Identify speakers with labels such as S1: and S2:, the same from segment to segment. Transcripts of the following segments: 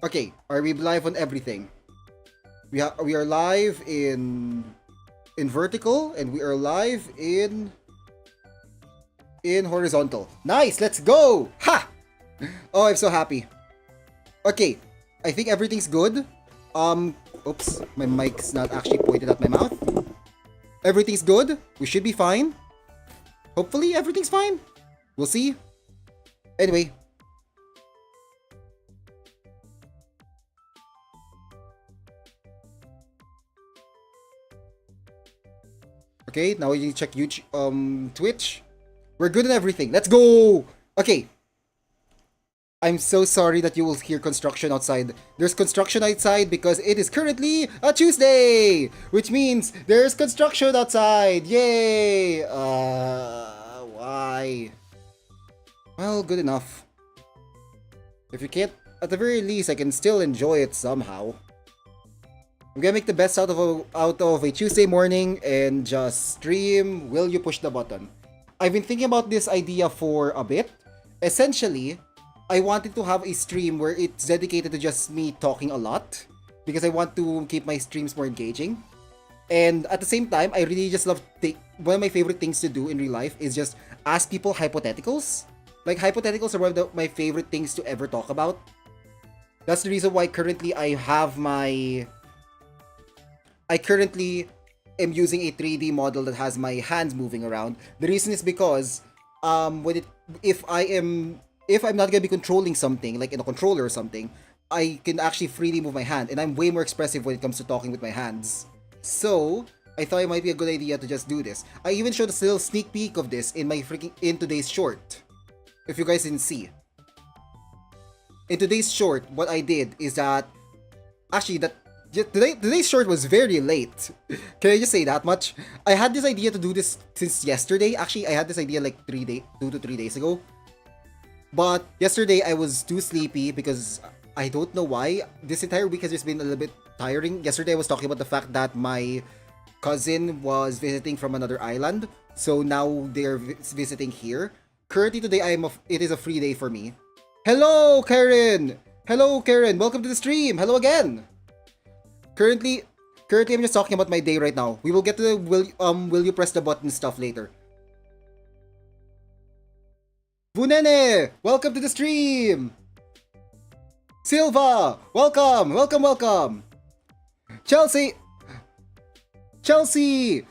S1: Okay, are we live on everything? We are live in vertical and we are live in horizontal. Nice, let's go! Ha! Oh, I'm so happy. Okay, I think everything's good. Oops, my mic's not actually pointed at my mouth. Everything's good. We should be fine. Hopefully, everything's fine. We'll see. Anyway. Okay, now you check YouTube, Twitch. We're good on everything. Let's go! Okay. I'm so sorry that you will hear construction outside. There's construction outside because it is currently a Tuesday! Which means there's construction outside! Yay! Why? Well, good enough. If you can't, at the very least, I can still enjoy it somehow. I'm gonna make the best out of a Tuesday morning and just stream Will You Push the Button. I've been thinking about this idea for a bit. Essentially, I wanted to have a stream where it's dedicated to just me talking a lot because I want to keep my streams more engaging. And at the same time, I really just love one of my favorite things to do in real life is just ask people hypotheticals. Like hypotheticals are one of my favorite things to ever talk about. That's the reason why currently I currently am using a 3D model that has my hands moving around. The reason is because if I'm not gonna be controlling something like in a controller or something, I can actually freely move my hand, and I'm way more expressive when it comes to talking with my hands. So I thought it might be a good idea to just do this. I even showed a little sneak peek of this in today's short. If you guys didn't see. In today's short, what I did is that today's short was very late. Can I just say that much? I had this idea to do this since yesterday. Actually, I had this idea like 2 to 3 days ago. But yesterday I was too sleepy because I don't know why. This entire week has just been a little bit tiring. Yesterday I was talking about the fact that my cousin was visiting from another island. So now they're visiting here. Currently today it is a free day for me. Hello, Karen! Hello, Karen! Welcome to the stream! Hello again! Currently I'm just talking about my day right now. We will get to the will you press the button stuff later. Bunene! Welcome to the stream! Silva! Welcome! Welcome, welcome! Chelsea! Chelsea!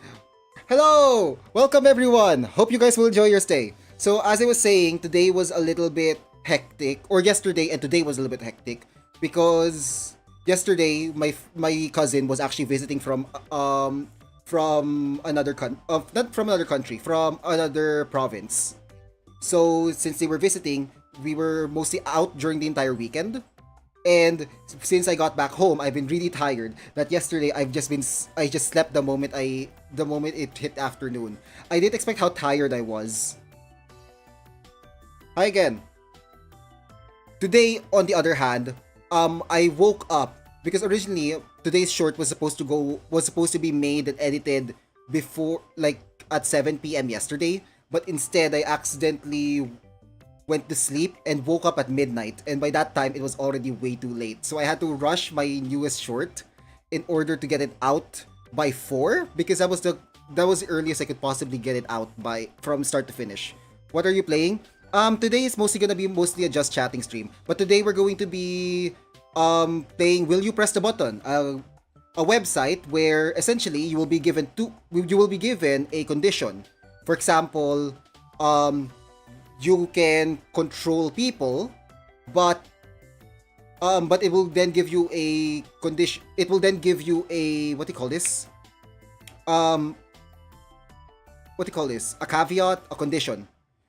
S1: Hello! Welcome everyone! Hope you guys will enjoy your stay. So as I was saying, today was a little bit hectic, or yesterday and today was a little bit hectic because yesterday my cousin was actually visiting from another not from another country, from another province. So since they were visiting, we were mostly out during the entire weekend. And since I got back home, I've been really tired. That yesterday I just slept the moment it hit afternoon. I didn't expect how tired I was. Hi again. Today, on the other hand, I woke up because originally today's short was supposed to be made and edited before, like, at 7 p.m. yesterday, but instead I accidentally went to sleep and woke up at midnight, and by that time it was already way too late. So I had to rush my newest short in order to get it out by 4 because that was the earliest I could possibly get it out from start to finish. What are you playing? Today is gonna be mostly a just chatting stream, but today we're going to be playing Will You Press the Button, a website where essentially you will be given a condition. For example, you can control people, but it will then give you a condition. It will then give you a what do you call this? A caveat, a condition.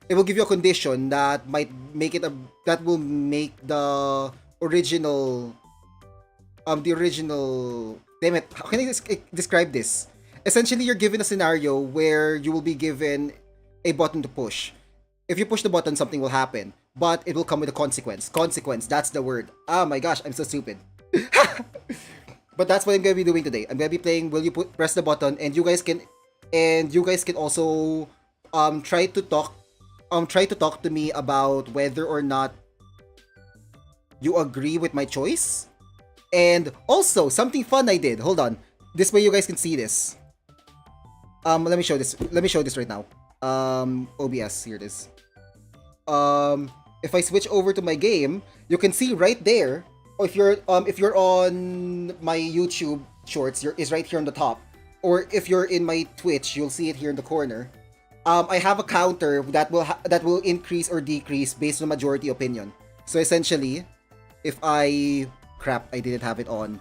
S1: It will give you a condition that might make that will make the original damn it, how can I describe this? Essentially, you're given a scenario where you will be given a button to push. If you push the button, something will happen, but it will come with a consequence. Consequence, that's the word. Oh my gosh, I'm so stupid. But that's what I'm gonna be doing today. I'm gonna be playing Will You Press the Button, and you guys can also try to talk to me about whether or not you agree with my choice. And also, something fun I did. Hold on. This way you guys can see this. Let me show this. Let me show this right now. OBS, here it is. If I switch over to my game, you can see right there. Or if you're on my YouTube shorts, is right here on the top. Or if you're in my Twitch, you'll see it here in the corner. I have a counter that will increase or decrease based on majority opinion. So essentially, if I crap, I didn't have it on.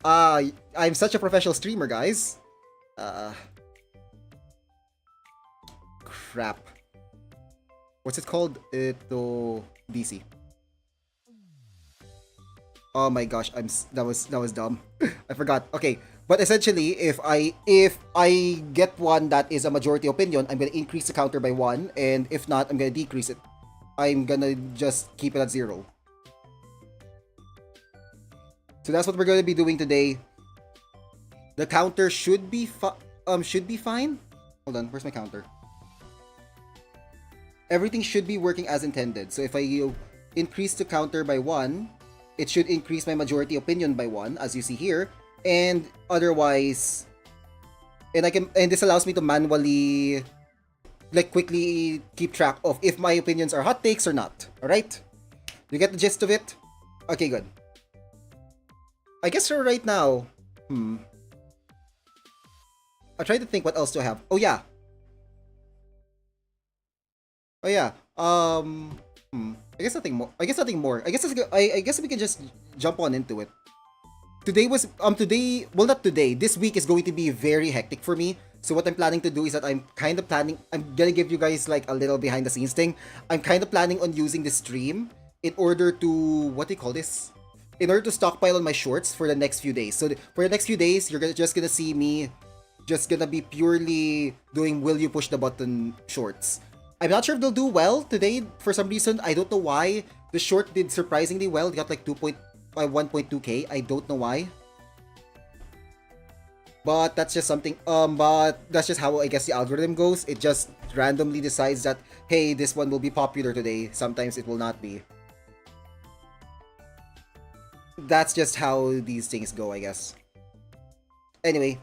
S1: I'm such a professional streamer, guys. Crap. What's it called? Ito DC. Oh my gosh, that was dumb. I forgot. Okay, but essentially, if I get one that is a majority opinion, I'm gonna increase the counter by 1, and if not, I'm gonna decrease it. I'm gonna just keep it at 0. So that's what we're gonna be doing today. The counter should be fine. Hold on, where's my counter? Everything should be working as intended. So if I increase the counter by 1, it should increase my majority opinion by 1, as you see here. And otherwise, and this allows me to manually, like, quickly keep track of if my opinions are hot takes or not. Alright? You get the gist of it? Okay, good. I guess for right now, I'll try to think what else do I have. Oh yeah. I guess nothing more. I guess we can just jump on into it. Not today. This week is going to be very hectic for me. So what I'm planning to do is that I'm gonna give you guys like a little behind the scenes thing. I'm kind of planning on using the stream in order to, what do you call this? In order to stockpile on my shorts for the next few days. So for the next few days, you're just gonna see me just gonna be purely doing will you push the button shorts. I'm not sure if they'll do well today for some reason. I don't know why. The short did surprisingly well. It got like 1.2k. I don't know why. But that's just something, but that's just how I guess the algorithm goes. It just randomly decides that, hey, this one will be popular today. Sometimes it will not be. That's just how these things go, I guess. Anyway.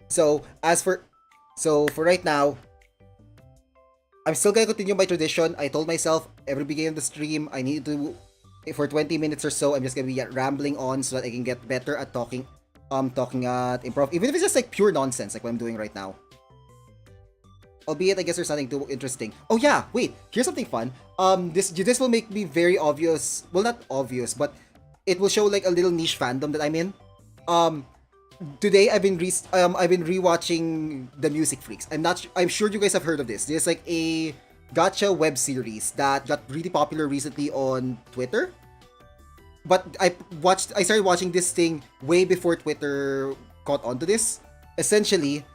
S1: So for right now, I'm still gonna continue my tradition. I told myself every beginning of the stream, I need to, for 20 minutes or so, I'm just gonna be rambling on so that I can get better at talking at improv, even if it's just like pure nonsense, like what I'm doing right now. Albeit, I guess there's nothing too interesting. Oh yeah, wait, here's something fun. This will make me very obvious. Well, not obvious, but it will show like a little niche fandom that I'm in. Today I've been rewatching The Music Freaks. I'm sure you guys have heard of this. There's like a gacha web series that got really popular recently on Twitter. But I started watching this thing way before Twitter caught on to this. Essentially,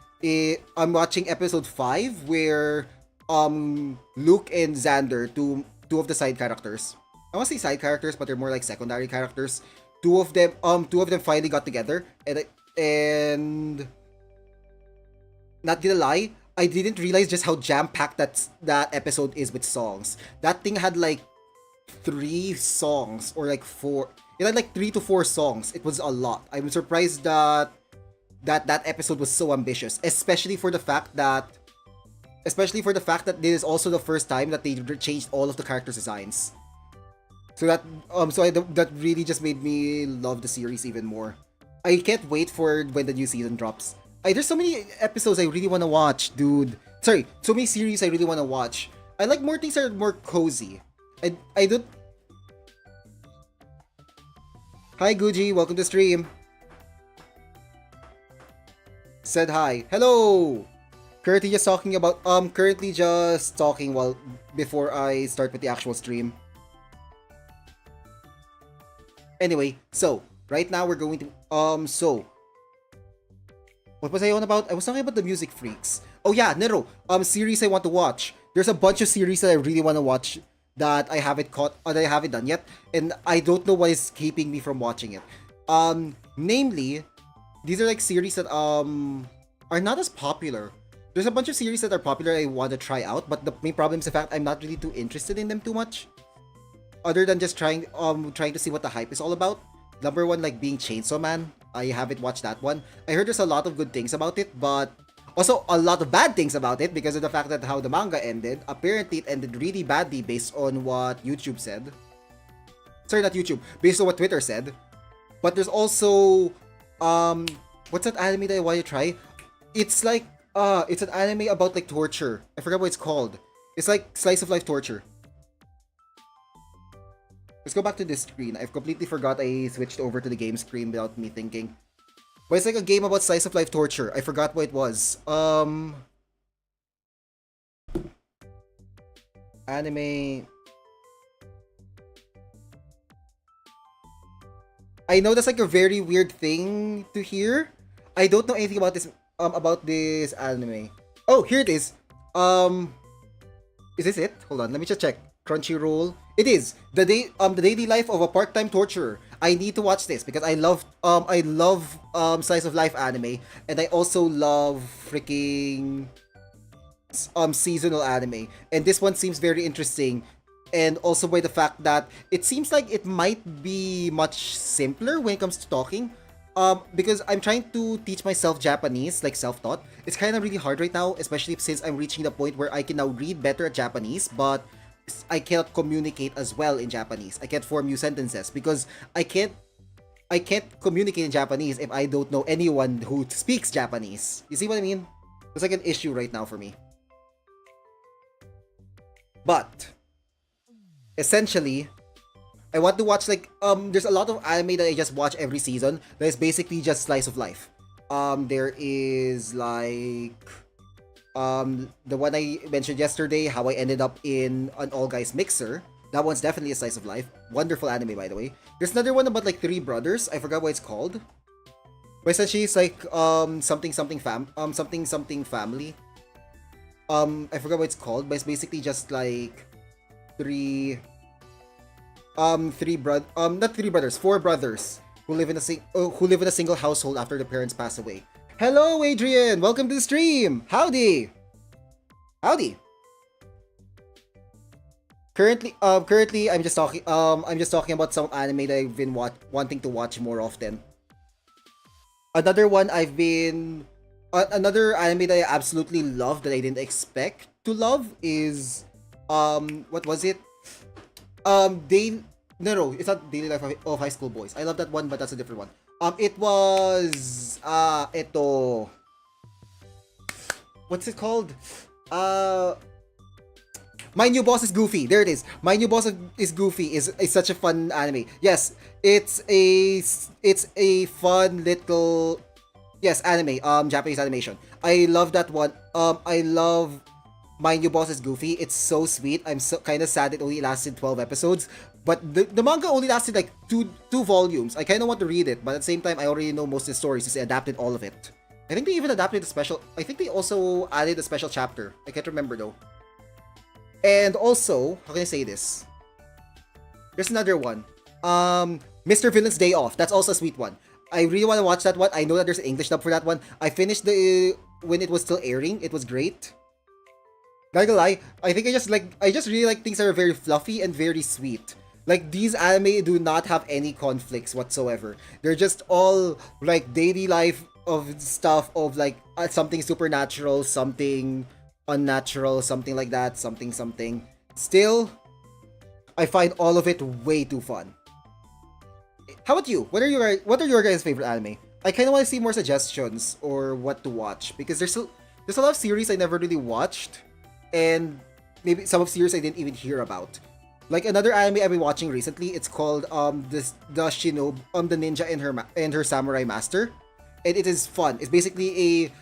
S1: I'm watching episode 5 where Luke and Xander, two of the side characters. I want to say side characters, but they're more like secondary characters. Two of them finally got together, and not gonna lie, I didn't realize just how jam-packed that episode is with songs. That thing had like 3 songs or like 4. It had like 3 to 4 songs. It was a lot. I'm surprised that episode was so ambitious, especially for the fact that this is also the first time that they changed all of the characters' designs. So that really just made me love the series even more. I can't wait for when the new season drops. There's so many episodes I really want to watch, dude. Sorry, so many series I really want to watch. I like more things that are more cozy. I don't... Hi, Guji. Welcome to stream. Said hi. Hello! Currently just talking before I start with the actual stream. Anyway, so right now we're going to what was I on about? I was talking about The Music Freaks. Oh yeah, Nero. Series I want to watch. There's a bunch of series that I really want to watch that I haven't done yet, and I don't know what is keeping me from watching it. Namely, these are like series that are not as popular. There's a bunch of series that are popular I want to try out, but the main problem is the fact I'm not really too interested in them too much. other than just trying to see what the hype is all about. Number one, like being Chainsaw Man. I haven't watched that one. I heard there's a lot of good things about it, but also a lot of bad things about it because of the fact that how the manga ended. Apparently, it ended really badly based on what YouTube said. Sorry, not YouTube. Based on what Twitter said. But there's also what's that anime that I want to try? It's like it's an anime about like torture. I forgot what it's called. It's like slice of life torture. Let's go back to this screen. I've completely forgot I switched over to the game screen without me thinking. But it's like a game about slice of life torture. I forgot what it was. Anime. I know that's like a very weird thing to hear. I don't know anything about this anime. Oh, here it is. Is this it? Hold on, let me just check. Crunchyroll. It is the daily life of a part-time torturer. I need to watch this because I love slice of life anime, and I also love freaking seasonal anime. And this one seems very interesting, and also by the fact that it seems like it might be much simpler when it comes to talking. Because I'm trying to teach myself Japanese, like self-taught. It's kind of really hard right now, especially since I'm reaching the point where I can now read better at Japanese, but I cannot communicate as well in Japanese. I can't form new sentences because I can't communicate in Japanese if I don't know anyone who speaks Japanese. You see what I mean? It's like an issue right now for me. But essentially, I want to watch like there's a lot of anime that I just watch every season that is basically just slice of life. There is like the one I mentioned yesterday, how I ended up in an all guys mixer. That one's definitely a slice of life. Wonderful anime, by the way. There's another one about like three brothers. I forgot what it's called. But essentially it's like something something family. I forgot what it's called, but it's basically just like four brothers who live in a single household after their parents pass away. Hello, Adrian. Welcome to the stream. Howdy. Currently, I'm just talking about some anime that I've been wanting to watch more often. Another anime that I absolutely love that I didn't expect to love is what was it? No, it's not Daily Life of High School Boys. I love that one, but that's a different one. It was what's it called? My New Boss is Goofy. There it is. My New Boss is Goofy is such a fun anime. Yes, it's a fun little anime. Japanese animation. I love that one. I love My New Boss is Goofy. It's so sweet. I'm so kind of sad it only lasted 12 episodes. But the manga only lasted like two volumes. I kind of want to read it, but at the same time, I already know most of the stories since they adapted all of it. I think they even adapted I think they also added a special chapter. I can't remember though. And also, how can I say this? There's another one. Mr. Villain's Day Off. That's also a sweet one. I really want to watch that one. I know that there's an English dub for that one. I finished when it was still airing. It was great. Not gonna lie, I just really like things that are very fluffy and very sweet. Like, these anime do not have any conflicts whatsoever. They're just all like daily life of stuff of like something supernatural, something unnatural, something like that, something. Still, I find all of it way too fun. How about you? What are your guys' favorite anime? I kind of want to see more suggestions or what to watch because there's a lot of series I never really watched, and maybe some of series I didn't even hear about. Like another anime I've been watching recently, it's called the Shinobi, the Ninja and her Samurai Master, and it is fun. It's basically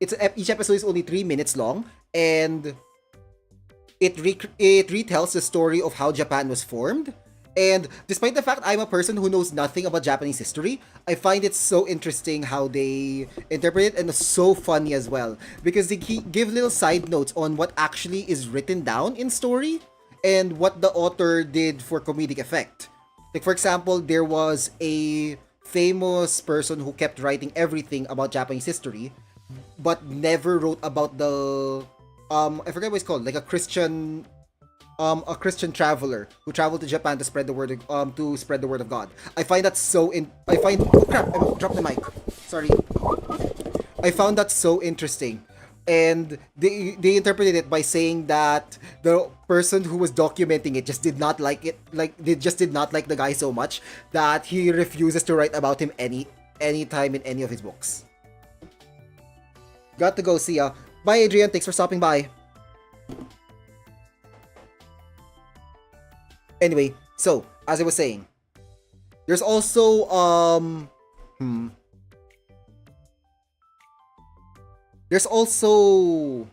S1: each episode is only 3 minutes long, and it retells the story of how Japan was formed. And despite the fact I'm a person who knows nothing about Japanese history, I find it so interesting how they interpret it, and it's so funny as well because they give little side notes on what actually is written down in story and what the author did for comedic effect. Like, for example, there was a famous person who kept writing everything about Japanese history but never wrote about the I forget what it's called, like a Christian a Christian traveler who traveled to Japan to spread the word of God. I find that so in I find oh crap, I dropped the mic. Sorry. I found that so interesting. And they interpreted it by saying that the person who was documenting it just did not like it, like they just did not like the guy so much that he refuses to write about him any time in any of his books. Got to go, see ya. Bye, Adrian. Thanks for stopping by. Anyway, so as I was saying, there's also there's also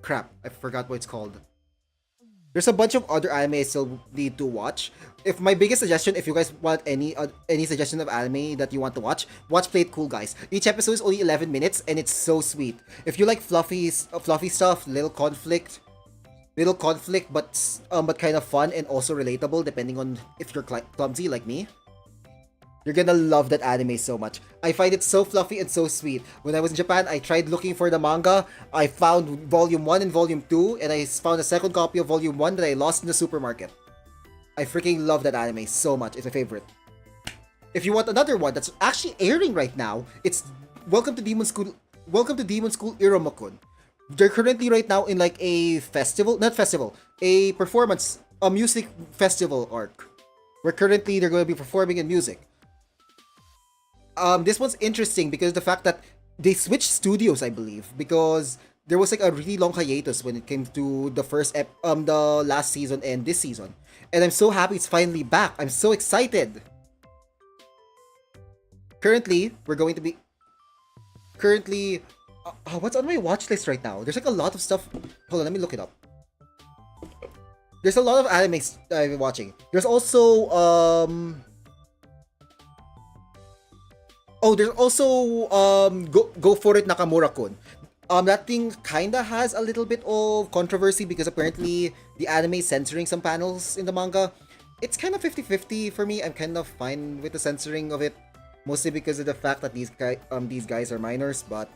S1: crap, I forgot what it's called. There's a bunch of other anime I still need to watch. If my biggest suggestion, if you guys want any suggestion of anime that you want to watch Play It Cool, guys. Each episode is only 11 minutes and it's so sweet. If you like fluffy stuff, little conflict, but kind of fun and also relatable, depending on if you're clumsy like me, you're gonna love that anime so much. I find it so fluffy and so sweet. When I was in Japan, I tried looking for the manga. I found Volume 1 and Volume 2, and I found a second copy of Volume 1 that I lost in the supermarket. I freaking love that anime so much. It's my favorite. If you want another one that's actually airing right now, it's Welcome to Demon School Iromokun. They're currently right now in like a a performance, a music festival arc. Where currently they're going to be performing in music. This one's interesting because the fact that they switched studios, I believe, because there was like a really long hiatus when it came to the last season and this season. And I'm so happy it's finally back. I'm so excited. Currently, what's on my watch list right now? There's like a lot of stuff. Hold on, let me look it up. There's a lot of animes that I've been watching. There's also Go For It Nakamura-kun. That thing kinda has a little bit of controversy because apparently the anime is censoring some panels in the manga. It's kind of 50-50 for me. I'm kind of fine with the censoring of it, mostly because of the fact that these guys are minors, but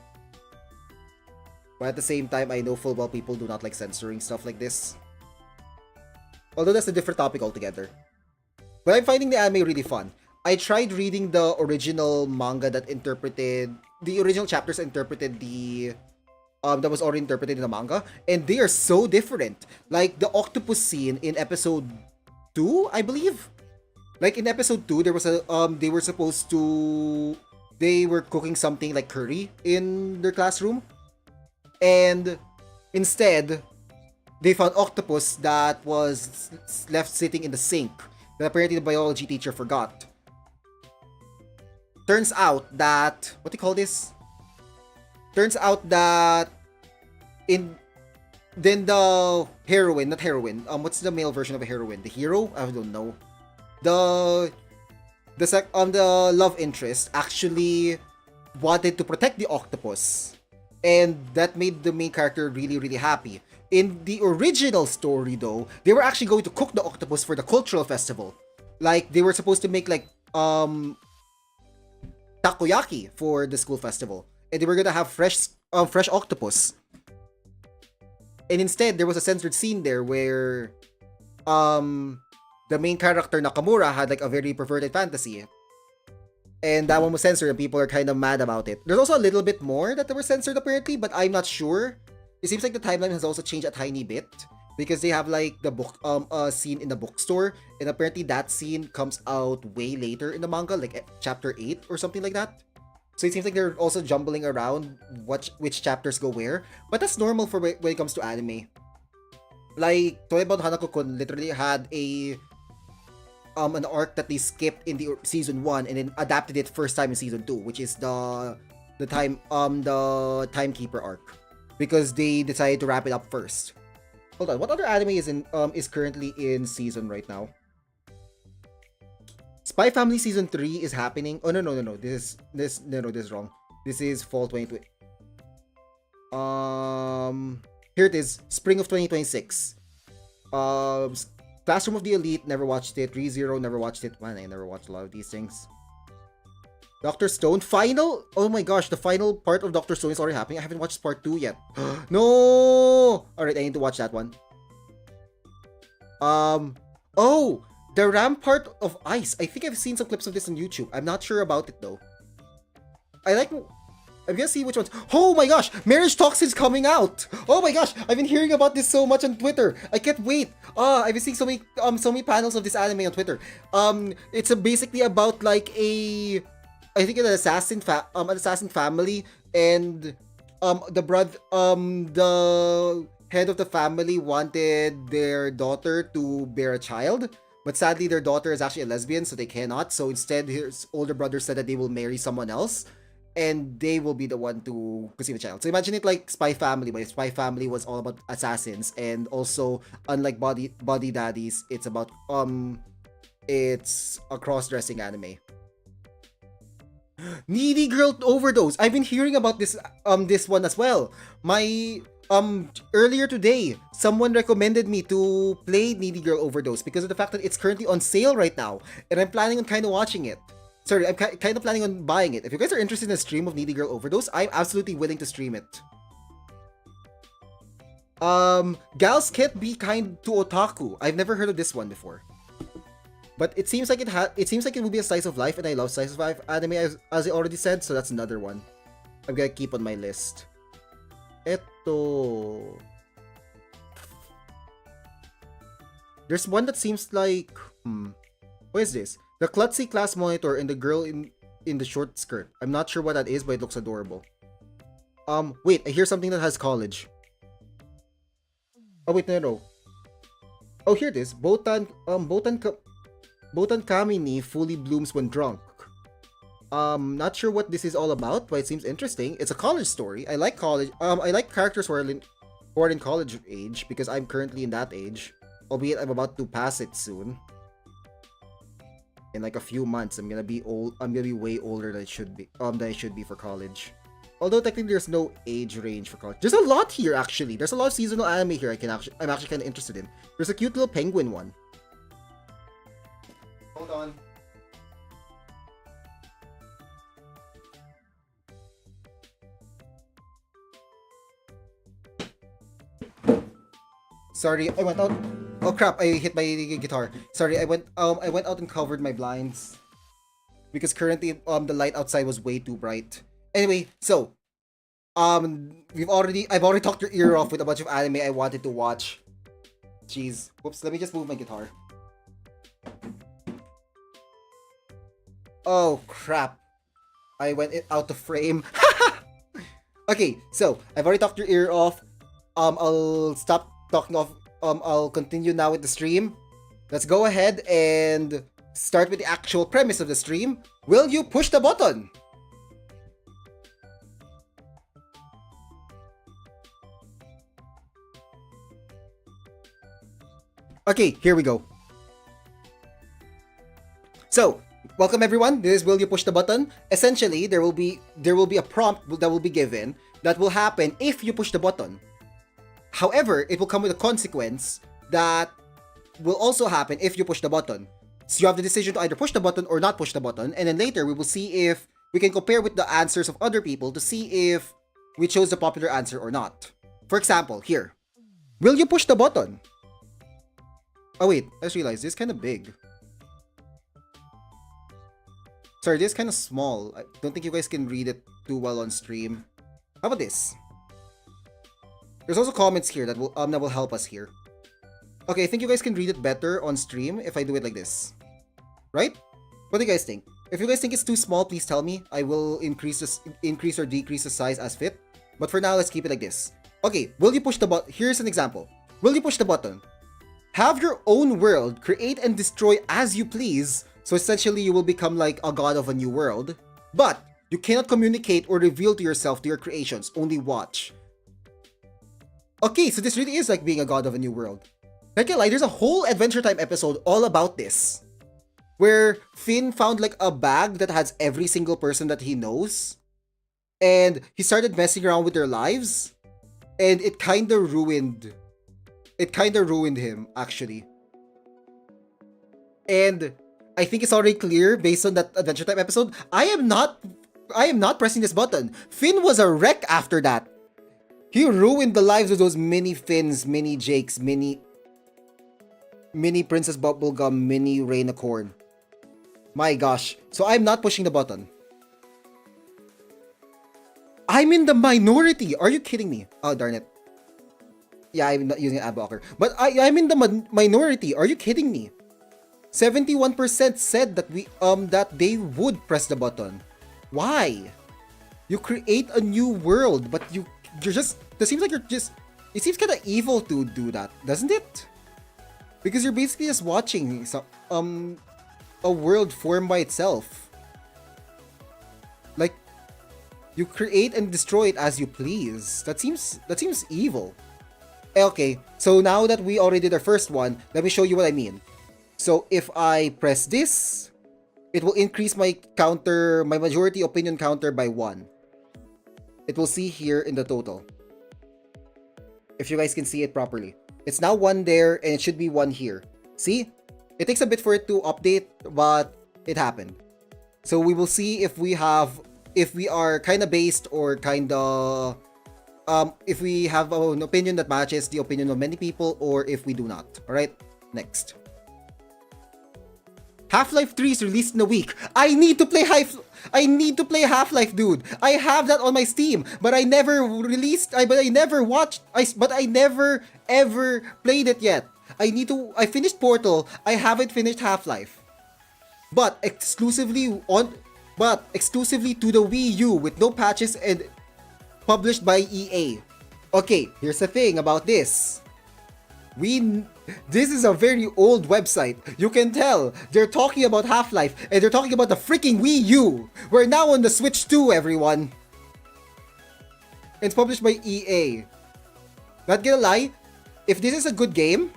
S1: at the same time, I know full well people do not like censoring stuff like this. Although that's a different topic altogether. But I'm finding the anime really fun. I tried reading the original manga that interpreted the original chapters interpreted the that was already interpreted in the manga, and they are so different. Like the octopus scene in episode 2, I believe. Like in episode 2, there was a they were cooking something like curry in their classroom, and instead they found octopus that was left sitting in the sink that apparently the biology teacher forgot. Turns out that the heroine, not heroine, what's the male version of a heroine? The hero? I don't know. The love interest actually wanted to protect the octopus, and that made the main character really, really happy. In the original story, though, they were actually going to cook the octopus for the cultural festival. Like, they were supposed to make, like, takoyaki for the school festival. And they were gonna have fresh octopus. And instead, there was a censored scene there where, the main character, Nakamura, had, like, a very perverted fantasy. And that one was censored, and people are kind of mad about it. There's also a little bit more that were censored, apparently, but I'm not sure. It seems like the timeline has also changed a tiny bit, because they have like the book scene in the bookstore, and apparently that scene comes out way later in the manga, like chapter 8 or something like that. So it seems like they're also jumbling around which chapters go where, but that's normal for when it comes to anime. Like Toyabon Hanako-kun literally had an arc that they skipped in the season 1 and then adapted it first time in season 2, which is the timekeeper arc, because they decided to wrap it up first. Hold on, what other anime is currently in season right now? Spy Family season 3 is happening. Oh no, this is wrong. This is fall 2020. Here it is, spring of 2026. Classroom of the Elite, never watched it. ReZero, never watched it. Man, I never watched a lot of these things. Dr. Stone, final? Oh my gosh, the final part of Dr. Stone is already happening. I haven't watched part 2 yet. No! Alright, I need to watch that one. Oh, the Rampart of Ice. I think I've seen some clips of this on YouTube. I'm not sure about it though. I like. I'm gonna see which ones. Oh my gosh, Marriage Talks is coming out. Oh my gosh, I've been hearing about this so much on Twitter. I can't wait. I've been seeing so many panels of this anime on Twitter. It's basically about like I think an assassin family, and the head of the family wanted their daughter to bear a child, but sadly their daughter is actually a lesbian, so they cannot. So instead, his older brother said that they will marry someone else, and they will be the one to conceive a child. So imagine it like Spy Family, but Spy Family was all about assassins, and also unlike Body Daddies, it's about it's a cross-dressing anime. Needy Girl Overdose. I've been hearing about this one as well. My earlier today, someone recommended me to play Needy Girl Overdose because of the fact that it's currently on sale right now, and I'm planning on kind of watching it. Sorry, I'm kind of planning on buying it. If you guys are interested in a stream of Needy Girl Overdose, I'm absolutely willing to stream it. Gals Can't Be Kind to Otaku. I've never heard of this one before. But it seems like it will be a slice of life, and I love slice of life anime as I already said, so that's another one I'm gonna keep on my list. Eto. There's one that seems like what is this? The klutzy class monitor and the girl in the short skirt. I'm not sure what that is, but it looks adorable. Wait, I hear something that has college. Oh wait, no. Oh, here it is. Botan Kamini fully blooms when drunk. Not sure what this is all about, but it seems interesting. It's a college story. I like college. I like characters who are in college age because I'm currently in that age. Albeit I'm about to pass it soon. In like a few months, I'm gonna be old. I'm gonna be way older than I should be. Than I should be for college. Although technically there's no age range for college. There's a lot here actually. There's a lot of seasonal anime here. I'm actually kind of interested in. There's a cute little penguin one. Hold on. Sorry, I went out. Oh crap! I hit my guitar. Sorry, I went out and covered my blinds because currently the light outside was way too bright. Anyway, so I've already talked your ear off with a bunch of anime I wanted to watch. Jeez, whoops! Let me just move my guitar. Oh crap! I went out of frame. Okay, so I've already talked your ear off. I'll stop talking off. I'll continue now with the stream. Let's go ahead and start with the actual premise of the stream. Will you push the button? Okay, here we go. So, welcome everyone. This is Will You Push the Button? Essentially, there will be a prompt that will be given that will happen if you push the button. However, it will come with a consequence that will also happen if you push the button. So you have the decision to either push the button or not push the button, and then later we will see if we can compare with the answers of other people to see if we chose the popular answer or not. For example, here. Will you push the button? Oh wait, I just realized this is kind of big. Sorry, this is kind of small. I don't think you guys can read it too well on stream. How about this? There's also comments here that will help us here. Okay, I think you guys can read it better on stream if I do it like this. Right? What do you guys think? If you guys think it's too small, please tell me. I will increase or decrease the size as fit. But for now, let's keep it like this. Okay, will you push the button? Here's an example. Will you push the button? Have your own world, create and destroy as you please. So essentially, you will become like a god of a new world. But you cannot communicate or reveal to yourself to your creations, only watch. Okay, so this really is like being a god of a new world. I can't lie, there's a whole Adventure Time episode all about this. Where Finn found like a bag that has every single person that he knows. And he started messing around with their lives. And it kinda ruined him, actually. And I think it's already clear based on that Adventure Time episode. I am not pressing this button. Finn was a wreck after that. He ruined the lives of those mini Finns, mini Jakes, mini... Mini Princess Bubblegum, Mini Rainicorn. My gosh. So I'm not pushing the button. I'm in the minority. Are you kidding me? Oh, darn it. Yeah, I'm not using ad blocker. But I'm in the minority. Are you kidding me? 71% said that that they would press the button. Why? You create a new world, but you're just, it seems like you're just, it seems kind of evil to do that, doesn't it? Because you're basically just watching a world form by itself. Like, you create and destroy it as you please. That seems evil. Okay, so now that we already did our first one, let me show you what I mean. So if I press this, it will increase my counter, my majority opinion counter by 1. It will see here in the total. If you guys can see it properly. It's now 1 there and it should be 1 here. See? It takes a bit for it to update, but it happened. So we will see if we are kind of based or kind of if we have an opinion that matches the opinion of many people or if we do not. Alright, next. Half-Life 3 is released in a week. I need to play Half-Life, dude. I have that on my Steam, but I never ever played it yet. I finished Portal. I haven't finished Half-Life. But exclusively to the Wii U with no patches and published by EA. Okay, here's the thing about this. This is a very old website. You can tell they're talking about Half-Life and they're talking about the freaking Wii U. We're now on the Switch 2, everyone. It's published by EA. Not gonna lie, if this is a good game,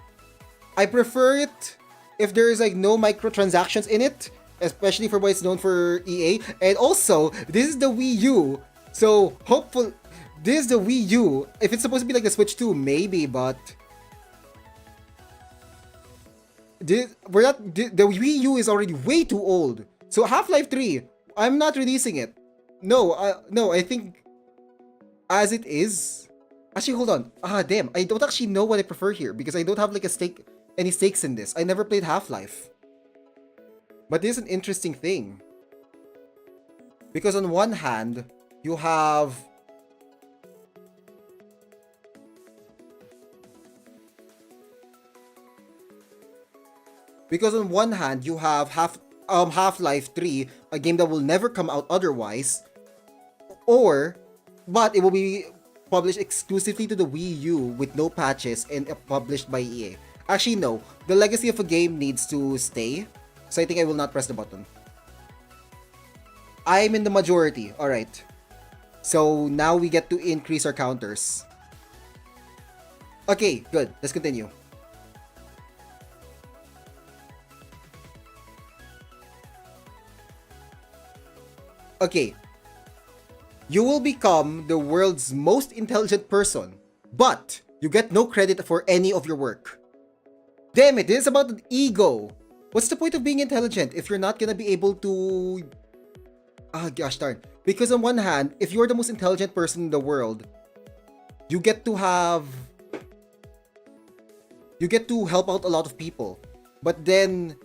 S1: I prefer it if there is like no microtransactions in it, especially for what it's known for EA. And also, this is the Wii U, so hopefully this is the Wii U. If it's supposed to be like the Switch 2, maybe, but the Wii U is already way too old. So Half-Life 3, I'm not releasing it. No, I think as it is. Actually, hold on. Damn, I don't actually know what I prefer here because I don't have like any stakes in this. I never played Half-Life. But this is an interesting thing. Because on one hand, you have Half-Life 3, a game that will never come out otherwise, but it will be published exclusively to the Wii U with no patches and published by EA. Actually, no. The legacy of a game needs to stay, so I think I will not press the button. I'm in the majority. Alright. So now we get to increase our counters. Okay, good. Let's continue. Okay. You will become the world's most intelligent person, but you get no credit for any of your work. Damn it, this is about an ego. What's the point of being intelligent if you're not gonna be able to... gosh darn. Because on one hand, if you're the most intelligent person in the world, you get to help out a lot of people. But then,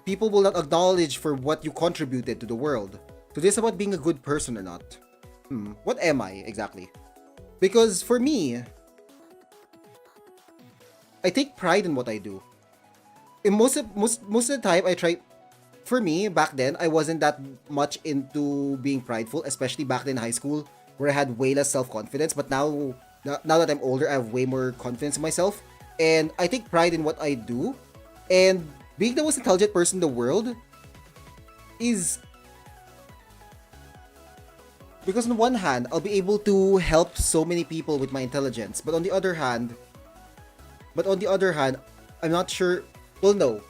S1: people will not acknowledge for what you contributed to the world. So this is about being a good person or not. What am I exactly? Because for me, I take pride in what I do. In most of the time, I try. For me, back then, I wasn't that much into being prideful, especially back then in high school, where I had way less self-confidence. But now that I'm older, I have way more confidence in myself, and I take pride in what I do. And being the most intelligent person in the world is because on one hand, I'll be able to help so many people with my intelligence, but on the other hand, I'm not sure. Well, no.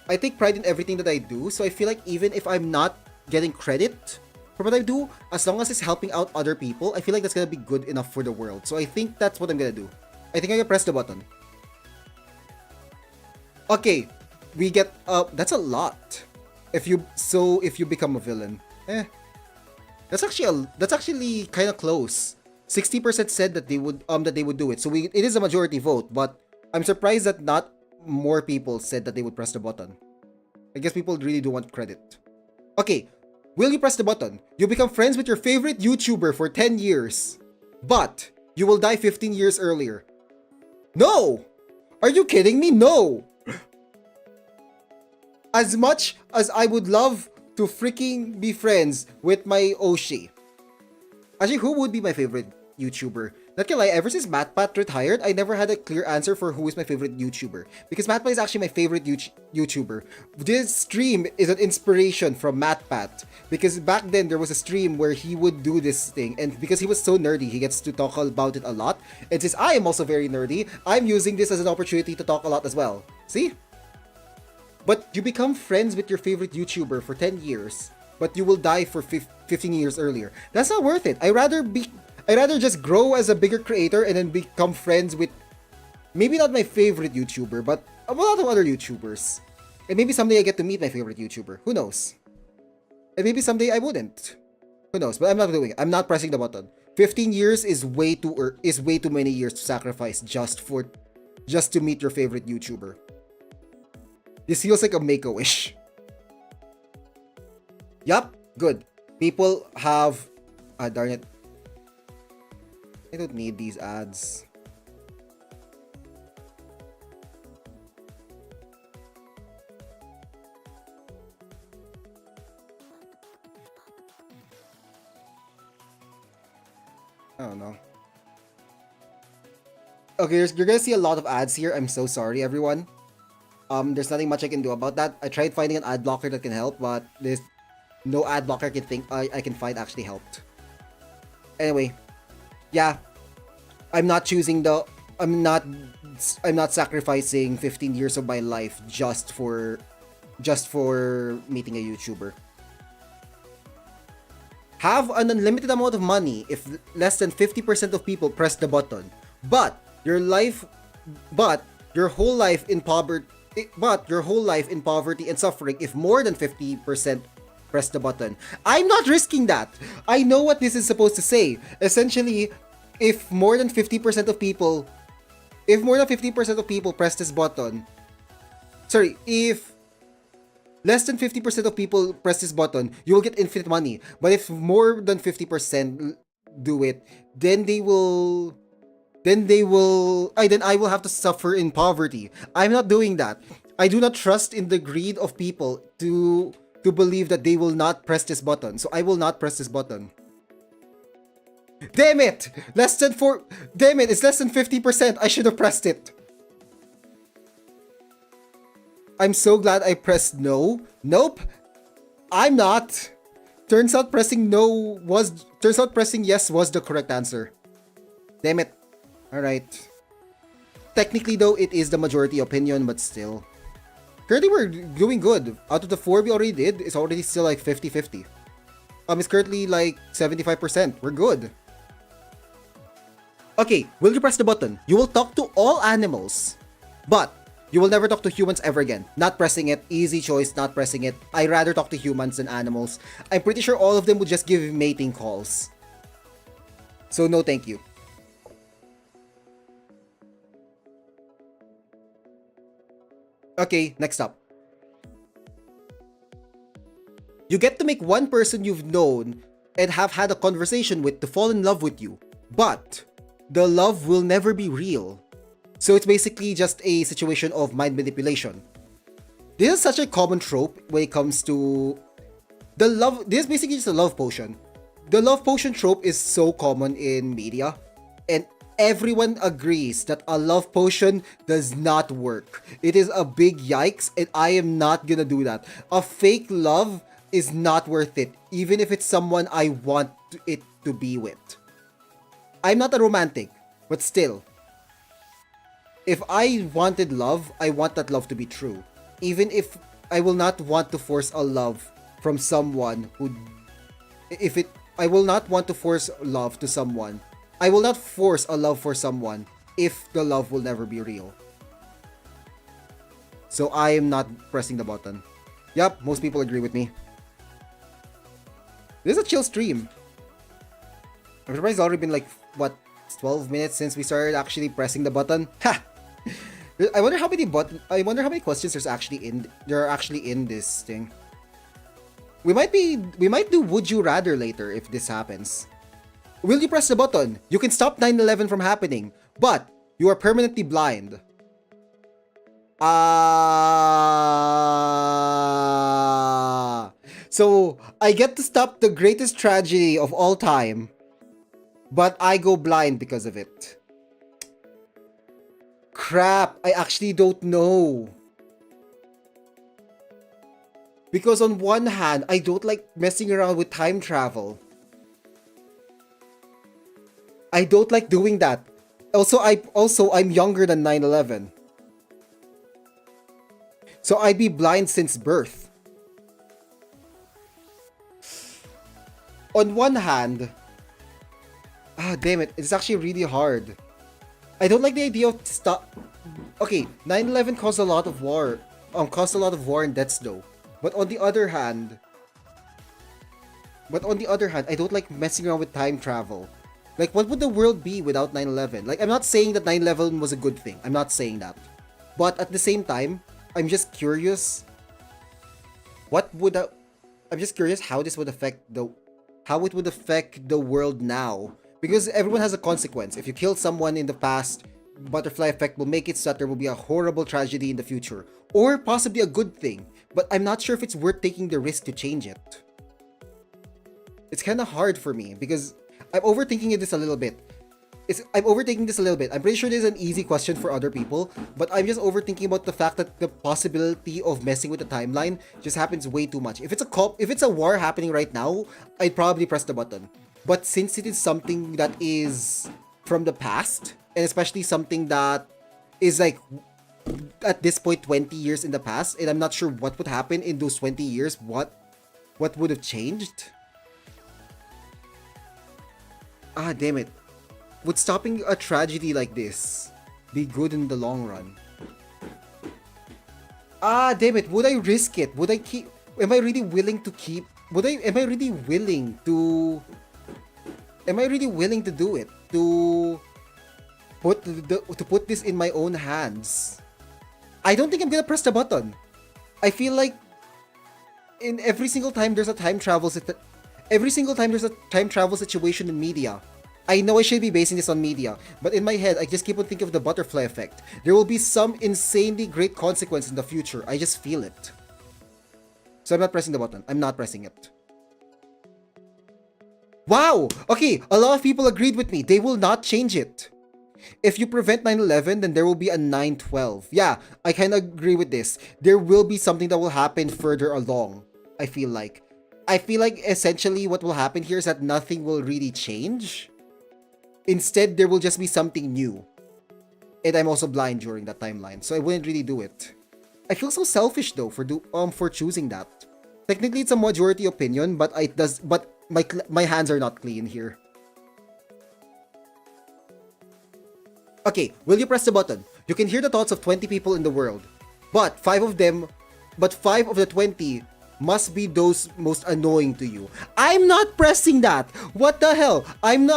S1: I take pride in everything that I do, so I feel like even if I'm not getting credit for what I do, as long as it's helping out other people, I feel like that's gonna be good enough for the world. So I think that's what I'm gonna do. I think I'm gonna press the button. Okay, we get that's a lot. If you become a villain, that's actually kind of close. 60% said that they would do it. So it is a majority vote, but I'm surprised that not more people said that they would press the button. I guess people really do want credit. Okay, will you press the button? You become friends with your favorite YouTuber for 10 years, but you will die 15 years earlier. No! Are you kidding me? No! As much as I would love to freaking be friends with my Oshi. Actually, who would be my favorite YouTuber? Not gonna lie, ever since MatPat retired, I never had a clear answer for who is my favorite YouTuber. Because MatPat is actually my favorite YouTuber. This stream is an inspiration from MatPat. Because back then, there was a stream where he would do this thing. And because he was so nerdy, he gets to talk about it a lot. And since I am also very nerdy, I'm using this as an opportunity to talk a lot as well. See? But you become friends with your favorite YouTuber for 10 years, but you will die for 15 years earlier. That's not worth it. I rather just grow as a bigger creator and then become friends with maybe not my favorite YouTuber, but a lot of other YouTubers. And maybe someday I get to meet my favorite YouTuber. Who knows? And maybe someday I wouldn't. Who knows? But I'm not doing it. I'm not pressing the button. 15 years is way too many years to sacrifice just to meet your favorite YouTuber. This feels like a make-a-wish. Yup, good. People have... darn it. I don't need these ads. I don't know. Okay, you're gonna see a lot of ads here. I'm so sorry, everyone. There's nothing much I can do about that. I tried finding an ad blocker that can help, but there's no ad blocker I can find actually helped. Anyway, yeah, I'm not sacrificing 15 years of my life just for meeting a YouTuber. Have an unlimited amount of money if less than 50% of people press the button, but your whole life in poverty and suffering if more than 50% press the button. I'm not risking that. I know what this is supposed to say. Essentially, if more than 50% of people press this button, if less than 50% of people press this button, you will get infinite money. But if more than 50% do it, then I will have to suffer in poverty. I'm not doing that. I do not trust in the greed of people to believe that they will not press this button. So I will not press this button. Damn it! It's less than 50%. I should have pressed it. I'm so glad I pressed no. Nope. I'm not. Turns out pressing yes was the correct answer. Damn it. Alright. Technically though, it is the majority opinion, but still. Currently we're doing good. Out of the 4 we already did, it's already still like 50-50. It's currently like 75%. We're good. Okay, will you press the button? You will talk to all animals, but you will never talk to humans ever again. Not pressing it. Easy choice, not pressing it. I'd rather talk to humans than animals. I'm pretty sure all of them would just give mating calls. So no thank you. Okay, next up. You get to make one person you've known and have had a conversation with to fall in love with you, but the love will never be real. So it's basically just a situation of mind manipulation. This is such a common trope when it comes to the love. This is basically just a love potion. The love potion trope is so common in media, and everyone agrees that a love potion does not work. It is a big yikes, and I am not gonna do that. A fake love is not worth it, even if it's someone I want it to be with. I'm not a romantic, but still. If I wanted love, I want that love to be true. Even if I will not want to force a love from someone who... I will not want to force love to someone. I will not force a love for someone if the love will never be real. So I am not pressing the button. Yup, most people agree with me. This is a chill stream. I'm surprised it's already been like, what, 12 minutes since we started actually pressing the button? Ha! I wonder how many questions there are actually in this thing. We might do would you rather later if this happens. Will you press the button? You can stop 9/11 from happening, but you are permanently blind. So I get to stop the greatest tragedy of all time, but I go blind because of it. Crap, I actually don't know. Because on one hand, I don't like messing around with time travel. I don't like doing that. I'm younger than 9/11. So I'd be blind since birth. On one hand, damn it, it's actually really hard. I don't like the idea of stop. Okay, 9/11 caused a lot of war. Caused a lot of war and deaths though. But on the other hand, I don't like messing around with time travel. Like, what would the world be without 9/11? Like, I'm not saying that 9/11 was a good thing. I'm not saying that. But at the same time, I'm just curious. I'm just curious how this would affect how it would affect the world now. Because everyone has a consequence. If you kill someone in the past, butterfly effect will make it so that there will be a horrible tragedy in the future. Or possibly a good thing. But I'm not sure if it's worth taking the risk to change it. It's kind of hard for me because I'm overthinking this a little bit. I'm pretty sure this is an easy question for other people, but I'm just overthinking about the fact that the possibility of messing with the timeline just happens way too much. If it's a war happening right now, I'd probably press the button. But since it is something that is from the past, and especially something that is like at this point 20 years in the past, and I'm not sure what would happen in those 20 years, what would have changed? Damn it. Would stopping a tragedy like this be good in the long run? Damn it. Would I risk it? Would I keep... Am I really willing to keep... Am I really willing to do it? To put this in my own hands? I don't think I'm gonna press the button. I feel like in every single time there's a time travel situation in media. I know I should be basing this on media, but in my head, I just keep on thinking of the butterfly effect. There will be some insanely great consequence in the future. I just feel it. So I'm not pressing the button. I'm not pressing it. Wow! Okay, a lot of people agreed with me. They will not change it. If you prevent 9/11, then there will be a 9/12. Yeah, I kind of agree with this. There will be something that will happen further along, I feel like. Essentially what will happen here is that nothing will really change. Instead, there will just be something new. And I'm also blind during that timeline, so I wouldn't really do it. I feel so selfish though for choosing that. Technically, it's a majority opinion, but my hands are not clean here. Okay, will you press the button? You can hear the thoughts of 20 people in the world, but 5 of the 20 must be those most annoying to you. I'm not pressing that. What the hell? I'm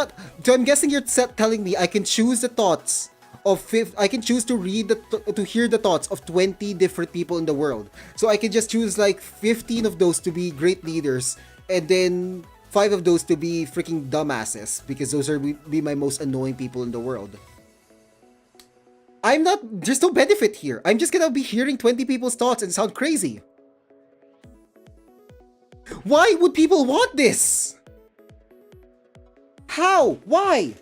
S1: guessing you're telling me I can choose the thoughts of I can choose to hear the thoughts of 20 different people in the world. So I can just choose like 15 of those to be great leaders, and then 5 of those to be freaking dumbasses because those are be my most annoying people in the world. There's no benefit here. I'm just gonna be hearing 20 people's thoughts and sound crazy. Why would people want this? How? Why?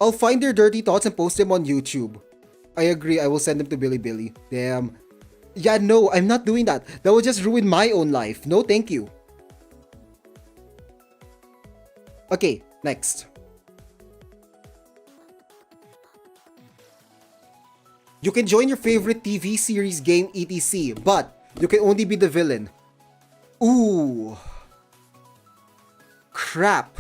S1: I'll find their dirty thoughts and post them on YouTube. I agree, I will send them to Billy. Damn. Yeah, no, I'm not doing that. That will just ruin my own life. No, thank you. Okay, next. You can join your favorite TV series, game, etc. But you can only be the villain. Ooh. Crap.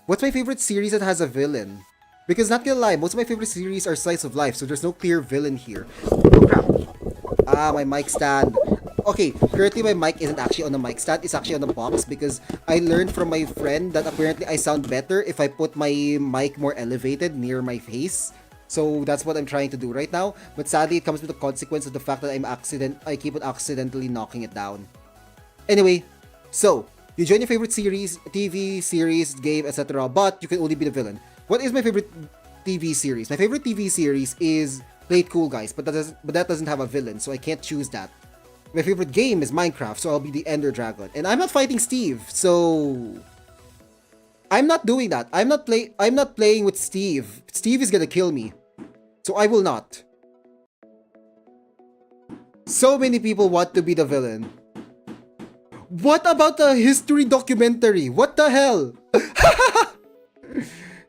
S1: What's my favorite series that has a villain? Because not gonna lie, most of my favorite series are slice of life, so there's no clear villain here. Oh crap. My mic stand. Okay, currently my mic isn't actually on a mic stand, it's actually on a box because I learned from my friend that apparently I sound better if I put my mic more elevated near my face. So that's what I'm trying to do right now. But sadly, it comes with the consequence of the fact that I keep on accidentally knocking it down. Anyway, so you join your favorite series, TV series, game, etc. But you can only be the villain. What is my favorite TV series? My favorite TV series is Play It Cool Guys, but that doesn't have a villain, so I can't choose that. My favorite game is Minecraft, so I'll be the Ender Dragon, and I'm not fighting Steve, so I'm not doing that. I'm not playing with Steve. Steve is gonna kill me, so I will not. So many people want to be the villain. What about the history documentary? What the hell?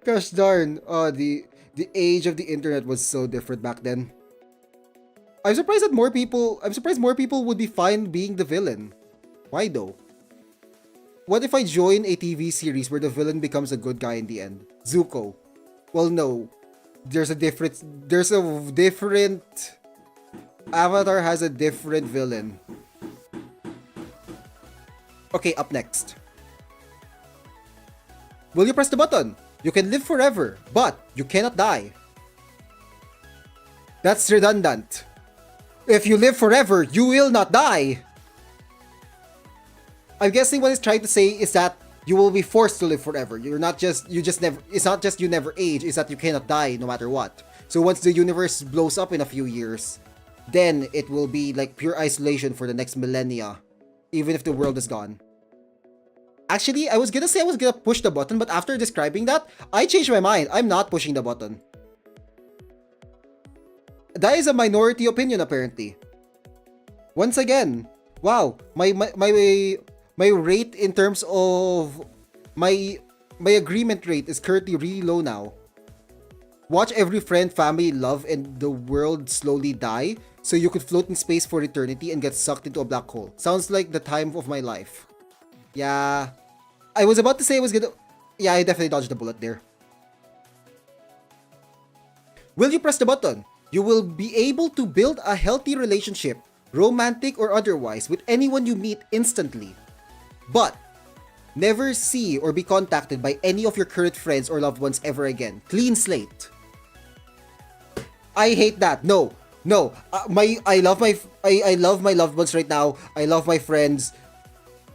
S1: Gosh darn. Oh, the age of the internet was so different back then. I'm surprised more people would be fine being the villain. Why though? What if I join a TV series where the villain becomes a good guy in the end? Zuko. Well, no. There's a different Avatar has a different villain. Okay, up next. Will you press the button? You can live forever, but you cannot die. That's redundant. If you live forever, you will not die. I'm guessing what it's trying to say is that you will be forced to live forever. It's not just you never age, it's that you cannot die no matter what. So once the universe blows up in a few years, then it will be like pure isolation for the next millennia, even if the world is gone. Actually, I was gonna say I was gonna push the button, but after describing that, I changed my mind. I'm not pushing the button. That is a minority opinion, apparently. Once again, wow, my rate in terms of my agreement rate is currently really low now. Watch every friend, family, love, and the world slowly die, so you could float in space for eternity and get sucked into a black hole. Sounds like the time of my life. Yeah, I was about to say I was gonna. Yeah, I definitely dodged the bullet there. Will you press the button? You will be able to build a healthy relationship, romantic or otherwise, with anyone you meet instantly. But never see or be contacted by any of your current friends or loved ones ever again. Clean slate. I hate that. No. I love my loved ones right now. I love my friends.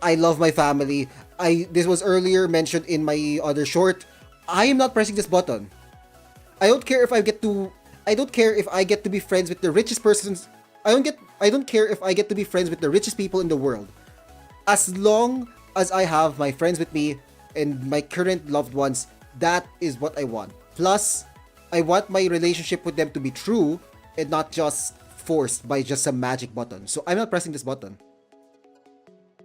S1: I love my family. This was earlier mentioned in my other short. I am not pressing this button. I don't care if I get to be friends with the richest persons. I don't care if I get to be friends with the richest people in the world. As long as I have my friends with me and my current loved ones, that is what I want. Plus, I want my relationship with them to be true and not just forced by just some magic button. So I'm not pressing this button.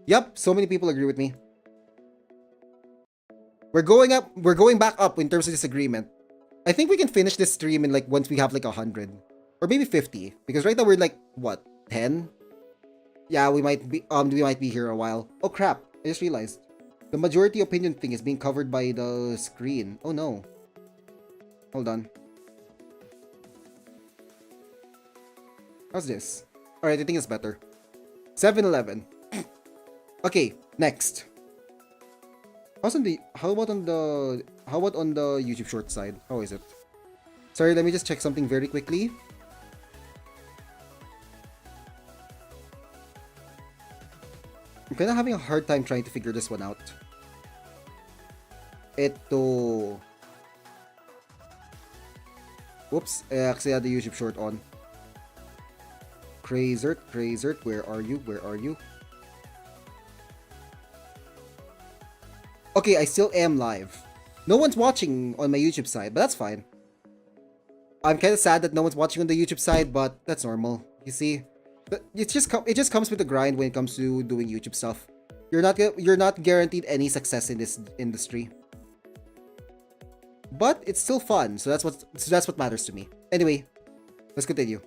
S1: Yep, so many people agree with me. We're going back up in terms of this agreement. I think we can finish this stream in once we have 100 or maybe 50, because right now we're what, 10? Yeah, we might be here a while. Oh crap, I just realized the majority opinion thing is being covered by the screen. Oh no. Hold on. How's this? Alright, I think it's better. 7-Eleven. Okay, next. How about on the YouTube short side? How is it? Sorry, let me just check something very quickly. I'm kind of having a hard time trying to figure this one out. Whoops, I actually had the YouTube short on. Cray ZiRT, where are you? Okay, I still am live. No one's watching on my YouTube side, but that's fine. I'm kind of sad that no one's watching on the YouTube side, but that's normal. You see, it just comes with the grind when it comes to doing YouTube stuff. You're not guaranteed any success in this industry, but it's still fun. So that's what matters to me. Anyway, let's continue.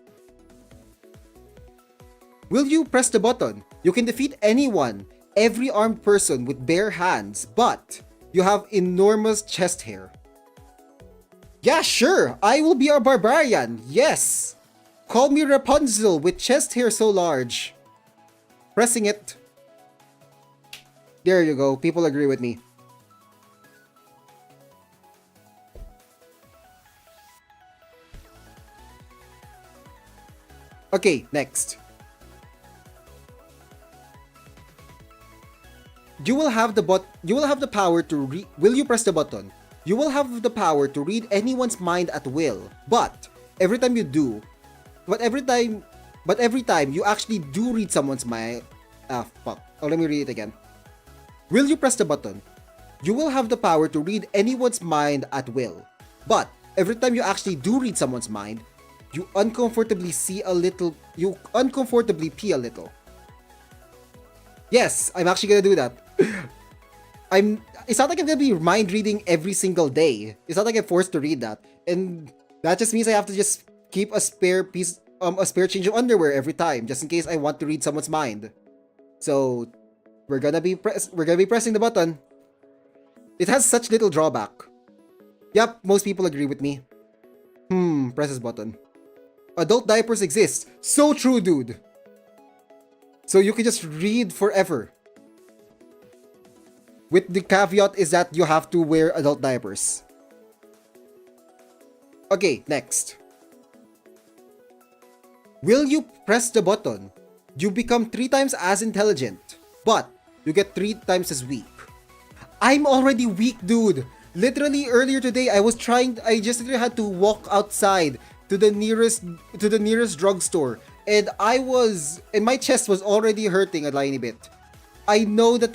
S1: Will you press the button? You can defeat anyone, every armed person with bare hands, but you have enormous chest hair. Yeah, sure, I will be a barbarian, yes! Call me Rapunzel with chest hair so large. Pressing it. There you go. People agree with me. Okay, next. You will have the power to will you press the button? You will have the power to read anyone's mind at will. But every time you do, but every time you actually do read someone's mind, fuck. Oh, let me read it again. Will you press the button? You will have the power to read anyone's mind at will. But every time you actually do read someone's mind, you uncomfortably pee a little. Yes, I'm actually gonna do that. It's not like I'm gonna be mind reading every single day. It's not like I'm forced to read that. And that just means I have to just keep a spare change of underwear every time, just in case I want to read someone's mind. So we're gonna be pressing the button. It has such little drawback. Yep, most people agree with me. Press this button. Adult diapers exist. So true, dude. So you can just read forever. With the caveat is that you have to wear adult diapers. Okay, next. Will you press the button? You become 3 times as intelligent, but you get 3 times as weak. I'm already weak, dude. Literally earlier today, I just literally had to walk outside to the nearest drugstore, and my chest was already hurting a tiny bit. I know that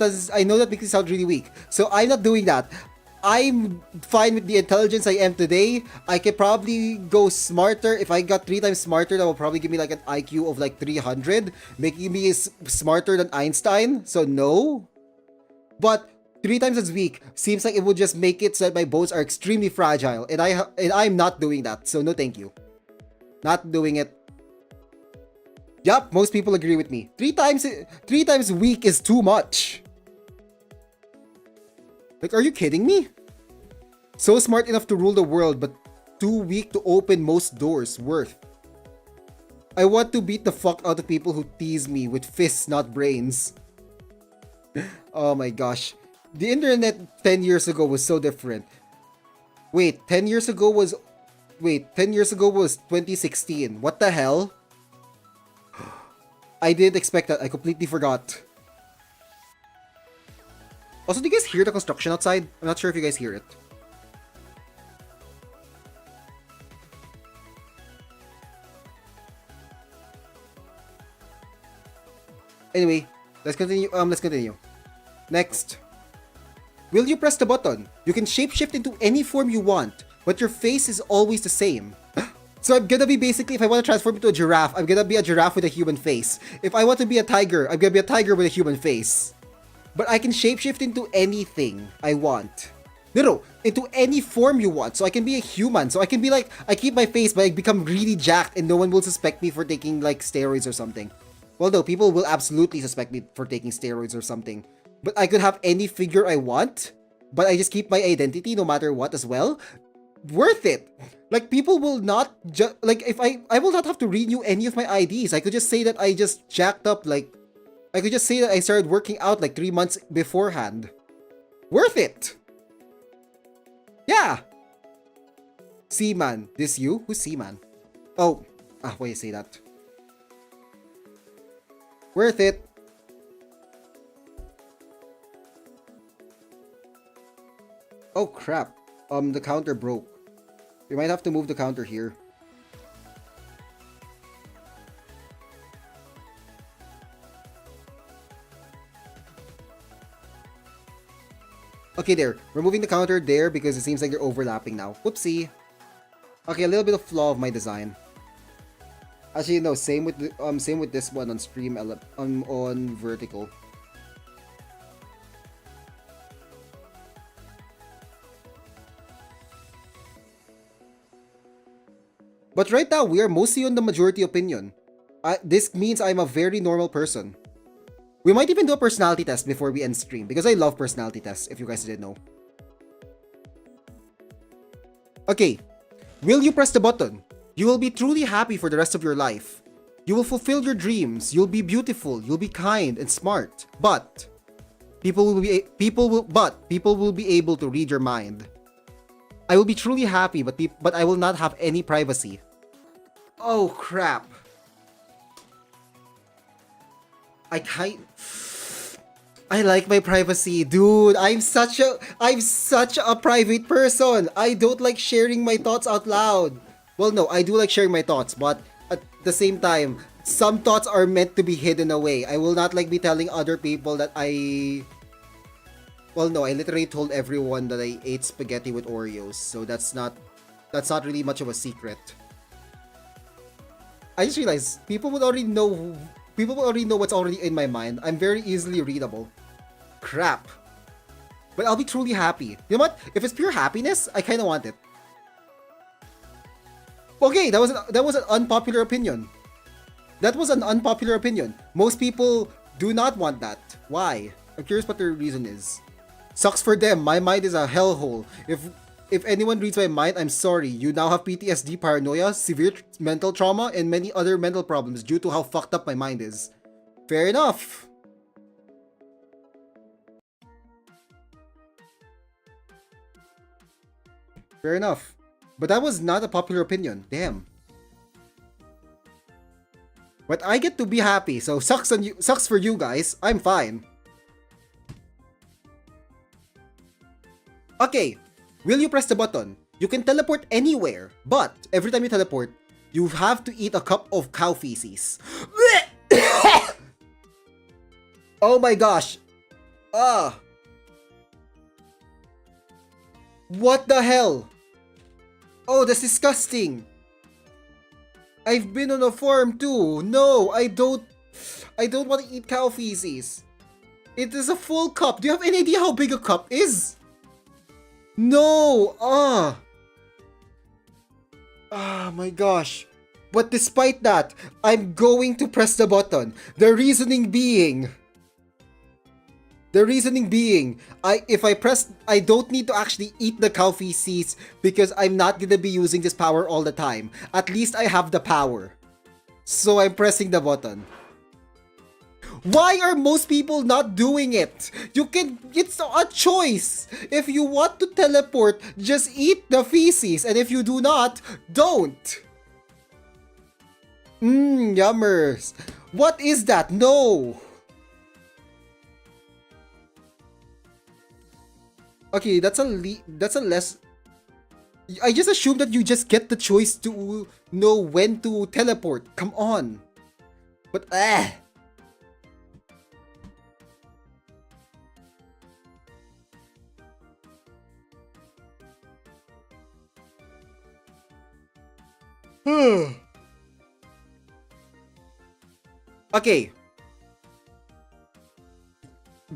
S1: makes me sound really weak, so I'm not doing that. I'm fine with the intelligence I am today. I could probably go smarter. If I got 3 times smarter, that will probably give me like an IQ of like 300, making me smarter than Einstein. So no. But 3 times as weak seems like it would just make it so that my bones are extremely fragile, and I'm not doing that. So no, thank you. Not doing it. Yup, most people agree with me. 3 times weak is too much. Like, are you kidding me? So smart enough to rule the world, but too weak to open most doors. Worth. I want to beat the fuck out of people who tease me with fists, not brains. Oh my gosh. The internet 10 years ago was so different. Wait, 10 years ago was 2016. What the hell? I didn't expect that. I completely forgot. Also, do you guys hear the construction outside? I'm not sure if you guys hear it. Anyway, let's continue. Next. Will you press the button? You can shapeshift into any form you want, but your face is always the same. So I'm gonna be basically, if I want to transform into a giraffe, I'm gonna be a giraffe with a human face. If I want to be a tiger, I'm gonna be a tiger with a human face. But I can shapeshift into anything I want. No, into any form you want. So I can be a human. So I can be like, I keep my face, but I become really jacked and no one will suspect me for taking like steroids or something. Well, no, people will absolutely suspect me for taking steroids or something. But I could have any figure I want, but I just keep my identity no matter what as well. Worth it. Like, people will not like, if I will not have to renew any of my IDs. I could just say that I just jacked up, like, I could just say that I started working out like 3 months beforehand. Worth it. Yeah. Seaman. This you? Who's Seaman? Oh. Why you say that? Worth it. Oh crap. The counter broke. We might have to move the counter here. Okay, there. We're moving the counter there because it seems like they're overlapping now. Whoopsie. Okay, a little bit of flaw of my design. Actually, no. Same with this one on stream on vertical. But right now, we are mostly on the majority opinion. This means I'm a very normal person. We might even do a personality test before we end stream, because I love personality tests, if you guys didn't know. Okay. Will you press the button? You will be truly happy for the rest of your life. You will fulfill your dreams. You'll be beautiful. You'll be kind and smart. But people will be able to read your mind. I will be truly happy, but I will not have any privacy. Oh crap. I like my privacy, dude. I'm such a private person. I don't like sharing my thoughts out loud. Well, no, I do like sharing my thoughts, but at the same time, some thoughts are meant to be hidden away. I will not like be telling other people that well, no, I literally told everyone that I ate spaghetti with Oreos, so that's not really much of a secret. I just realized people would already know what's already in my mind. I'm very easily readable. Crap. But I'll be truly happy. You know what? If it's pure happiness, I kind of want it. Okay, that was an unpopular opinion. That was an unpopular opinion. Most people do not want that. Why? I'm curious what their reason is. Sucks for them. My mind is a hellhole. If anyone reads my mind, I'm sorry. You now have PTSD, paranoia, severe mental trauma, and many other mental problems due to how fucked up my mind is. Fair enough. Fair enough. But that was not a popular opinion. Damn. But I get to be happy, so sucks on you. Sucks for you guys. I'm fine. Okay. Will you press the button? You can teleport anywhere, but every time you teleport, you have to eat a cup of cow feces. Oh my gosh. What the hell? Oh, that's disgusting. I've been on a farm too. No, I don't want to eat cow feces. It is a full cup. Do you have any idea how big a cup is? No. My gosh. But despite that, I'm going to press the button. The reasoning being, if I press, I don't need to actually eat the cow feces because I'm not gonna be using this power all the time. At least I have the power. So I'm pressing the button. Why are most people not doing it? It's a choice. If you want to teleport, just eat the feces. And if you do not, don't. Yummers. What is that? No. Okay, that's a less. I just assumed that you just get the choice to know when to teleport. Come on. But Okay.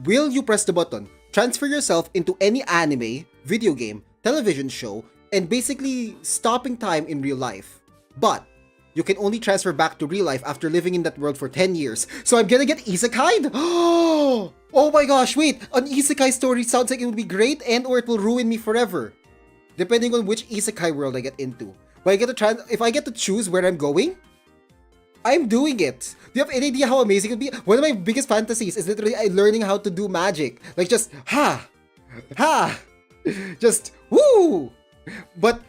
S1: Will you press the button? Transfer yourself into any anime, video game, television show, and basically stopping time in real life. But you can only transfer back to real life after living in that world for 10 years. So I'm gonna get isekai'd? Oh my gosh, wait! An isekai story sounds like it would be great and or it will ruin me forever. Depending on which isekai world I get into. But if I get to choose where I'm going, I'm doing it. Do you have any idea how amazing it would be? One of my biggest fantasies is literally learning how to do magic. Like just, just, woo! But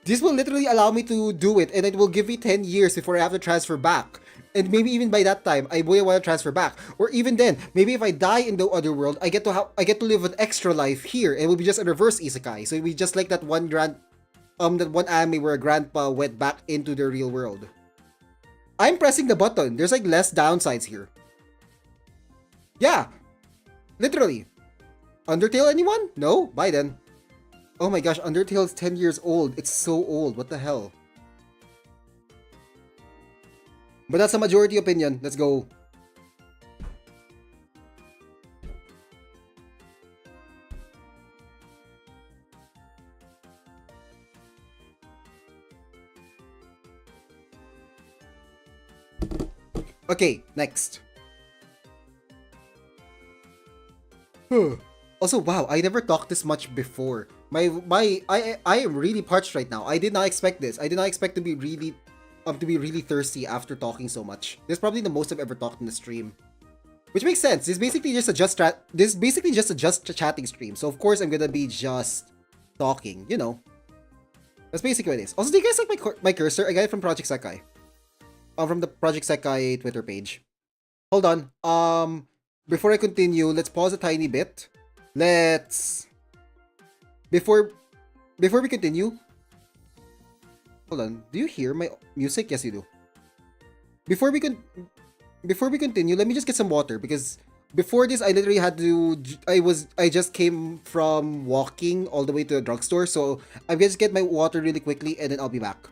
S1: this will literally allow me to do it and it will give me 10 years before I have to transfer back. And maybe even by that time, I will want to transfer back. Or even then, maybe if I die in the other world, I get to live an extra life here. And it will be just a reverse isekai. So it will be just like that one anime where a grandpa went back into the real world. I'm pressing the button. There's like less downsides here. Yeah. Literally. Undertale, anyone? No? Bye then. Oh my gosh, Undertale's 10 years old. It's so old. What the hell? But that's a majority opinion. Let's go. Okay, next. Also, wow, I never talked this much before. I am really parched right now. I did not expect this. I did not expect to be really to be really thirsty after talking so much. This is probably the most I've ever talked in the stream. Which makes sense. This is basically just a just chatting stream. So of course I'm gonna be just talking, you know. That's basically what it is. Also, do you guys like my cursor? I got it from Project Sekai. From the Project Sekai Twitter page. Hold on. Before I continue, let's pause a tiny bit. Let's before we continue. Hold on. Do you hear my music? Yes, you do. Before we continue, let me just get some water because before this I literally had to I just came from walking all the way to the drugstore, so I'm gonna just get my water really quickly and then I'll be back.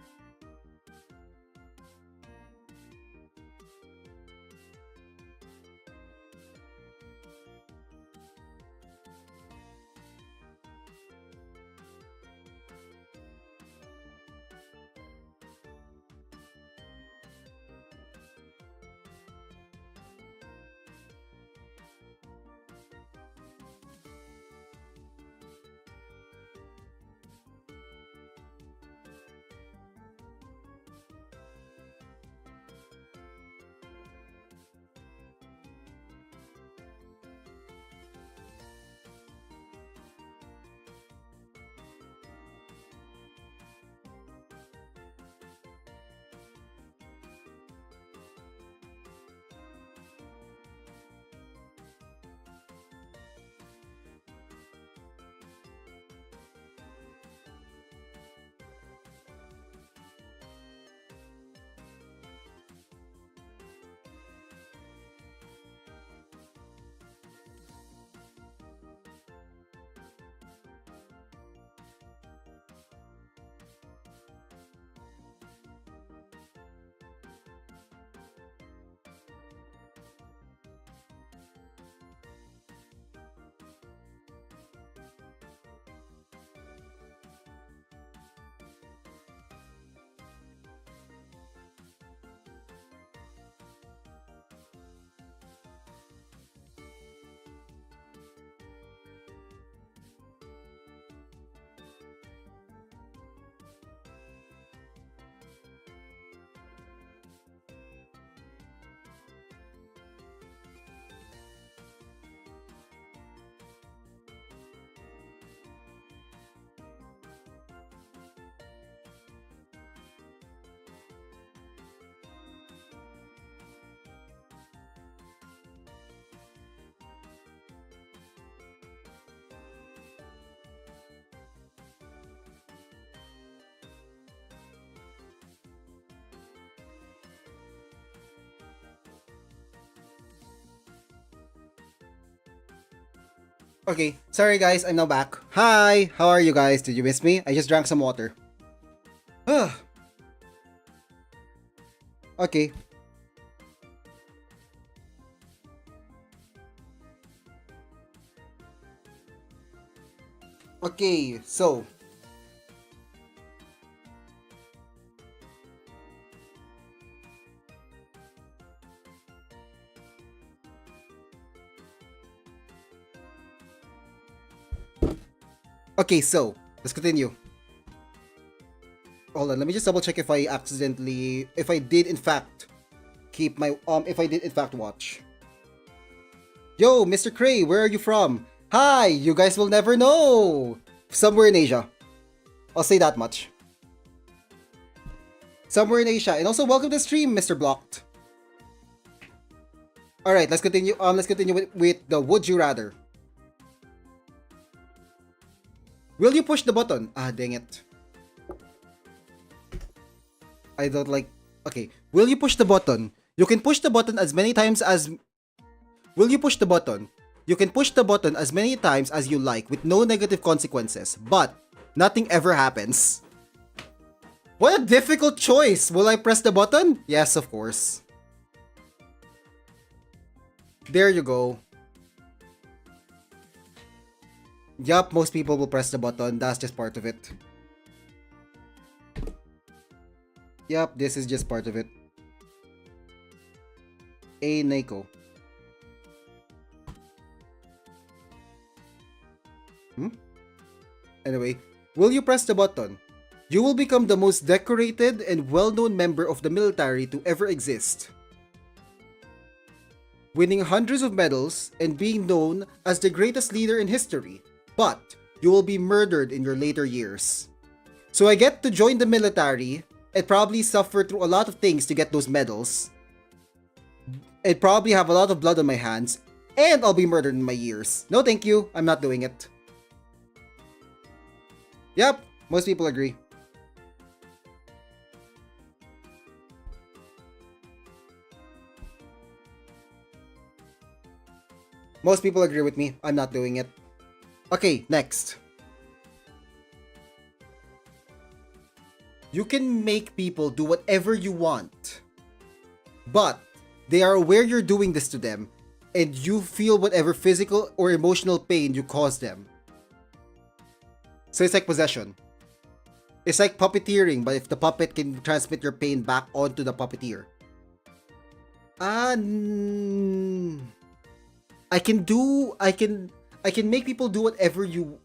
S1: Okay, sorry guys, I'm now back. Hi, how are you guys? Did you miss me? I just drank some water. Okay. Okay, so let's continue. Hold on, let me just double check if I did in fact keep my, if I did in fact watch. Yo, Mr. Cray, where are you from? Hi, you guys will never know. Somewhere in Asia. I'll say that much. Somewhere in Asia. And also welcome to the stream, Mr. Blocked. Alright, let's continue. Let's continue with the would you rather. Will you push the button? Ah, dang it. I don't like... Okay. Will you push the button? You can push the button as many times as... Will you push the button? You can push the button as many times as you like with no negative consequences, but nothing ever happens. What a difficult choice! Will I press the button? Yes, of course. There you go. Yup, most people will press the button. That's just part of it. Yup, this is just part of it. A Naiko. Anyway, will you press the button? You will become the most decorated and well-known member of the military to ever exist, winning hundreds of medals and being known as the greatest leader in history. But you will be murdered in your later years. So I get to join the military and probably suffer through a lot of things to get those medals. And probably have a lot of blood on my hands. And I'll be murdered in my years. No thank you, I'm not doing it. Yep, most people agree. Most people agree with me. I'm not doing it. Okay, next. You can make people do whatever you want, but they are aware you're doing this to them, and you feel whatever physical or emotional pain you cause them. So it's like possession. It's like puppeteering, but if the puppet can transmit your pain back onto the puppeteer. I can make people do whatever you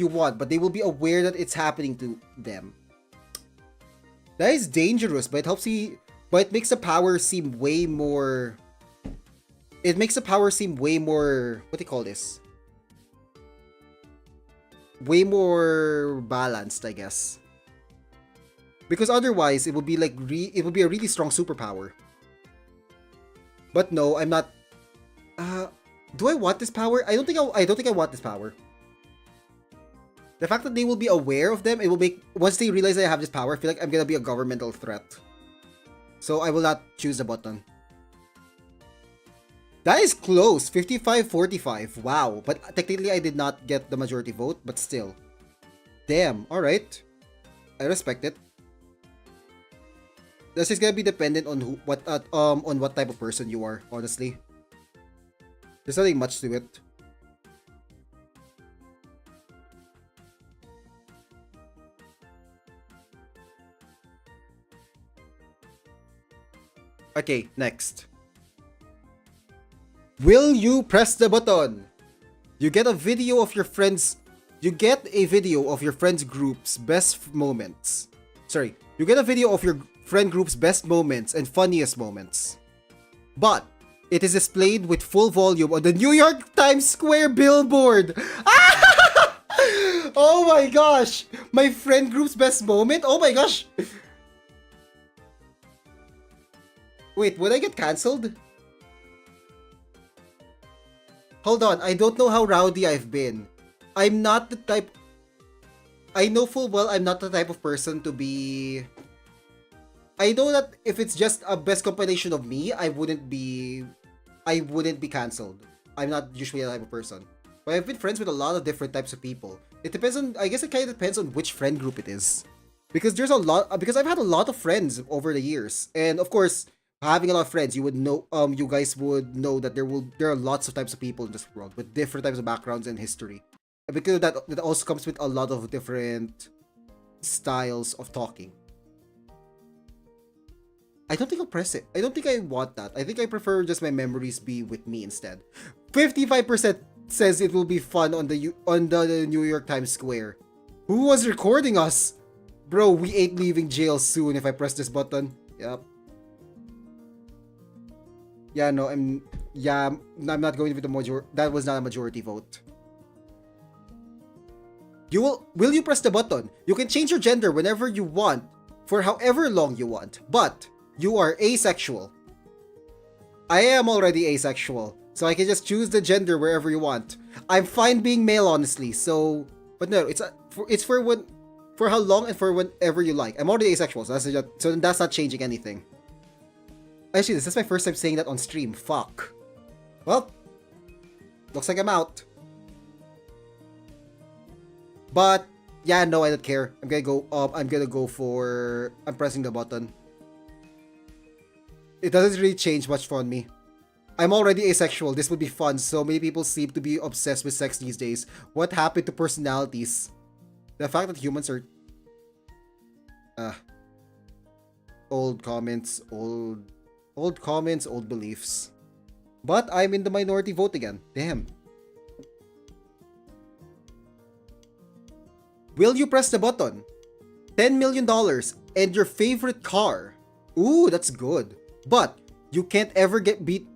S1: want, but they will be aware that it's happening to them. That is dangerous, but it makes the power seem way more. It makes the power seem way more. What do you call this? Way more balanced, I guess. Because otherwise, it would be like it would be a really strong superpower. But no, I'm not. Do I want this power? I don't think I want this power. The fact that they will be aware of them, it will make, once they realize I have this power, I feel like I'm gonna be a governmental threat. So I will not choose the button. That is close, 55-45. Wow, but technically I did not get the majority vote, but still. Damn, alright. I respect it. That's just gonna be dependent on on what type of person you are, honestly. There's nothing much to it. Okay, next. Will you press the button? You get a video of your friends. You get a video of your friends group's best moments. Sorry, you get a video of your friend group's best moments and funniest moments. But it is displayed with full volume on the New York Times Square billboard. Oh my gosh! My friend group's best moment? Oh my gosh! Wait, would I get cancelled? Hold on, I don't know how rowdy I've been. I'm not the type... I know full well I'm not the type of person to be... I know that if it's just a best compilation of me, I wouldn't be cancelled. I'm not usually that type of person. But I've been friends with a lot of different types of people. It depends on... I guess it kind of depends on which friend group it is. Because there's a lot... Because I've had a lot of friends over the years. And of course... Having a lot of friends, you would know, you guys would know that there are lots of types of people in this world with different types of backgrounds and history. And because that also comes with a lot of different styles of talking. I don't think I'll press it. I don't think I want that. I think I prefer just my memories be with me instead. 55% says it will be fun on the New York Times Square. Who was recording us? Bro, we ain't leaving jail soon if I press this button. Yep. Yeah, no, I'm not going with the majority. That was not a majority vote. Will you press the button? You can change your gender whenever you want, for however long you want, but you are asexual. I am already asexual, so I can just choose the gender wherever you want. I'm fine being male, honestly. So, but no, it's for how long and for whenever you like. I'm already asexual, so that's not changing anything. Actually, this is my first time saying that on stream. Fuck. Well, looks like I'm out. But yeah, no, I don't care. I'm gonna go for. I'm pressing the button. It doesn't really change much for me. I'm already asexual. This would be fun. So many people seem to be obsessed with sex these days. What happened to personalities? The fact that humans are. Old comments, old beliefs. But I'm in the minority vote again. Damn. Will you press the button? $10 million and your favorite car. Ooh, that's good. But you can't ever be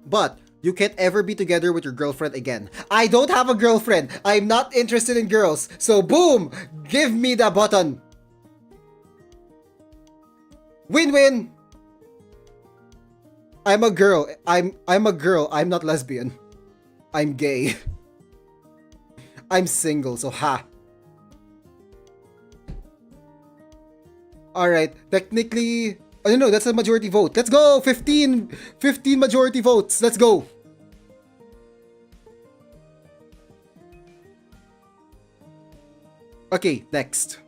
S1: together with your girlfriend again. I don't have a girlfriend. I'm not interested in girls. So boom, give me the button. Win-win. I'm a girl. I'm a girl. I'm not lesbian. I'm gay. I'm single, so ha. Alright, technically... Oh no, that's a majority vote. Let's go! 15 majority votes. Let's go! Okay, next.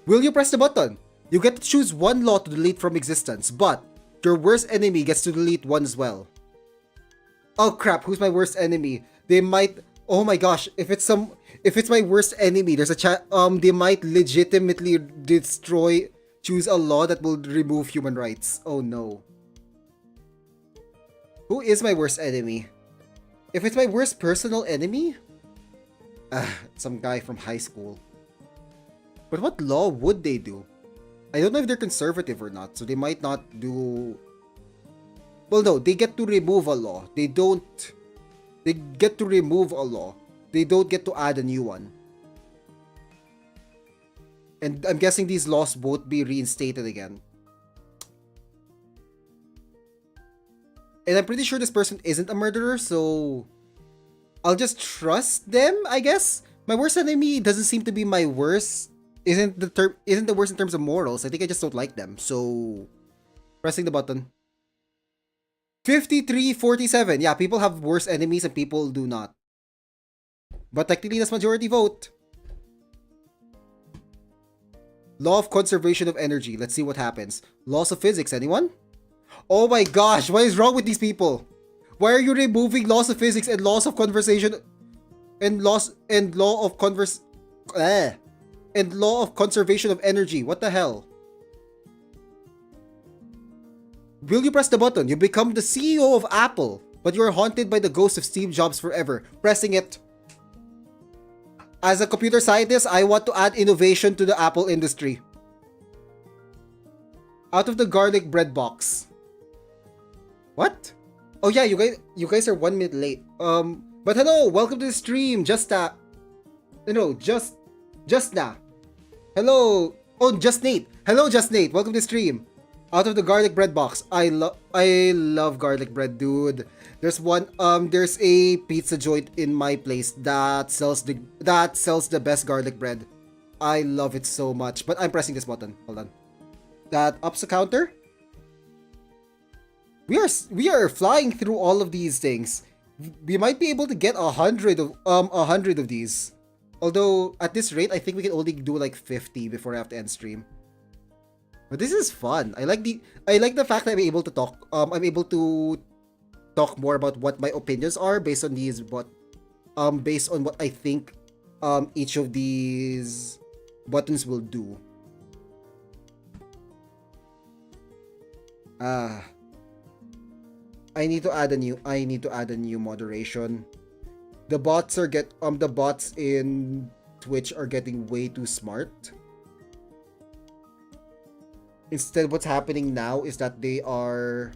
S1: Will you press the button? You get to choose one law to delete from existence, but your worst enemy gets to delete one as well. Oh crap, who's my worst enemy? They might... Oh my gosh, if it's my worst enemy, there's a they might legitimately choose a law that will remove human rights. Oh no. Who is my worst enemy? If it's my worst personal enemy? Some guy from high school. But what law would they do? I don't know if they're conservative or not, so they might not do... Well, no, they get to remove a law. They get to remove a law. They don't get to add a new one. And I'm guessing these laws won't be reinstated again. And I'm pretty sure this person isn't a murderer, so... I'll just trust them, I guess? My worst enemy doesn't seem to be my worst. Isn't the worst in terms of morals. I think I just don't like them, so... Pressing the button. 53-47. Yeah, people have worse enemies and people do not. But technically, that's majority vote. Law of conservation of energy. Let's see what happens. Laws of physics. Anyone? Oh my gosh, what is wrong with these people? Why are you removing laws of physics and laws of conversation and law of conservation of energy? What the hell? Will you press the button? You become the CEO of Apple, but you are haunted by the ghost of Steve Jobs forever. Pressing it. As a computer scientist, I want to add innovation to the Apple industry. Out of the garlic bread box. What? Oh yeah, you guys are 1 minute late. But hello, welcome to the stream. Just now. Hello. Oh, Just Nate. Hello, Just Nate. Welcome to the stream. Out of the garlic bread box. I love garlic bread, dude. There's a pizza joint in my place that sells the best garlic bread. I love it so much. But I'm pressing this button. Hold on. That ups the counter. We are flying through all of these things. We might be able to get 100 of these. Although at this rate, I think we can only do like 50 before I have to end stream. But this is fun. I like the fact that I'm able to talk. I'm able to talk more about what my opinions are based on based on what I think each of these buttons will do. I need to add a new moderation. The bots in Twitch are getting way too smart. Instead, what's happening now is that they are...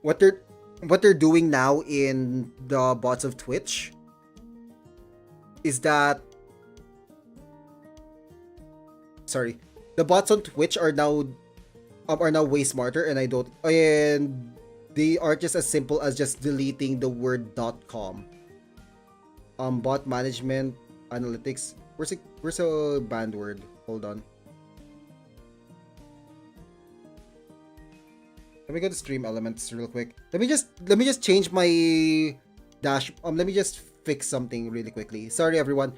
S1: What they're doing now in the bots of Twitch is that... Sorry. The bots on Twitch are now way smarter, and they are just as simple as just deleting the word .com. Bot management, analytics. Where's a banned word? Hold on. Let me go to stream elements real quick. Let me just change my dash. Let me just fix something really quickly. Sorry everyone.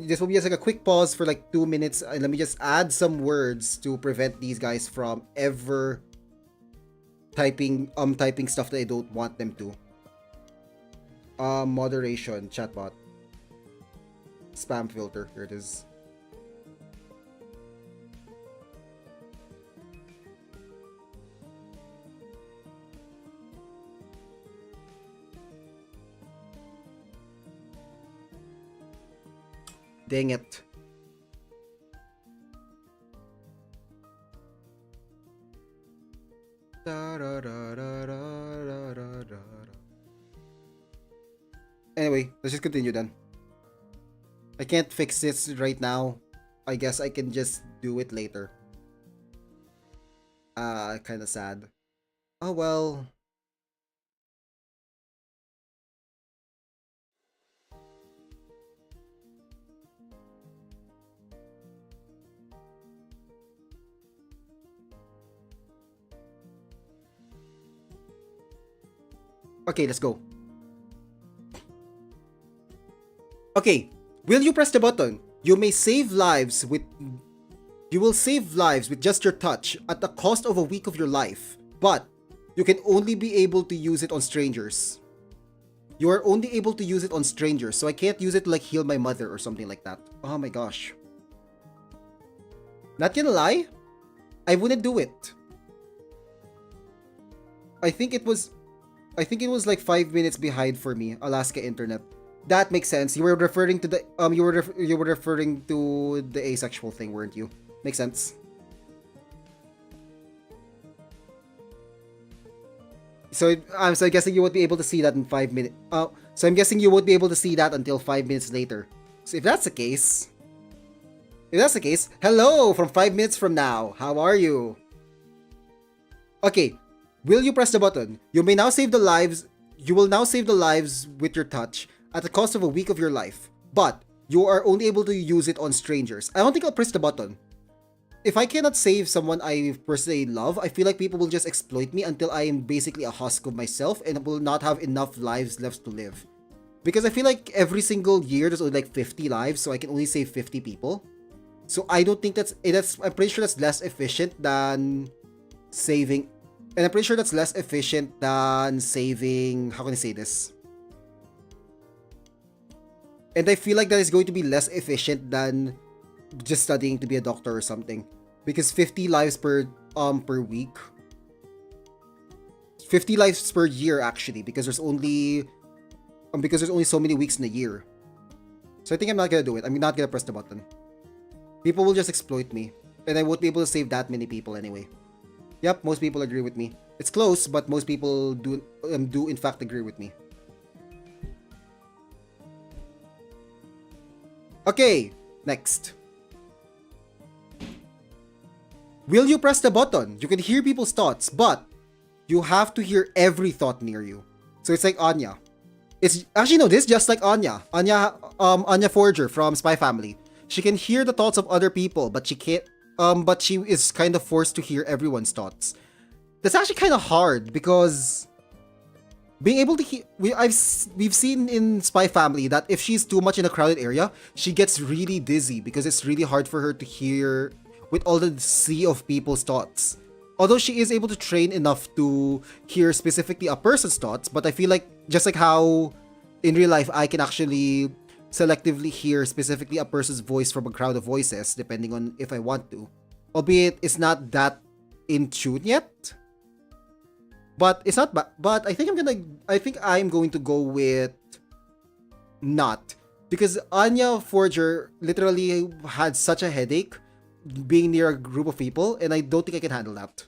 S1: This will be just like a quick pause for like 2 minutes, and let me just add some words to prevent these guys from ever typing stuff that I don't want them to. Moderation, chatbot. Spam filter, here it is. Dang it. Anyway, let's just continue then. I can't fix this right now. I guess I can just do it later. Kind of sad. Oh well. Okay, let's go. Okay, will you press the button? You may save lives with... You will save lives with just your touch at the cost of a week of your life, but you can only be able to use it on strangers. You are only able to use it on strangers, so I can't use it to like heal my mother or something like that. Oh my gosh. Not gonna lie, I wouldn't do it. I think it was like 5 minutes behind for me, Alaska internet. That makes sense. You were referring to the you were referring to the asexual thing, weren't you? Makes sense. So I'm guessing you won't be able to see that in 5 minutes. So I'm guessing you won't be able to see that until 5 minutes later. So if that's the case, hello from 5 minutes from now. How are you? Okay, will you press the button? You may now save the lives. You will now save the lives with your touch at the cost of a week of your life, but you are only able to use it on strangers. I don't think I'll press the button. If I cannot save someone I personally love, I feel like people will just exploit me until I am basically a husk of myself and will not have enough lives left to live. Because I feel like every single year there's only like 50 lives, so I can only save 50 people. So I don't think that's I'm pretty sure that's less efficient than saving, and I'm pretty sure that's less efficient than saving, how can I say this? And I feel like that is going to be less efficient than just studying to be a doctor or something. Because 50 lives per week. 50 lives per year actually, because there's only so many weeks in a year. So I think I'm not gonna do it. I'm not gonna press the button. People will just exploit me, and I won't be able to save that many people anyway. Yep, most people agree with me. It's close, but most people do in fact agree with me. Okay, next. Will you press the button? You can hear people's thoughts, but you have to hear every thought near you. So it's like Anya. It's actually no, this is just like Anya. Anya Forger from Spy Family. She can hear the thoughts of other people, but she can't. But she is kind of forced to hear everyone's thoughts. That's actually kind of hard because being able to hear. We've seen in Spy Family that if she's too much in a crowded area, she gets really dizzy because it's really hard for her to hear with all the sea of people's thoughts. Although she is able to train enough to hear specifically a person's thoughts, but I feel like just like how in real life I can actually selectively hear specifically a person's voice from a crowd of voices depending on if I want to. Albeit it's not that in tune yet. But it's not but I think I'm going to go with not, because Anya Forger literally had such a headache being near a group of people, and I don't think I can handle that.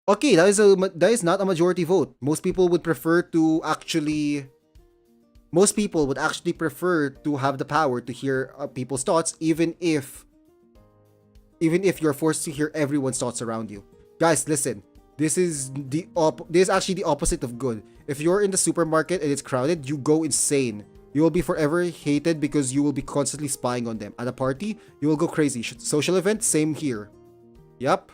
S1: Okay, that is not a majority vote. Most people would actually prefer to have the power to hear people's thoughts, even if you're forced to hear everyone's thoughts around you. Guys, listen. This is actually the opposite of good. If you're in the supermarket and it's crowded, you go insane. You will be forever hated because you will be constantly spying on them. At a party, you will go crazy. Social event, same here. Yep.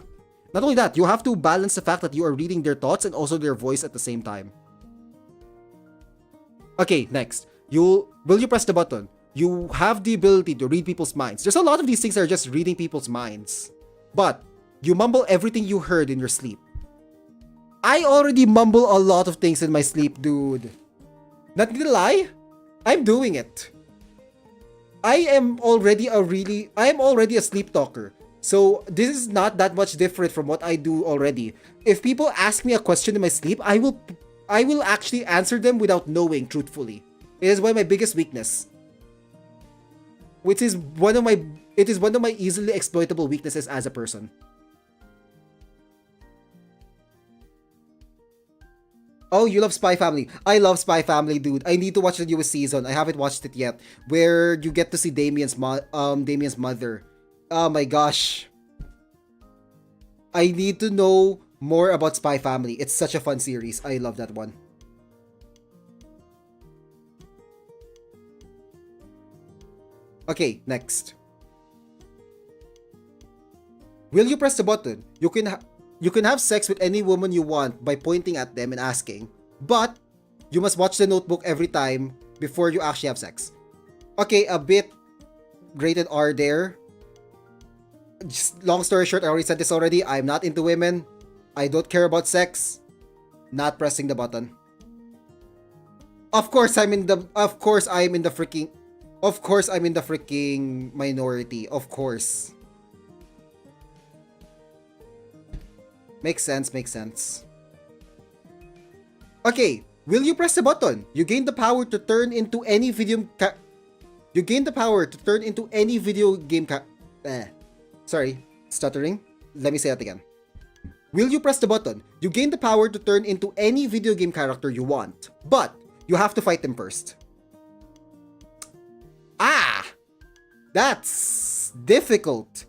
S1: Not only that, you have to balance the fact that you are reading their thoughts and also their voice at the same time. Okay, next. Will you press the button? You have the ability to read people's minds. There's a lot of these things that are just reading people's minds. But you mumble everything you heard in your sleep. I already mumble a lot of things in my sleep, dude. Not gonna lie, I'm doing it. I am already a sleep talker. So this is not that much different from what I do already. If people ask me a question in my sleep, I will actually answer them without knowing truthfully. It is one of my biggest weakness. It is one of my easily exploitable weaknesses as a person. Oh, you love Spy Family. I love Spy Family, dude. I need to watch the newest season. I haven't watched it yet. Where you get to see Damien's mother. Oh my gosh. I need to know more about Spy Family. It's such a fun series. I love that one. Okay, next. Will you press the button? You can have sex with any woman you want by pointing at them and asking, but you must watch The Notebook every time before you actually have sex. Okay, a bit rated R there. Just long story short, I already said this already. I'm not into women. I don't care about sex. Not pressing the button. Of course I'm in the freaking minority. Of course. Makes sense. Okay, will you press the button? You gain the power to turn into any video game Sorry, stuttering. Let me say that again. Will you press the button? You gain the power to turn into any video game character you want, but you have to fight them first. That's difficult.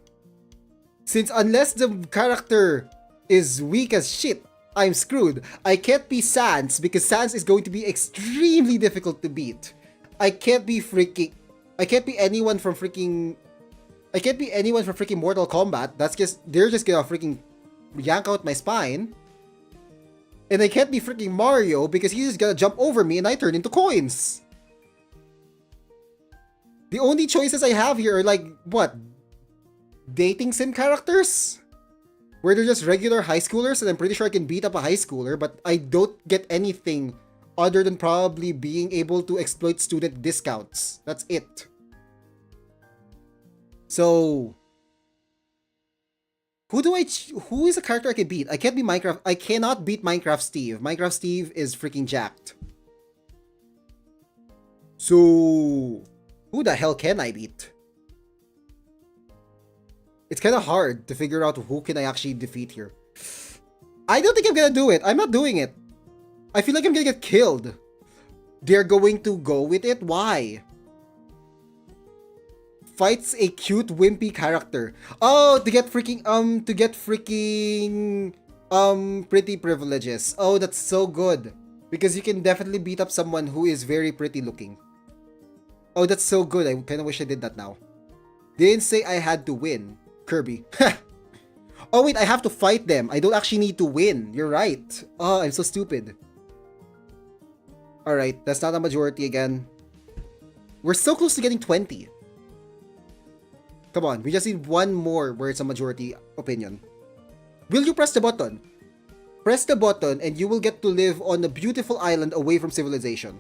S1: Since unless the character is weak as shit, I'm screwed. I can't be Sans because Sans is going to be extremely difficult to beat. I can't be anyone from freaking Mortal Kombat. They're just gonna freaking yank out my spine. And I can't be freaking Mario because he's just gonna jump over me and I turn into coins. The only choices I have here are like, what? Dating sim characters? Where they're just regular high schoolers and I'm pretty sure I can beat up a high schooler, but I don't get anything other than probably being able to exploit student discounts. That's it. So, who is a character I can beat? I can't be Minecraft. I cannot beat Minecraft Steve. Minecraft Steve is freaking jacked. So, who the hell can I beat? It's kind of hard to figure out who can I actually defeat here. I don't think I'm gonna do it. I'm not doing it. I feel like I'm gonna get killed. They're going to go with it? Why? Fights a cute wimpy character. Oh, to get freaking pretty privileges. Oh, that's so good. Because you can definitely beat up someone who is very pretty looking. Oh, that's so good. I kind of wish I did that now. They didn't say I had to win. Kirby. Oh wait, I have to fight them. I don't actually need to win. You're right. Oh, I'm so stupid. Alright, that's not a majority again. We're so close to getting 20. Come on, we just need one more where it's a majority opinion. Will you press the button? Press the button and you will get to live on a beautiful island away from civilization.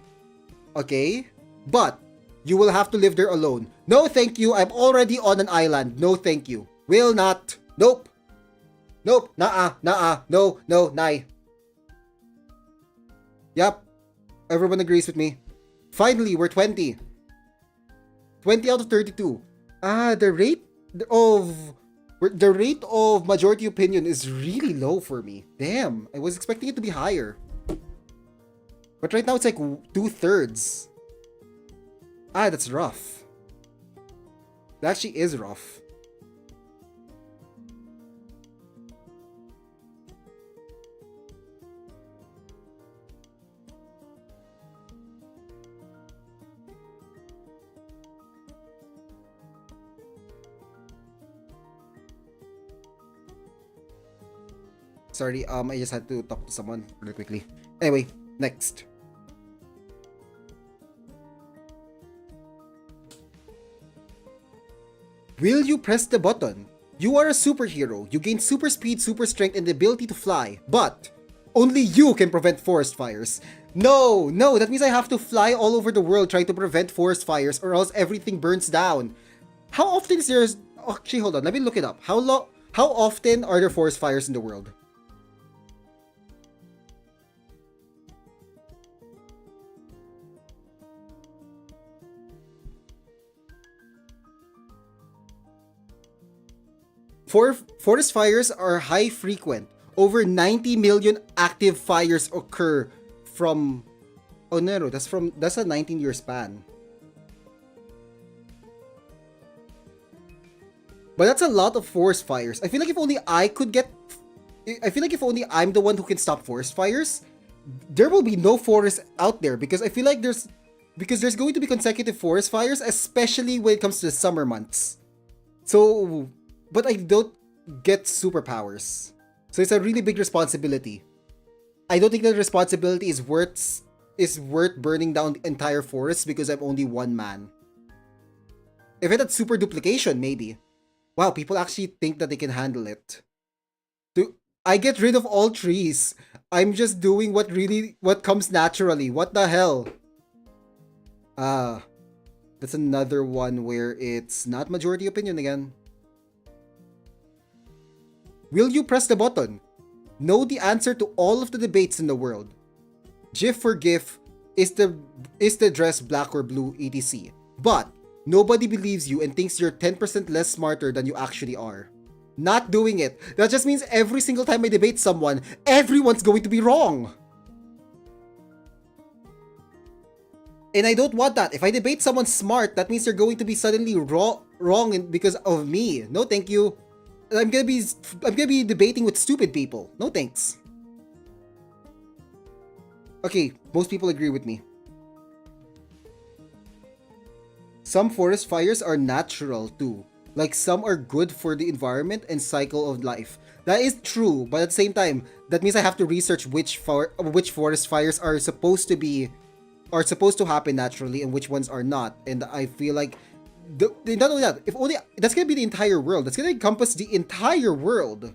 S1: Okay? But you will have to live there alone. No thank you, I'm already on an island. No thank you. Will not. Nope. Nope. Nah. No, nai. Yup. Everyone agrees with me. Finally, we're 20. 20 out of 32. The rate of majority opinion is really low for me. Damn, I was expecting it to be higher. But right now it's like 2/3. That's rough. That actually is rough. Sorry, I just had to talk to someone really quickly. Anyway, next. Will you press the button? You are a superhero. You gain super speed, super strength, and the ability to fly. But only you can prevent forest fires. No, that means I have to fly all over the world trying to prevent forest fires or else everything burns down. How often is there... Actually, hold on. Let me look it up. How often are there forest fires in the world? Forest fires are high frequent. Over 90 million active fires occur from... Oh no, that's a 19-year span. But that's a lot of forest fires. I feel like if only I'm the one who can stop forest fires, there will be no forest out there, because I feel like there's going to be consecutive forest fires, especially when it comes to the summer months. So, but I don't get superpowers. So it's a really big responsibility. I don't think that responsibility is worth burning down the entire forest because I'm only one man. If it had super duplication, maybe. Wow, people actually think that they can handle it. I get rid of all trees. I'm just doing what comes naturally. What the hell? That's another one where it's not majority opinion again. Will you press the button? Know the answer to all of the debates in the world. GIF for GIF is the dress black or blue, etc. But nobody believes you and thinks you're 10% less smarter than you actually are. Not doing it. That just means every single time I debate someone, everyone's going to be wrong. And I don't want that. If I debate someone smart, that means they're going to be suddenly wrong because of me. No, thank you. I'm gonna be debating with stupid people. No thanks. Okay, most people agree with me. Some forest fires are natural too. Like some are good for the environment and cycle of life. That is true, but at the same time, that means I have to research which forest fires are supposed to happen naturally and which ones are not. And I feel like not only that, if only that's gonna be the entire world. That's gonna encompass the entire world,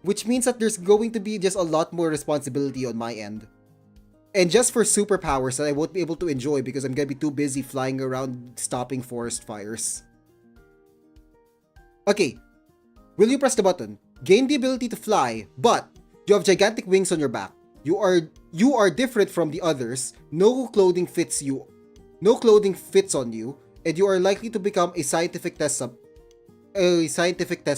S1: which means that there's going to be just a lot more responsibility on my end. And just for superpowers that I won't be able to enjoy because I'm gonna be too busy flying around stopping forest fires. Okay, will you press the button? Gain the ability to fly, but you have gigantic wings on your back. You are different from the others. No clothing fits on you, and you are likely to become a scientific test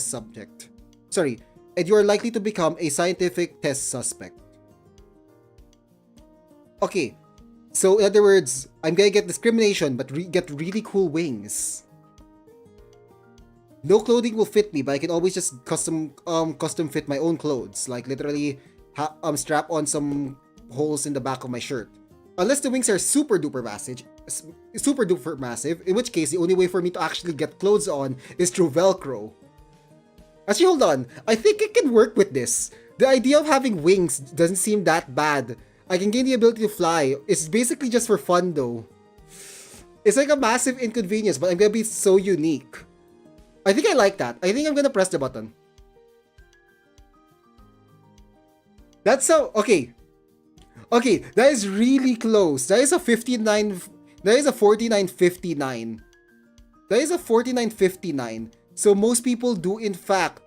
S1: subject. Sorry, and you are likely to become a scientific test suspect. Okay, so in other words, I'm gonna get discrimination, but get really cool wings. No clothing will fit me, but I can always just custom fit my own clothes. Like literally, strap on some holes in the back of my shirt. Unless the wings are super duper massive, in which case the only way for me to actually get clothes on is through Velcro. Actually, hold on. I think I can work with this. The idea of having wings doesn't seem that bad. I can gain the ability to fly. It's basically just for fun though. It's like a massive inconvenience, but I'm gonna be so unique. I think I like that. I think I'm gonna press the button. That's so... Okay. Okay, that is really close. That is a 59... That is a 49.59. That is a 49.59. So most people do in fact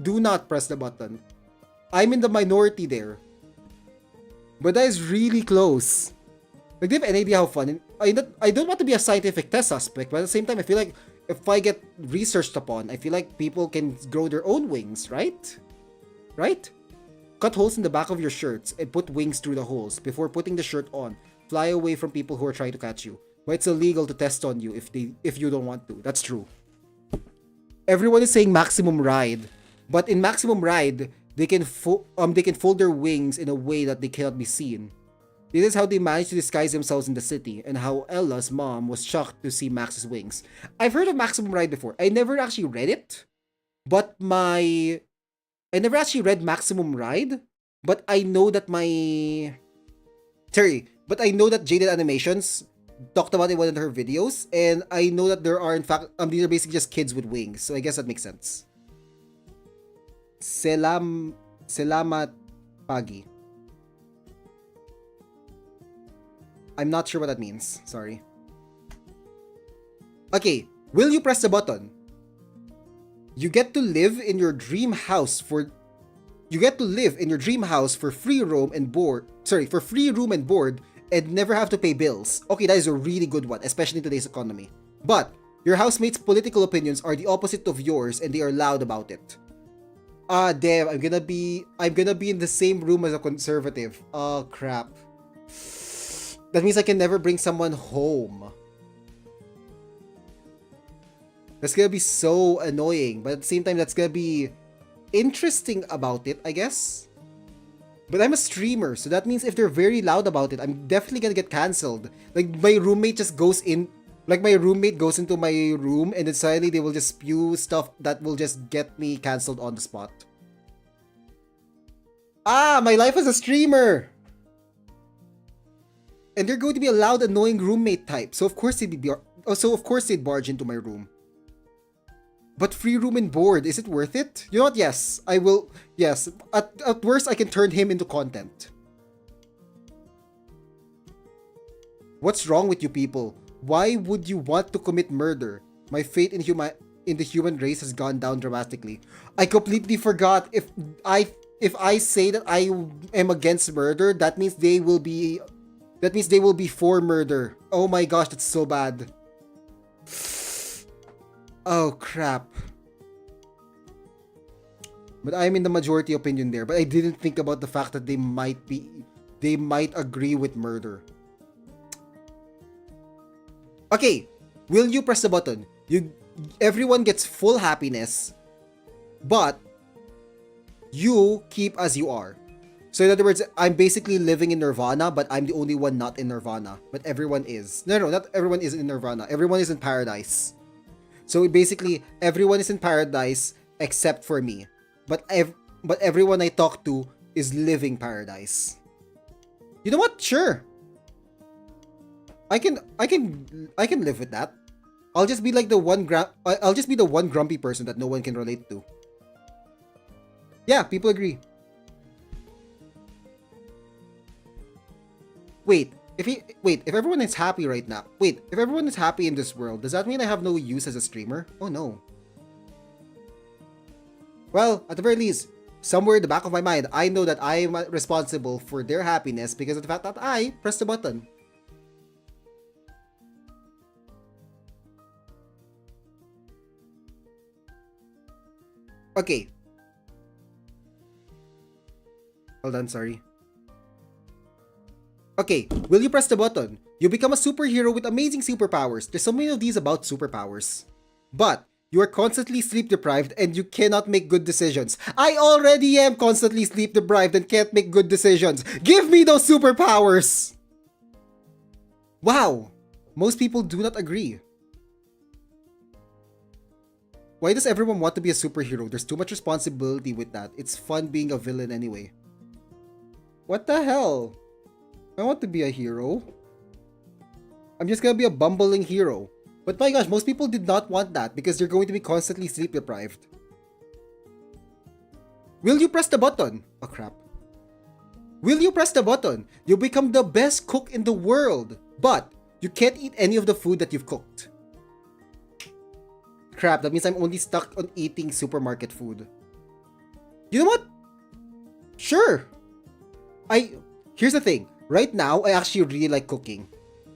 S1: do not press the button. I'm in the minority there. But that is really close. Like, do you have any idea how fun? I don't want to be a scientific test suspect, but at the same time, I feel like if I get researched upon, I feel like people can grow their own wings, right? Right? Cut holes in the back of your shirts and put wings through the holes before putting the shirt on. Fly away from people who are trying to catch you. But it's illegal to test on you if you don't want to. That's true. Everyone is saying maximum ride, but in maximum ride, they can fold their wings in a way that they cannot be seen. This is how they managed to disguise themselves in the city, and how Ella's mom was shocked to see Max's wings. I've heard of Maximum Ride before. I never actually read it, but I never actually read Maximum Ride, but I know that Jaded Animations talked about it in one of her videos, and I know that there are in fact these are basically just kids with wings, so I guess that makes sense. Selamat pagi. I'm not sure what that means. Sorry. Okay, will you press the button? You get to live in your dream house for free room and board. For free room and board and never have to pay bills. Okay, that is a really good one, especially in today's economy. But your housemates' political opinions are the opposite of yours and they are loud about it. Damn, I'm gonna be in the same room as a conservative. Oh crap. That means I can never bring someone home. That's gonna be so annoying, but at the same time, that's gonna be interesting about it, I guess. But I'm a streamer, so that means if they're very loud about it, I'm definitely gonna get cancelled. Like, my roommate just goes in, like, my roommate goes into my room, and then suddenly they will just spew stuff that will just get me cancelled on the spot. Ah, my life as a streamer! And they're going to be a loud, annoying roommate type, so of course they'd barge into my room. But free room and board, is it worth it? You know what? Yes, I will. Yes, at worst, I can turn him into content. What's wrong with you people? Why would you want to commit murder? My faith in the human race has gone down dramatically. I completely forgot. If I say that I am against murder, that means they will be for murder. Oh my gosh, that's so bad. Oh crap. But I'm in the majority opinion there, but I didn't think about the fact that they might agree with murder. Okay, will you press the button? Everyone gets full happiness, but you keep as you are. So in other words, I'm basically living in Nirvana, but I'm the only one not in Nirvana. But everyone is. No, not everyone is in Nirvana. Everyone is in paradise. So basically, everyone is in paradise except for me. But everyone I talk to is living paradise. You know what? Sure. I can live with that. I'll just be like I'll just be the one grumpy person that no one can relate to. Yeah, people agree. Wait, if everyone is happy right now. Wait, if everyone is happy in this world, does that mean I have no use as a streamer? Oh no. Well, at the very least, somewhere in the back of my mind, I know that I am responsible for their happiness because of the fact that I pressed the button. Okay. Hold on, sorry. Okay, will you press the button? You become a superhero with amazing superpowers. There's so many of these about superpowers. But you are constantly sleep deprived and you cannot make good decisions. I already am constantly sleep deprived and can't make good decisions. Give me those superpowers! Wow, most people do not agree. Why does everyone want to be a superhero? There's too much responsibility with that. It's fun being a villain anyway. What the hell? I want to be a hero. I'm just gonna be a bumbling hero. But my gosh, most people did not want that because they're going to be constantly sleep deprived. Will you press the button? Oh crap. Will you press the button? You become the best cook in the world, but you can't eat any of the food that you've cooked. Crap, that means I'm only stuck on eating supermarket food. You know what? Sure. Here's the thing. Right now, I actually really like cooking.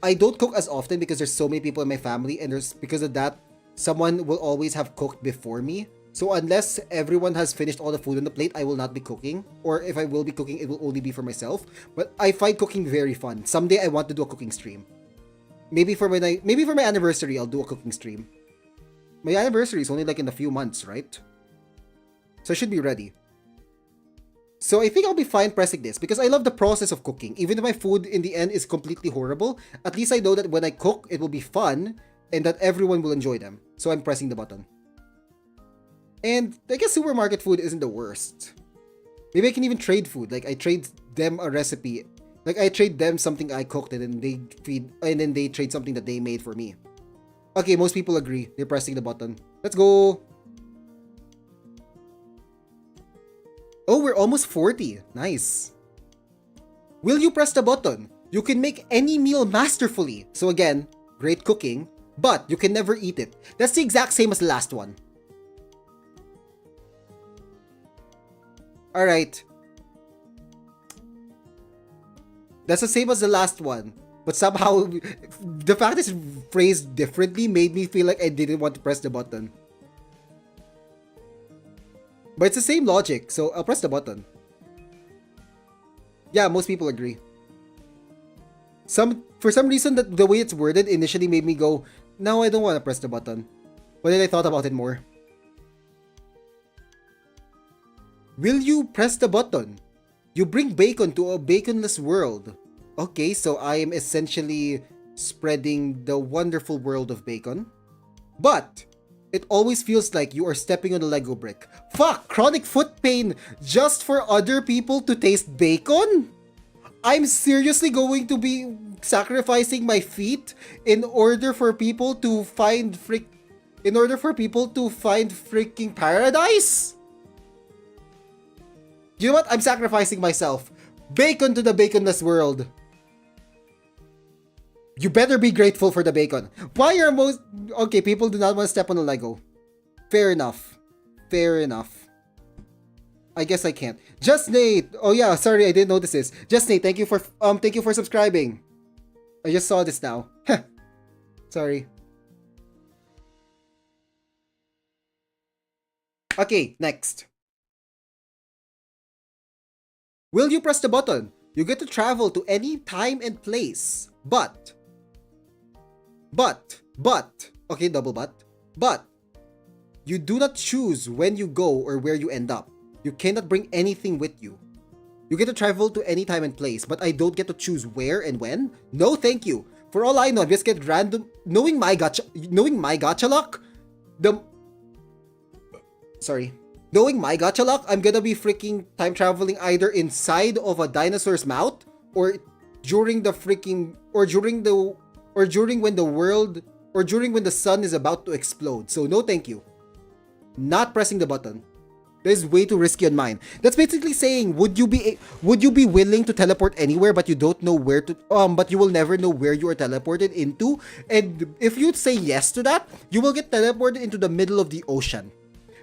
S1: I don't cook as often because there's so many people in my family, and because of that, someone will always have cooked before me. So unless everyone has finished all the food on the plate, I will not be cooking. Or if I will be cooking, it will only be for myself. But I find cooking very fun. Someday I want to do a cooking stream. Maybe for my anniversary, I'll do a cooking stream. My anniversary is only like in a few months, right? So I should be ready. So I think I'll be fine pressing this because I love the process of cooking. Even if my food in the end is completely horrible, at least I know that when I cook, it will be fun and that everyone will enjoy them. So I'm pressing the button. And I guess supermarket food isn't the worst. Maybe I can even trade food. Like I trade them a recipe. Like I trade them something I cooked and then they trade something that they made for me. Okay, most people agree. They're pressing the button. Let's go. Oh, we're almost 40. Nice. Will you press the button? You can make any meal masterfully. So again, great cooking, but you can never eat it. That's the exact same as the last one. Alright. That's the same as the last one. But somehow, the fact it's phrased differently made me feel like I didn't want to press the button. But it's the same logic, so I'll press the button. Yeah, most people agree. For some reason that the way it's worded initially made me go, no, I don't want to press the button. But then I thought about it more. Will you press the button? You bring bacon to a baconless world. Okay, so I am essentially spreading the wonderful world of bacon. But it always feels like you are stepping on a Lego brick. Fuck! Chronic foot pain just for other people to taste bacon? I'm seriously going to be sacrificing my feet in order for people to find freaking paradise? You know what? I'm sacrificing myself. Bacon to the baconless world. You better be grateful for the bacon. Why are most... Okay, people do not want to step on a Lego. Fair enough. Fair enough. I guess I can't. Just Nate. Oh yeah, sorry, I didn't notice this. Just Nate, thank you for subscribing. I just saw this now. Sorry. Okay, next. Will you press the button? You get to travel to any time and place. But, okay, double but, you do not choose when you go or where you end up. You cannot bring anything with you. You get to travel to any time and place, but I don't get to choose where and when? No, thank you. For all I know, I just get random... Knowing my gacha luck, Knowing my gacha luck, I'm gonna be freaking time traveling either inside of a dinosaur's mouth or during when the sun is about to explode. So no thank you. Not pressing the button. That is way too risky on mine. That's basically saying, would you be willing to teleport anywhere, but you don't know where to, but you will never know where you are teleported into? And if you say yes to that, you will get teleported into the middle of the ocean.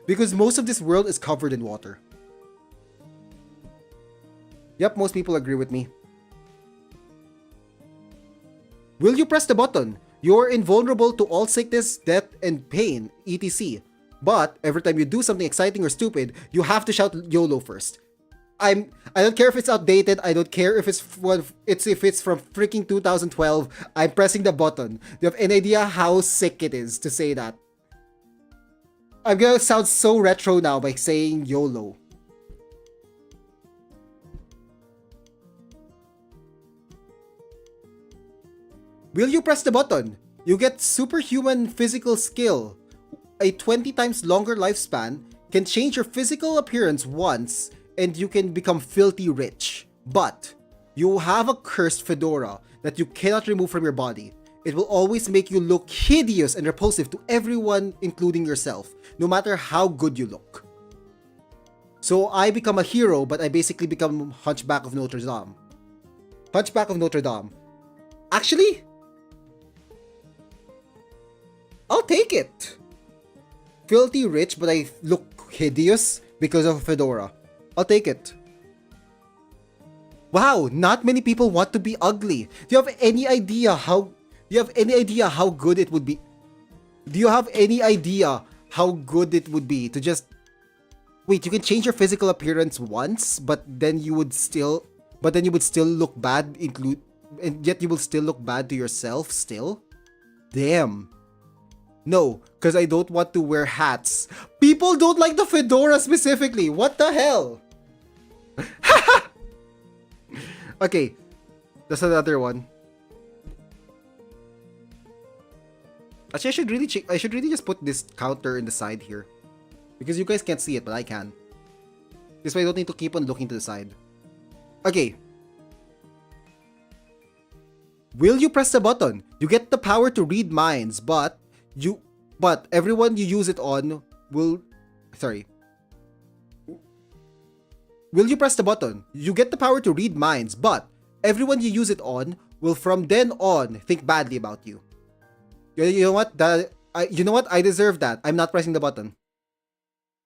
S1: Because most of this world is covered in water. Yep, most people agree with me. Will you press the button? You're invulnerable to all sickness, death, and pain, etc. But every time you do something exciting or stupid, you have to shout YOLO first. I don't care if it's outdated. I don't care if it's from freaking 2012. I'm pressing the button. Do you have any idea how sick it is to say that? I'm gonna sound so retro now by saying YOLO. Will you press the button? You get superhuman physical skill. A 20 times longer lifespan, can change your physical appearance once, and you can become filthy rich. But you have a cursed fedora that you cannot remove from your body. It will always make you look hideous and repulsive to everyone, including yourself, no matter how good you look. So I become a hero, but I basically become Hunchback of Notre Dame. Hunchback of Notre Dame. Actually, I'll take it. Filthy rich, but I look hideous because of a fedora. I'll take it. Wow, not many people want to be ugly. Do you have any idea how good it would be? Do you have any idea how good it would be to just... Wait, you can change your physical appearance once, but then you would still look bad, and yet you will still look bad to yourself still? Damn. No, because I don't want to wear hats. People don't like the fedora specifically. What the hell? Okay, that's another one. Actually, I should really just put this counter in the side here, because you guys can't see it, but I can. This way I don't need to keep on looking to the side. Okay. Will you press the button? You get the power to read minds, but everyone you use it on will... Sorry. Will you press the button? You get the power to read minds, but everyone you use it on will from then on think badly about you. You know what? You know what? I deserve that. I'm not pressing the button.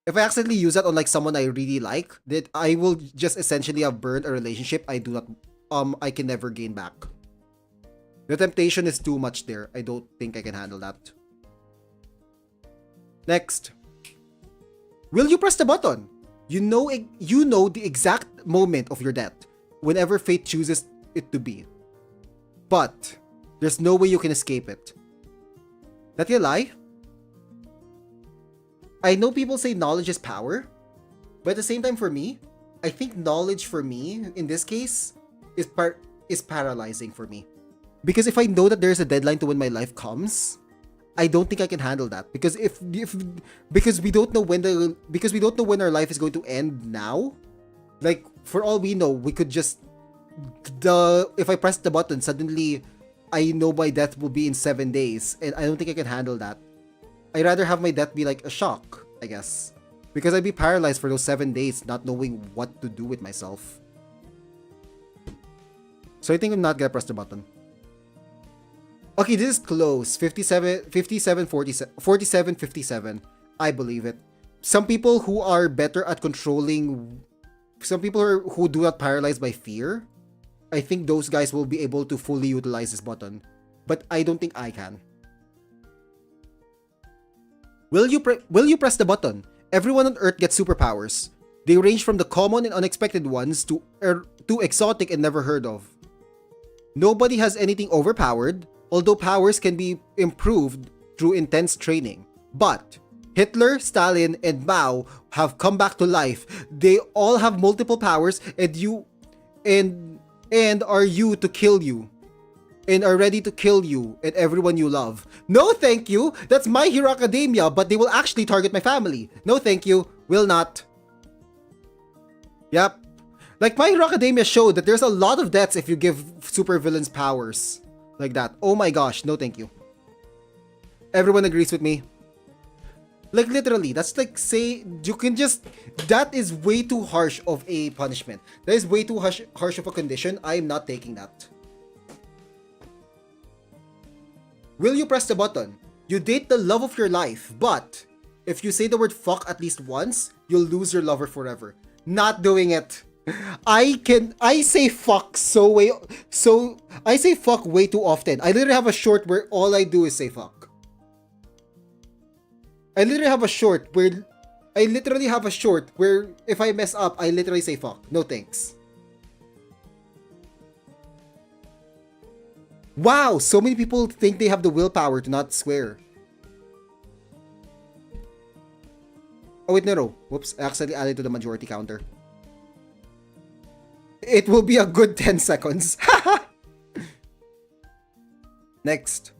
S1: If I accidentally use that on like someone I really like, that I will just essentially have burned a relationship I can never gain back. The temptation is too much there. I don't think I can handle that. Next. Will you press the button? You know the exact moment of your death, whenever fate chooses it to be. but there's no way you can escape it. That you lie? I know people say knowledge is power, but at the same time for me, I think knowledge for me, in this case, is paralyzing for me. Because if I know that there's a deadline to when my life comes, I don't think I can handle that. Because because we don't know when our life is going to end now. Like, for all we know, we could just if I press the button, suddenly I know my death will be in 7 days, and I don't think I can handle that. I'd rather have my death be like a shock, I guess. Because I'd be paralyzed for those 7 days, not knowing what to do with myself. So I think I'm not gonna press the button. Okay, this is close. 57, 47, 57. I believe it. Some people who are better at controlling... Some people who do not paralyzed by fear, I think those guys will be able to fully utilize this button. But I don't think I can. Will you press the button? Everyone on Earth gets superpowers. They range from the common and unexpected ones to exotic and never heard of. Nobody has anything overpowered, although powers can be improved through intense training. But Hitler, Stalin, and Mao have come back to life. They all have multiple powers, and are you to kill you. And are ready to kill you and everyone you love. No thank you, that's My Hero Academia, but they will actually target my family. No thank you, will not. Yep. Like, My Hero Academia showed that there's a lot of deaths if you give supervillains powers. Like that. Oh my gosh, no thank you. Everyone agrees with me. Like, literally, that's like, say, you can just... That is way too harsh of a punishment. That is way too harsh of a condition. I am not taking that. Will you press the button? You date the love of your life, but if you say the word fuck at least once, you'll lose your lover forever. Not doing it. I say fuck I say fuck way too often. I literally have a short where all I do is say fuck. I literally have a short where if I mess up, I literally say fuck. No thanks. Wow, so many people think they have the willpower to not swear. Oh wait, no. Whoops, I accidentally added to the majority counter. It will be a good 10 seconds. Next.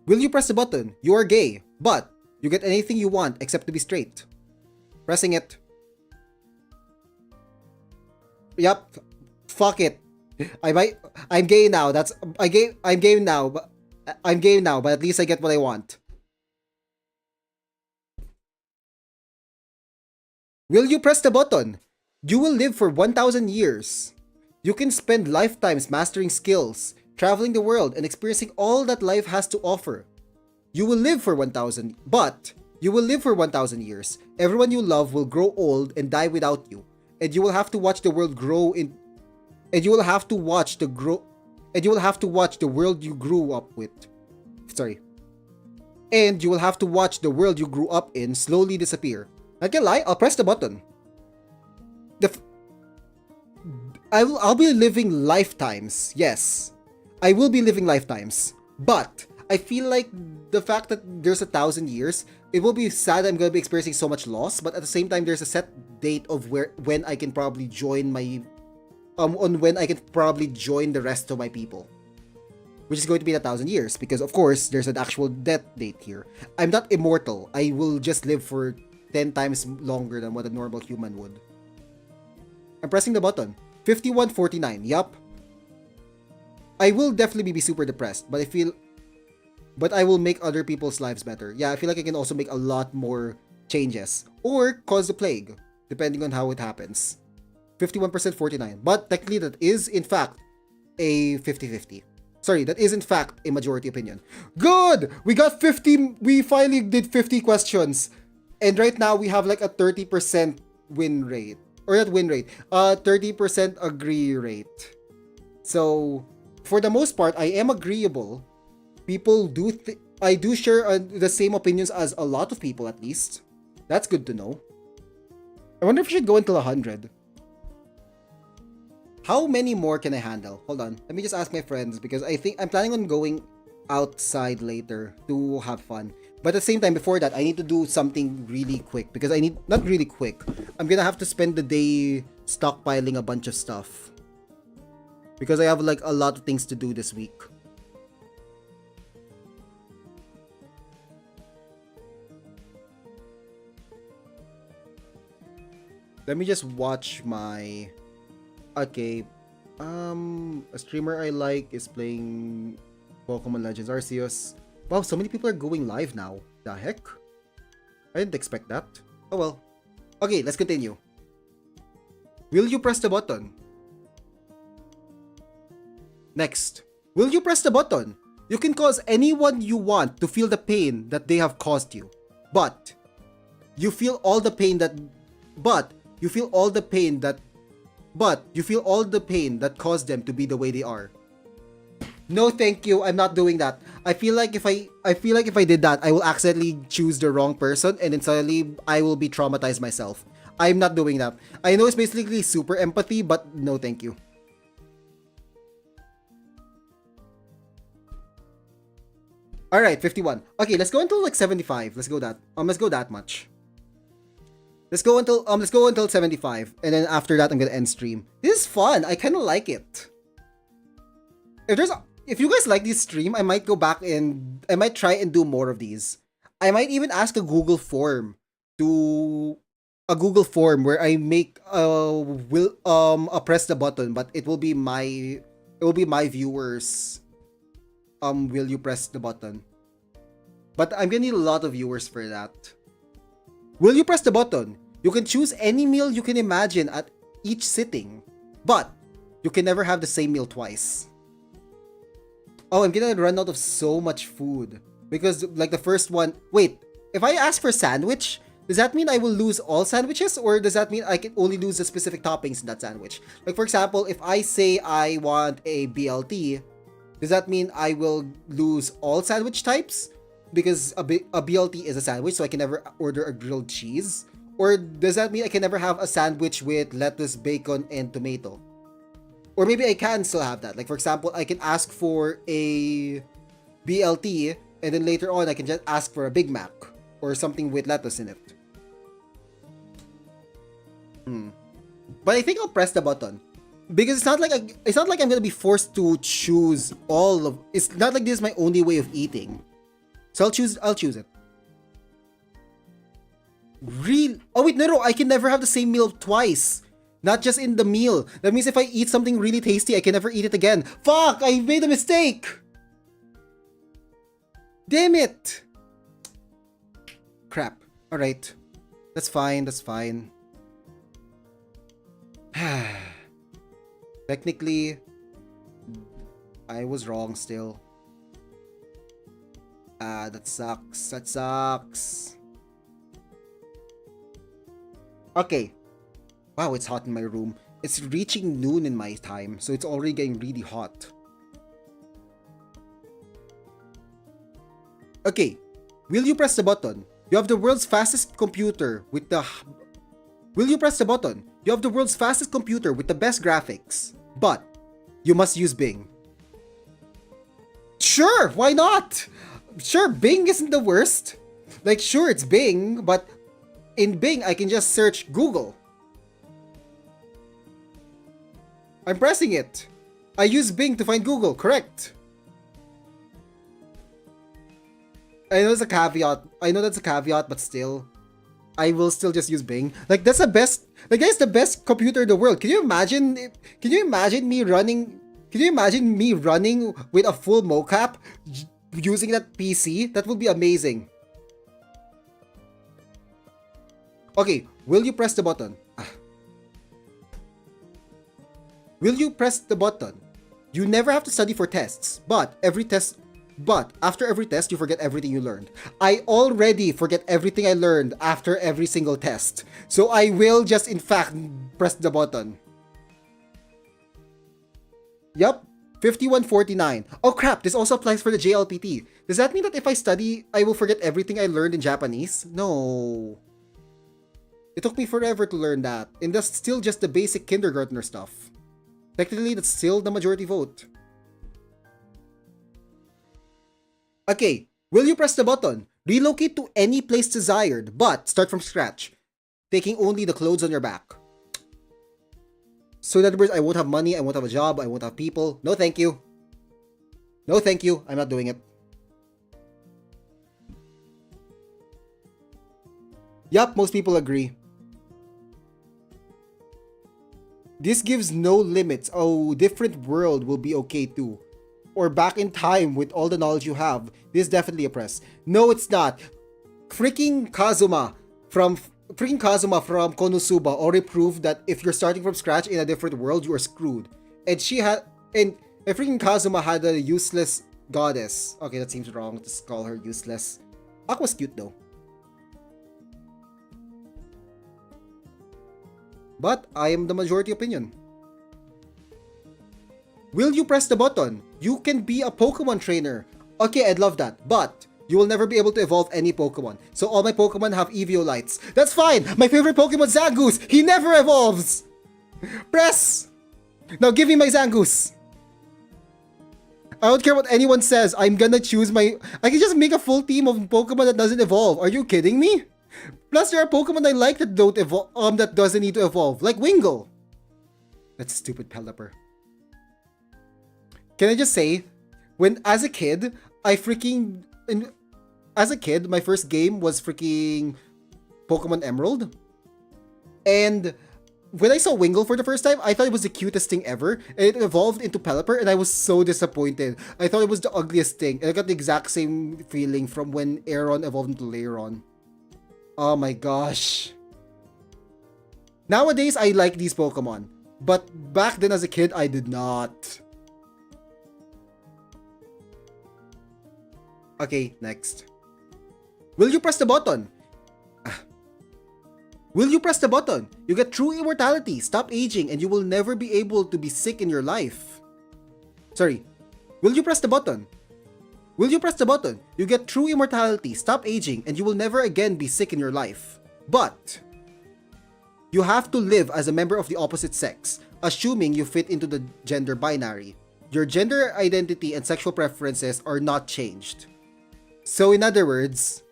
S1: Will you press the button? You are gay, but you get anything you want except to be straight. Pressing it. Yup. Fuck it. I'm gay now. I'm gay now, but at least I get what I want. Will you press the button? You will live for 1,000 years. You can spend lifetimes mastering skills, traveling the world, and experiencing all that life has to offer. You will live for 1,000 years. Everyone you love will grow old and die without you, and you will have to watch the world grow in and you will have to watch the world you grew up with. Sorry. And you will have to watch the world you grew up in slowly disappear. Not gonna lie, I'll press the button. I'll be living lifetimes. Yes. I will be living lifetimes. But I feel like the fact that there's 1,000 years, it will be sad I'm gonna be experiencing so much loss, but at the same time there's a set date of when I can probably join the rest of my people. Which is going to be 1,000 years, because of course there's an actual death date here. I'm not immortal. I will just live for 10 times longer than what a normal human would. I'm pressing the button. 51:49. Yup. I will definitely be super depressed, but I will make other people's lives better. Yeah, I feel like I can also make a lot more changes. Or cause the plague, depending on how it happens. 51%, 49. But technically that is in fact a 50-50. Sorry, that is in fact a majority opinion. Good! We got 50, we finally did 50 questions. And right now we have like a 30% win rate. Or not win rate, 30% agree rate. So, for the most part, I am agreeable. People I do share the same opinions as a lot of people at least. That's good to know. I wonder if we should go until 100. How many more can I handle? Hold on. Let me just ask my friends because I think I'm planning on going outside later to have fun. But at the same time, before that, I need to do something really quick because I need, not really quick. I'm gonna have to spend the day stockpiling a bunch of stuff because I have like a lot of things to do this week. Let me just watch my... Okay. A streamer I like is playing Pokemon Legends Arceus. Wow, so many people are going live now. The heck? I didn't expect that. Oh well. Okay, let's continue. Will you press the button? Next. Will you press the button? You can cause anyone you want to feel the pain that they have caused you. But you feel all the pain that you feel all the pain that caused them to be the way they are. No, thank you. I'm not doing that. I feel like if I did that, I will accidentally choose the wrong person and then suddenly I will be traumatized myself. I'm not doing that. I know it's basically super empathy, but no, thank you. All right, 51. Okay, let's go until like 75. Let's go that much. Let's go until 75, and then after that, I'm gonna end stream. This is fun. I kind of like it. If you guys like this stream, I might go back and I might try and do more of these. I might even ask a Google form where I make a press the button, but it will be my viewers. Will you press the button? But I'm gonna need a lot of viewers for that. Will you press the button? You can choose any meal you can imagine at each sitting, but you can never have the same meal twice. Oh, I'm gonna run out of so much food. Because, like, the first one... Wait, if I ask for sandwich, does that mean I will lose all sandwiches? Or does that mean I can only lose the specific toppings in that sandwich? Like, for example, if I say I want a BLT, does that mean I will lose all sandwich types? Because a BLT is a sandwich, so I can never order a grilled cheese? Or does that mean I can never have a sandwich with lettuce, bacon, and tomato? Or maybe I can still have that. Like, for example, I can ask for a BLT, and then later on, I can just ask for a Big Mac or something with lettuce in it. But I think I'll press the button. Because it's not like I'm gonna be forced to choose all of... It's not like this is my only way of eating. So I'll choose it. Real? Oh wait, no, I can never have the same meal twice. Not just in the meal. That means if I eat something really tasty, I can never eat it again. Fuck! I made a mistake! Damn it! Crap. Alright. That's fine. Technically, I was wrong still. That sucks. Okay. Wow, it's hot in my room. It's reaching noon in my time, so it's already getting really hot. Okay. Will you press the button? You have the world's fastest computer with the... Will you press the button? You have the world's fastest computer with the best graphics. But you must use Bing. Sure, why not? Sure, Bing isn't the worst. Like, sure, it's Bing, but in Bing, I can just search Google. I'm pressing it. I use Bing to find Google, correct? I know it's a caveat. I know that's a caveat, but still. I will still just use Bing. Like, that's the best... Like, that's the best computer in the world. Can you imagine me running with a full mocap using that PC? That would be amazing. Okay, will you press the button? Will you press the button? You never have to study for tests, but after every test, you forget everything you learned. I already forget everything I learned after every single test. So I will just, in fact, press the button. Yup, 5149. Oh crap, this also applies for the JLPT. Does that mean that if I study, I will forget everything I learned in Japanese? No. It took me forever to learn that, and that's still just the basic kindergartner stuff. Technically, that's still the majority vote. Okay, will you press the button? Relocate to any place desired, but start from scratch, taking only the clothes on your back. So in other words, I won't have money, I won't have a job, I won't have people. No thank you. No thank you, I'm not doing it. Yup, most people agree. This gives no limits. Oh, different world will be okay too. Or back in time with all the knowledge you have. This is definitely a press. No, it's not. Freaking Kazuma from Konosuba already proved that if you're starting from scratch in a different world, you are screwed. And freaking Kazuma had a useless goddess. Okay, that seems wrong to call her useless. Aqua's cute though. But I am the majority opinion. Will you press the button? You can be a Pokemon trainer. Okay, I'd love that. But you will never be able to evolve any Pokemon. So all my Pokemon have Eviolites. That's fine! My favorite Pokemon, Zangoose! He never evolves! Press! Now give me my Zangoose! I don't care what anyone says. I'm gonna choose my... I can just make a full team of Pokemon that doesn't evolve. Are you kidding me? Plus, there are Pokemon I like that don't evolve, that doesn't need to evolve, like Wingull. That's stupid Pelipper. Can I just say, as a kid, my first game was freaking Pokemon Emerald, and when I saw Wingull for the first time, I thought it was the cutest thing ever, and it evolved into Pelipper, and I was so disappointed. I thought it was the ugliest thing, and I got the exact same feeling from when Aeron evolved into Lairon. Oh my gosh. Nowadays, I like these Pokemon. But back then as a kid, I did not. Okay, next. Will you press the button? Will you press the button? You get true immortality, stop aging, and you will never be able to be sick in your life. Sorry. Will you press the button? Will you press the button? You get true immortality, stop aging, and you will never again be sick in your life. But you have to live as a member of the opposite sex, assuming you fit into the gender binary. Your gender identity and sexual preferences are not changed. So in other words,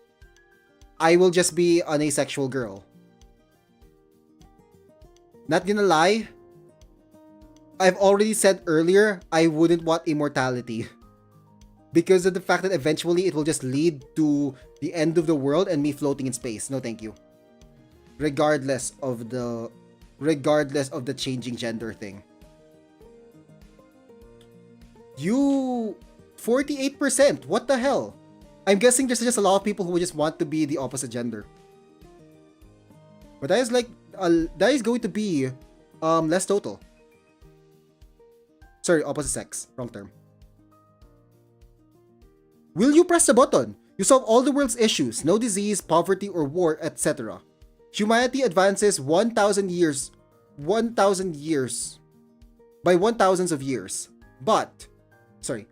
S1: I will just be an asexual girl. Not gonna lie, I've already said earlier, I wouldn't want immortality. Because of the fact that eventually it will just lead to the end of the world and me floating in space. No thank you. Regardless of the changing gender thing. You 48%. What the hell? I'm guessing there's just a lot of people who just want to be the opposite gender. But that is going to be less total. Sorry, opposite sex. Wrong term. Will you press the button? You solve all the world's issues, no disease, poverty, or war, etc. Humanity advances 1,000 years by 1,000s of years. But, sorry.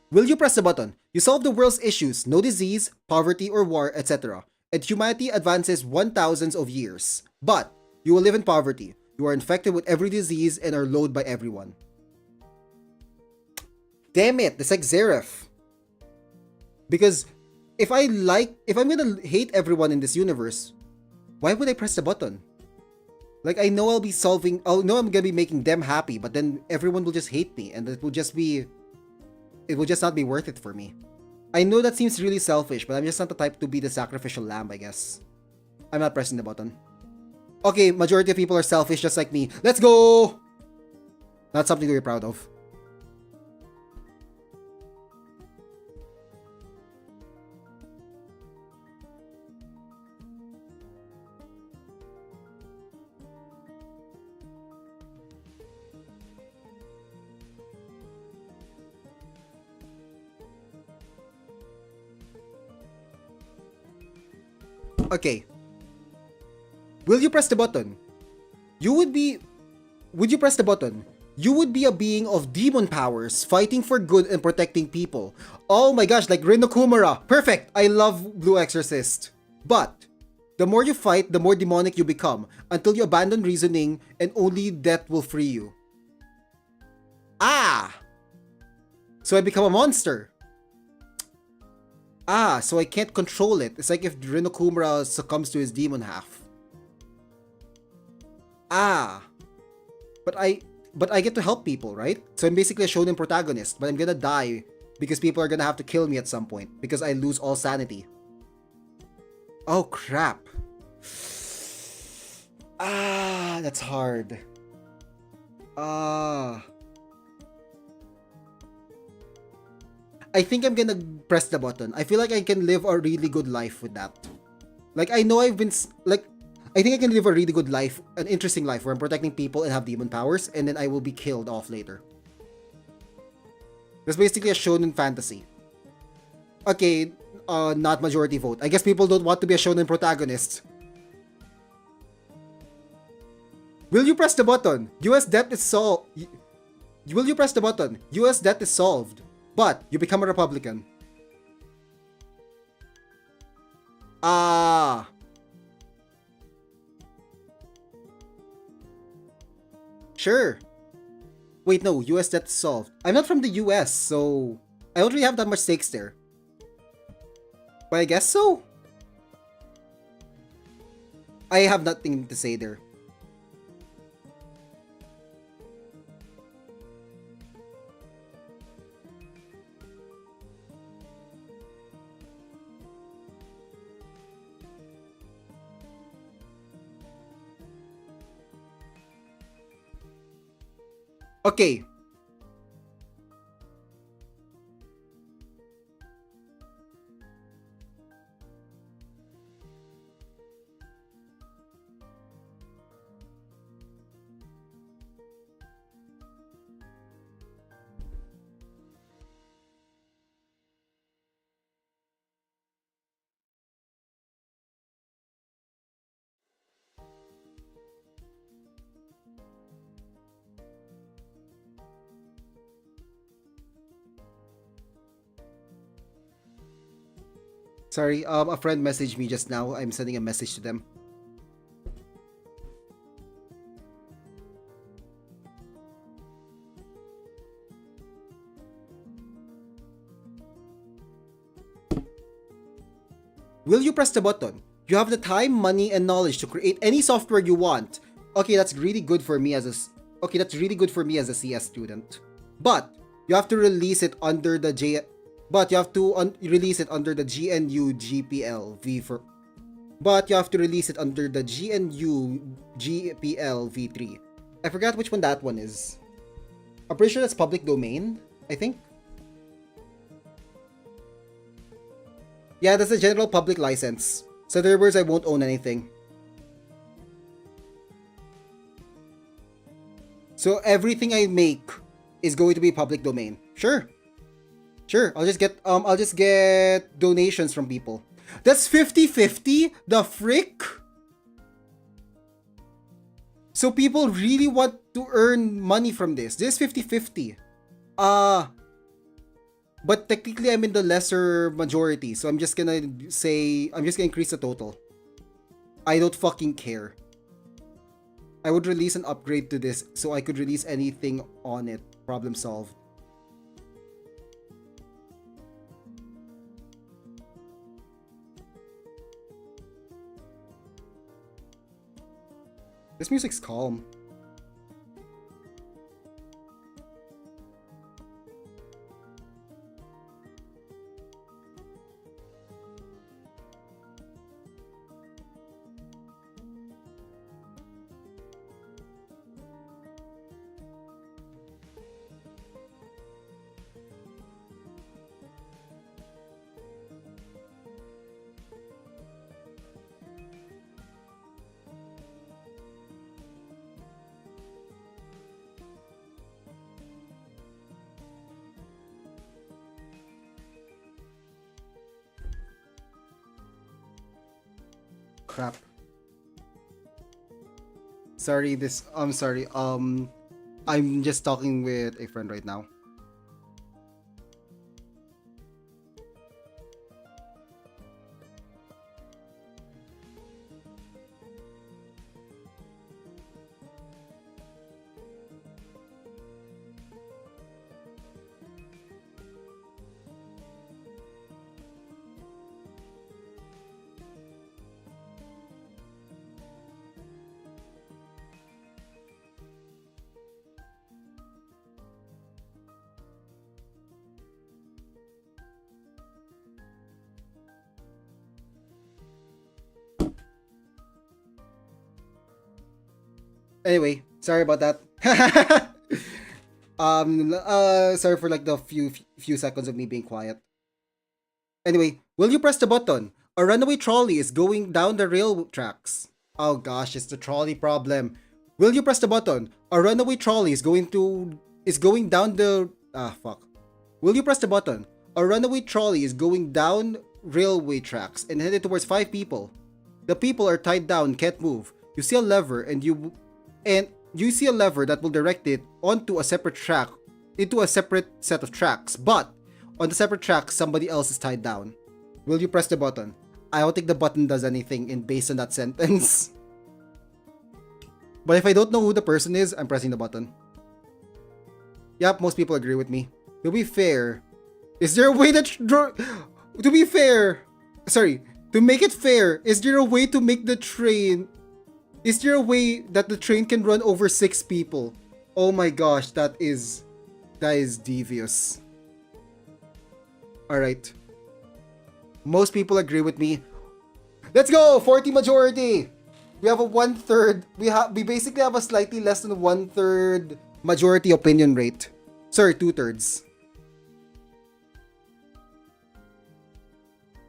S1: Will you press the button? You solve the world's issues, no disease, poverty, or war, etc. And humanity advances 1,000s of years. But, you will live in poverty. You are infected with every disease and are loathed by everyone. Damn it, that's like ZiRT. Because if I'm gonna hate everyone in this universe, why would I press the button? Like, I know I'm gonna be making them happy, but then everyone will just hate me, and it will just not be worth it for me. I know that seems really selfish, but I'm just not the type to be the sacrificial lamb, I guess. I'm not pressing the button. Okay, majority of people are selfish just like me. Let's go! Not something to be proud of. Okay. Will you press the button? Would you press the button? You would be a being of demon powers, fighting for good and protecting people. Oh my gosh, like Rinokumara. Perfect! I love Blue Exorcist. But, the more you fight, the more demonic you become, until you abandon reasoning and only death will free you. Ah! So I become a monster. Ah, so I can't control it. It's like if Rinokumura succumbs to his demon half. Ah. But I get to help people, right? So I'm basically a shonen protagonist, but I'm gonna die because people are gonna have to kill me at some point because I lose all sanity. Oh crap. Ah, that's hard. Ah. I think I'm gonna press the button. I feel like I can live a really good life with that. Like, I know I've been, like, I think I can live a really good life, an interesting life where I'm protecting people and have demon powers, and then I will be killed off later. That's basically a shonen fantasy. Okay, not majority vote. I guess people don't want to be a shonen protagonist. Will you press the button? US debt is solved. Will you press the button? US debt is solved. But you become a Republican. Ah. Sure. Wait, no, US debt is solved. I'm not from the US, so I don't really have that much stakes there. But I guess so. I have nothing to say there. Okay. Sorry, a friend messaged me just now. I'm sending a message to them. Will you press the button? You have the time, money, and knowledge to create any software you want. Okay, that's really good for me as a CS student. But you have to release it under the GNU GPL V for. But you have to release it under the GNU GPL V3. I forgot which one that one is. I'm pretty sure that's public domain, I think. Yeah, that's a general public license. So in other words, I won't own anything. So everything I make is going to be public domain. Sure. Sure. I'll just get donations from people. That's 50-50? The frick? So people really want to earn money from this. This is 50-50. But technically I'm in the lesser majority, so I'm just gonna increase the total. I don't fucking care. I would release an upgrade to this so I could release anything on it. Problem solved. This music's calm. Crap. Sorry, I'm sorry. I'm just talking with a friend right now. Anyway, sorry about that. Sorry for like the few seconds of me being quiet. Anyway, will you press the button? A runaway trolley is going down the rail tracks. Oh gosh, it's the trolley problem. Will you press the button? A runaway trolley is going down the fuck. Will you press the button? A runaway trolley is going down railway tracks and headed towards 5 people. The people are tied down, can't move. You see a lever and you see a lever that will direct it onto a separate track, into a separate set of tracks, but on the separate track, somebody else is tied down. Will you press the button? I don't think the button does anything based on that sentence. But if I don't know who the person is, I'm pressing the button. Yep, most people agree with me. To be fair, is there a way that to be fair, sorry, to make it fair, is there a way to make the train? Is there a way that the train can run over 6 people? Oh my gosh, that is devious. Alright. Most people agree with me. Let's go! 40 majority! We have a 1/3. We basically have a slightly less than 1/3 majority opinion rate. Sorry, 2/3.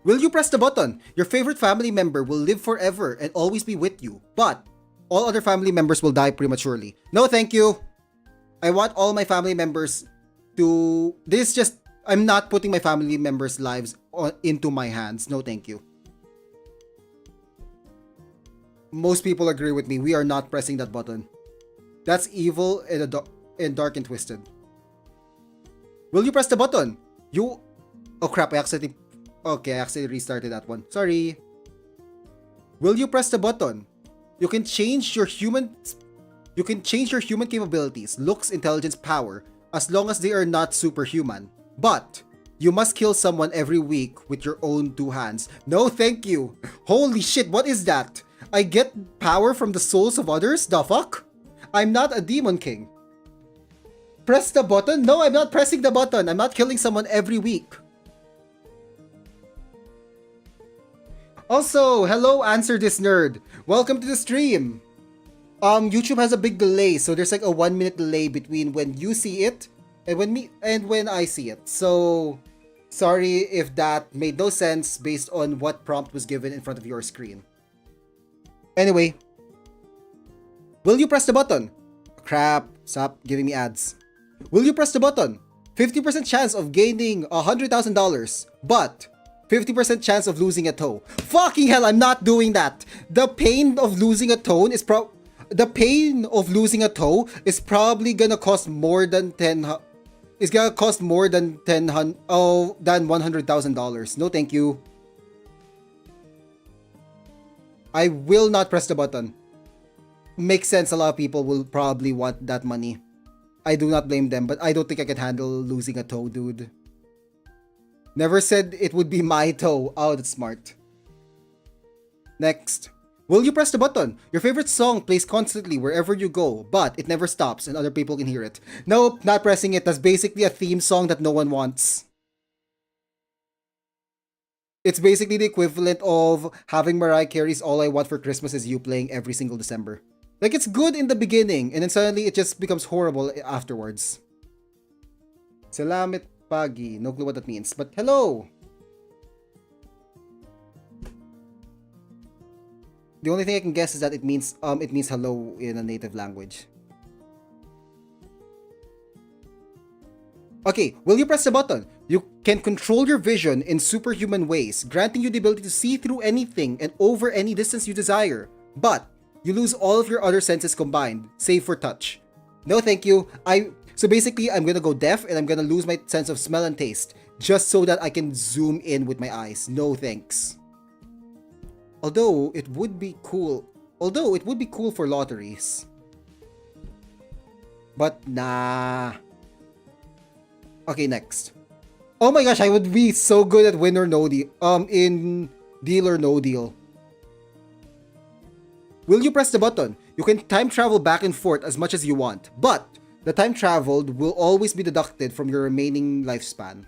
S1: Will you press the button? Your favorite family member will live forever and always be with you, but all other family members will die prematurely. No, thank you. I want all my family members to... I'm not putting my family members' lives into my hands. No, thank you. Most people agree with me. We are not pressing that button. That's evil and dark and twisted. Will you press the button? Oh crap, I accidentally restarted that one. Sorry. Will you press the button? You can change your human capabilities, looks, intelligence, power, as long as they are not superhuman. But you must kill someone every week with your own 2 hands. No, thank you. Holy shit, what is that? I get power from the souls of others? The fuck? I'm not a demon king. Press the button? No, I'm not pressing the button. I'm not killing someone every week. Also, hello, Answer This Nerd. Welcome to the stream. YouTube has a big delay, so there's like a 1-minute delay between when you see it and when I see it. So, sorry if that made no sense based on what prompt was given in front of your screen. Anyway, will you press the button? Crap, stop giving me ads. Will you press the button? 50% chance of gaining $100,000, but 50% chance of losing a toe. Fucking hell, I'm not doing that. The pain of losing a toe is probably gonna cost more than $100,000. No, thank you. I will not press the button. Makes sense, a lot of people will probably want that money. I do not blame them, but I don't think I can handle losing a toe, dude. Never said it would be my toe. Oh, that's smart. Next. Will you press the button? Your favorite song plays constantly wherever you go, but it never stops and other people can hear it. Nope, not pressing it. That's basically a theme song that no one wants. It's basically the equivalent of having Mariah Carey's All I Want for Christmas Is You playing every single December. Like, it's good in the beginning, and then suddenly it just becomes horrible afterwards. Salamat pagi. No clue what that means, but hello! The only thing I can guess is that it means hello in a native language. Okay, will you press the button? You can control your vision in superhuman ways, granting you the ability to see through anything and over any distance you desire. But you lose all of your other senses combined, save for touch. No, thank you. So basically, I'm gonna go deaf and I'm gonna lose my sense of smell and taste, just so that I can zoom in with my eyes. No thanks. Although it would be cool for lotteries. But nah. Okay, next. Oh my gosh, I would be so good at win or no deal. In Deal or No Deal. Will you press the button? You can time travel back and forth as much as you want, but the time traveled will always be deducted from your remaining lifespan.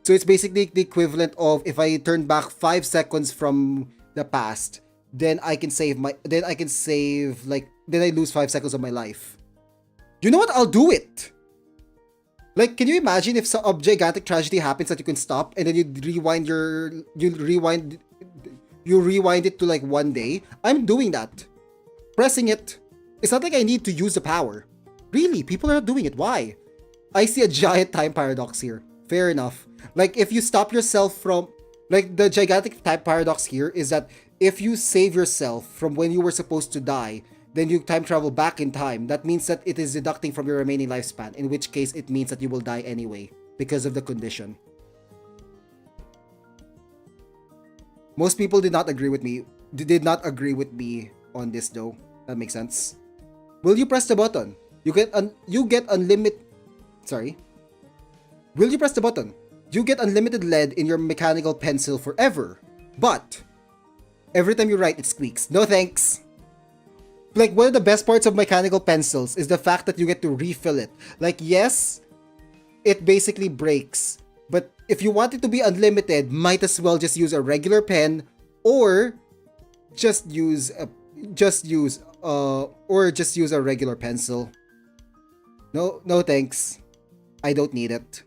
S1: So it's basically the equivalent of if I turn back 5 seconds from the past, then I can save then I lose 5 seconds of my life. You know what? I'll do it. Like, can you imagine if a gigantic tragedy happens that you can stop, and then you rewind it to like 1 day? I'm doing that. Pressing it. It's not like I need to use the power. Really, people are not doing it. Why? I see a giant time paradox here. Fair enough. Like, if you stop yourself from... Like, the gigantic time paradox here is that if you save yourself from when you were supposed to die, then you time travel back in time. That means that it is deducting from your remaining lifespan, in which case it means that you will die anyway because of the condition. Most people did not agree with me. Did not agree with me on this though. That makes sense. Will you press the button? You get unlimited. Sorry. Will you press the button? You get unlimited lead in your mechanical pencil forever, but every time you write, it squeaks. No thanks. Like, one of the best parts of mechanical pencils is the fact that you get to refill it. Like, yes, it basically breaks, but if you want it to be unlimited, might as well just use a regular pen, or just use a regular pencil. No thanks. I don't need it.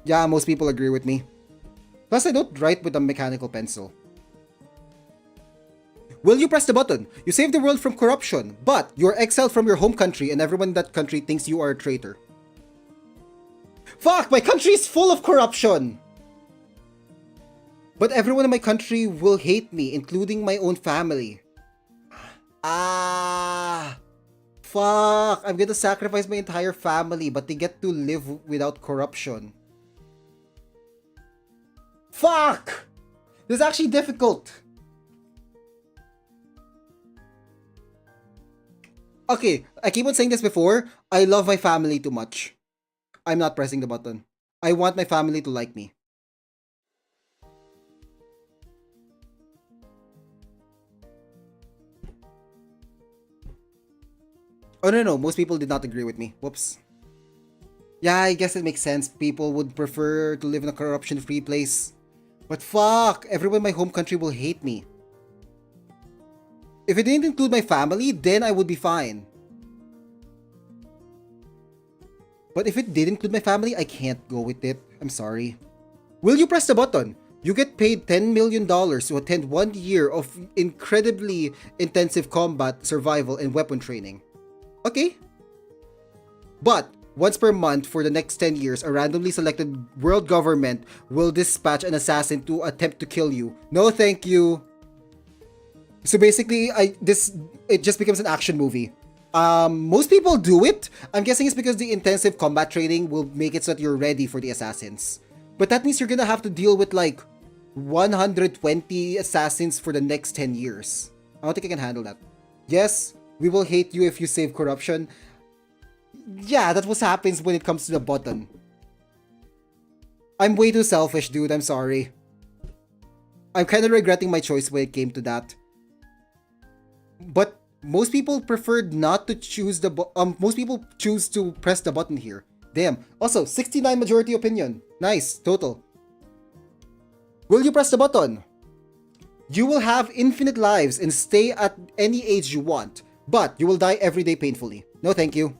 S1: Yeah, most people agree with me. Plus, I don't write with a mechanical pencil. Will you press the button? You save the world from corruption, but you're exiled from your home country and everyone in that country thinks you are a traitor. Fuck, my country is full of corruption! But everyone in my country will hate me, including my own family. Fuck, I'm gonna sacrifice my entire family, but they get to live without corruption. Fuck! This is actually difficult. Okay, I keep on saying this before. I love my family too much. I'm not pressing the button. I want my family to like me. Oh no, most people did not agree with me. Whoops. Yeah, I guess it makes sense. People would prefer to live in a corruption-free place. But fuck, everyone in my home country will hate me. If it didn't include my family, then I would be fine. But if it did include my family, I can't go with it. I'm sorry. Will you press the button? You get paid $10 million to attend 1 year of incredibly intensive combat, survival, and weapon training. Okay. But once per month for the next 10 years, a randomly selected world government will dispatch an assassin to attempt to kill you. No, thank you. So basically, it just becomes an action movie. Most people do it. I'm guessing it's because the intensive combat training will make it so that you're ready for the assassins. But that means you're gonna have to deal with like 120 assassins for the next 10 years. I don't think I can handle that. Yes, we will hate you if you save corruption. Yeah, that's what happens when it comes to the button. I'm way too selfish, dude. I'm sorry. I'm kind of regretting my choice when it came to that. But most people preferred not to choose most people choose to press the button here. Damn. Also, 69 majority opinion. Nice. Total. Will you press the button? You will have infinite lives and stay at any age you want, but you will die every day painfully. No, thank you.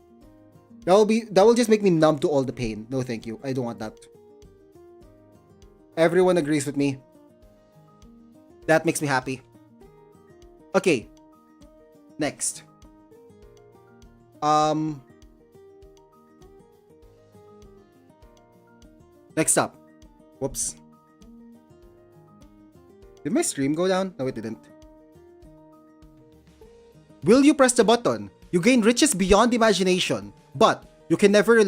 S1: That will just make me numb to all the pain. No, thank you. I don't want that. Everyone agrees with me. That makes me happy. Okay. Next. Next up. Whoops. Did my stream go down? No, it didn't. Will you press the button? You gain riches beyond imagination, but you can never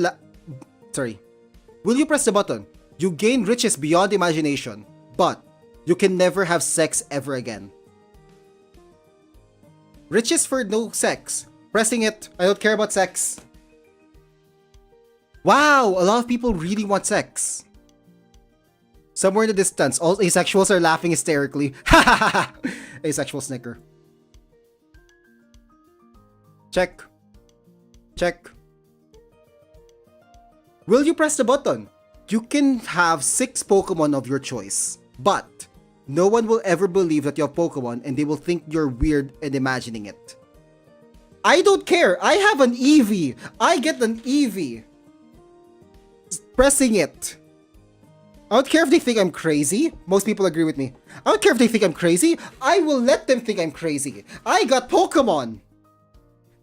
S1: Will you press the button? You gain riches beyond imagination, but you can never have sex ever again. Riches for no sex. Pressing it. I don't care about sex. Wow, a lot of people really want sex. Somewhere in the distance, all asexuals are laughing hysterically. Ha ha ha! Asexual snicker. Check. Check. Will you press the button? You can have 6 Pokemon of your choice, but No one will ever believe that you have Pokemon and they will think you're weird and imagining it. I don't care. I have an Eevee. I get an Eevee. Pressing it. I don't care if they think I'm crazy. Most people agree with me. I don't care if they think I'm crazy. I will let them think I'm crazy. I got Pokemon.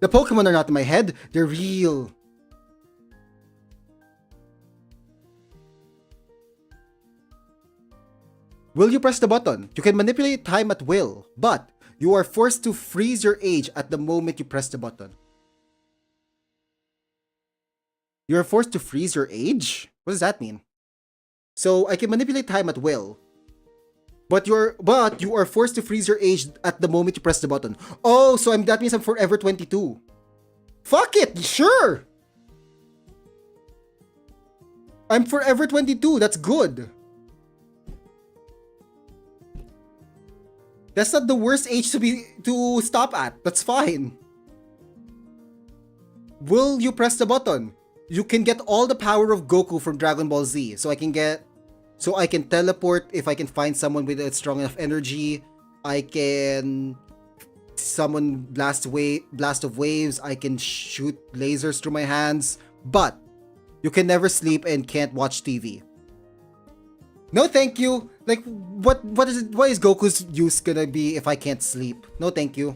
S1: The Pokemon are not in my head. They're real. Will you press the button? You can manipulate time at will, but you are forced to freeze your age at the moment you press the button. You're forced to freeze your age? What does that mean? So I can manipulate time at will, but you are forced to freeze your age at the moment you press the button. Oh, so that means I'm forever 22. Fuck it, sure. I'm forever 22. That's good. That's not the worst age to stop at. That's fine. Will you press the button? You can get all the power of Goku from Dragon Ball Z. So I can teleport if I can find someone with a strong enough energy. I can summon blast of waves. I can shoot lasers through my hands. But you can never sleep and can't watch TV. No, thank you. Like, what is Goku's use gonna be if I can't sleep? No, thank you.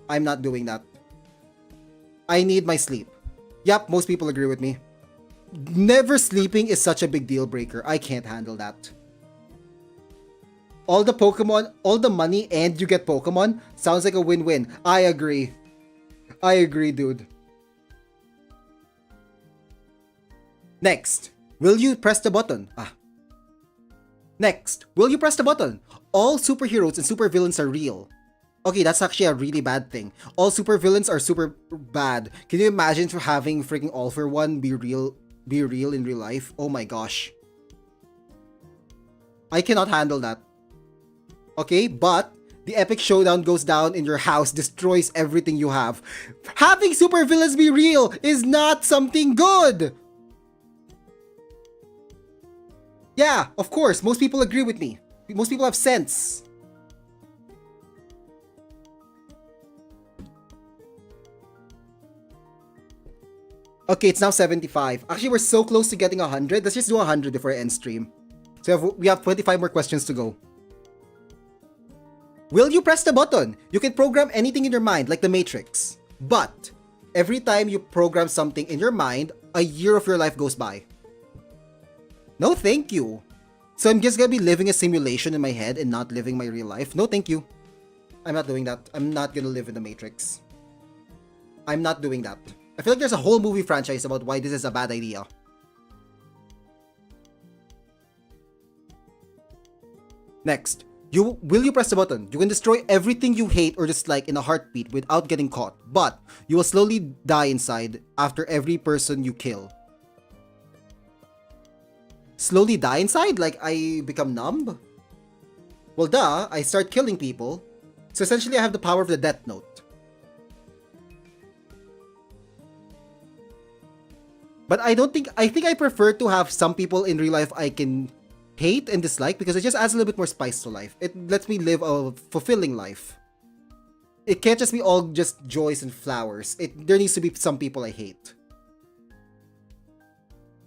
S1: I'm not doing that. I need my sleep. Yep, most people agree with me. Never sleeping is such a big deal breaker. I can't handle that. All the Pokemon, all the money, and you get Pokemon? Sounds like a win-win. I agree. I agree, dude. Next, will you press the button? Next, will you press the button? All superheroes and supervillains are real. Okay, that's actually a really bad thing. All supervillains are super bad. Can you imagine having freaking All For One be real in real life? Oh my gosh. I cannot handle that. Okay, but the epic showdown goes down in your house, destroys everything you have. Having supervillains be real is not something good! Yeah, of course, most people agree with me. Most people have sense. Okay, it's now 75. Actually, we're so close to getting 100. Let's just do 100 before I end stream. So we have 25 more questions to go. Will you press the button? You can program anything in your mind, like the Matrix. But every time you program something in your mind, a year of your life goes by. No, thank you. So I'm just gonna be living a simulation in my head and not living my real life. No, thank you. I'm not doing that. I'm not gonna live in the Matrix. I'm not doing that. I feel like there's a whole movie franchise about why this is a bad idea. Next, will you press the button? You can destroy everything you hate or dislike in a heartbeat without getting caught, but you will slowly die inside after every person you kill. Slowly die inside? Like I become numb? Well, duh, I start killing people. So essentially I have the power of the Death Note. But I think I prefer to have some people in real life I can hate and dislike because it just adds a little bit more spice to life. It lets me live a fulfilling life. It can't just be all just joys and flowers. There needs to be some people I hate.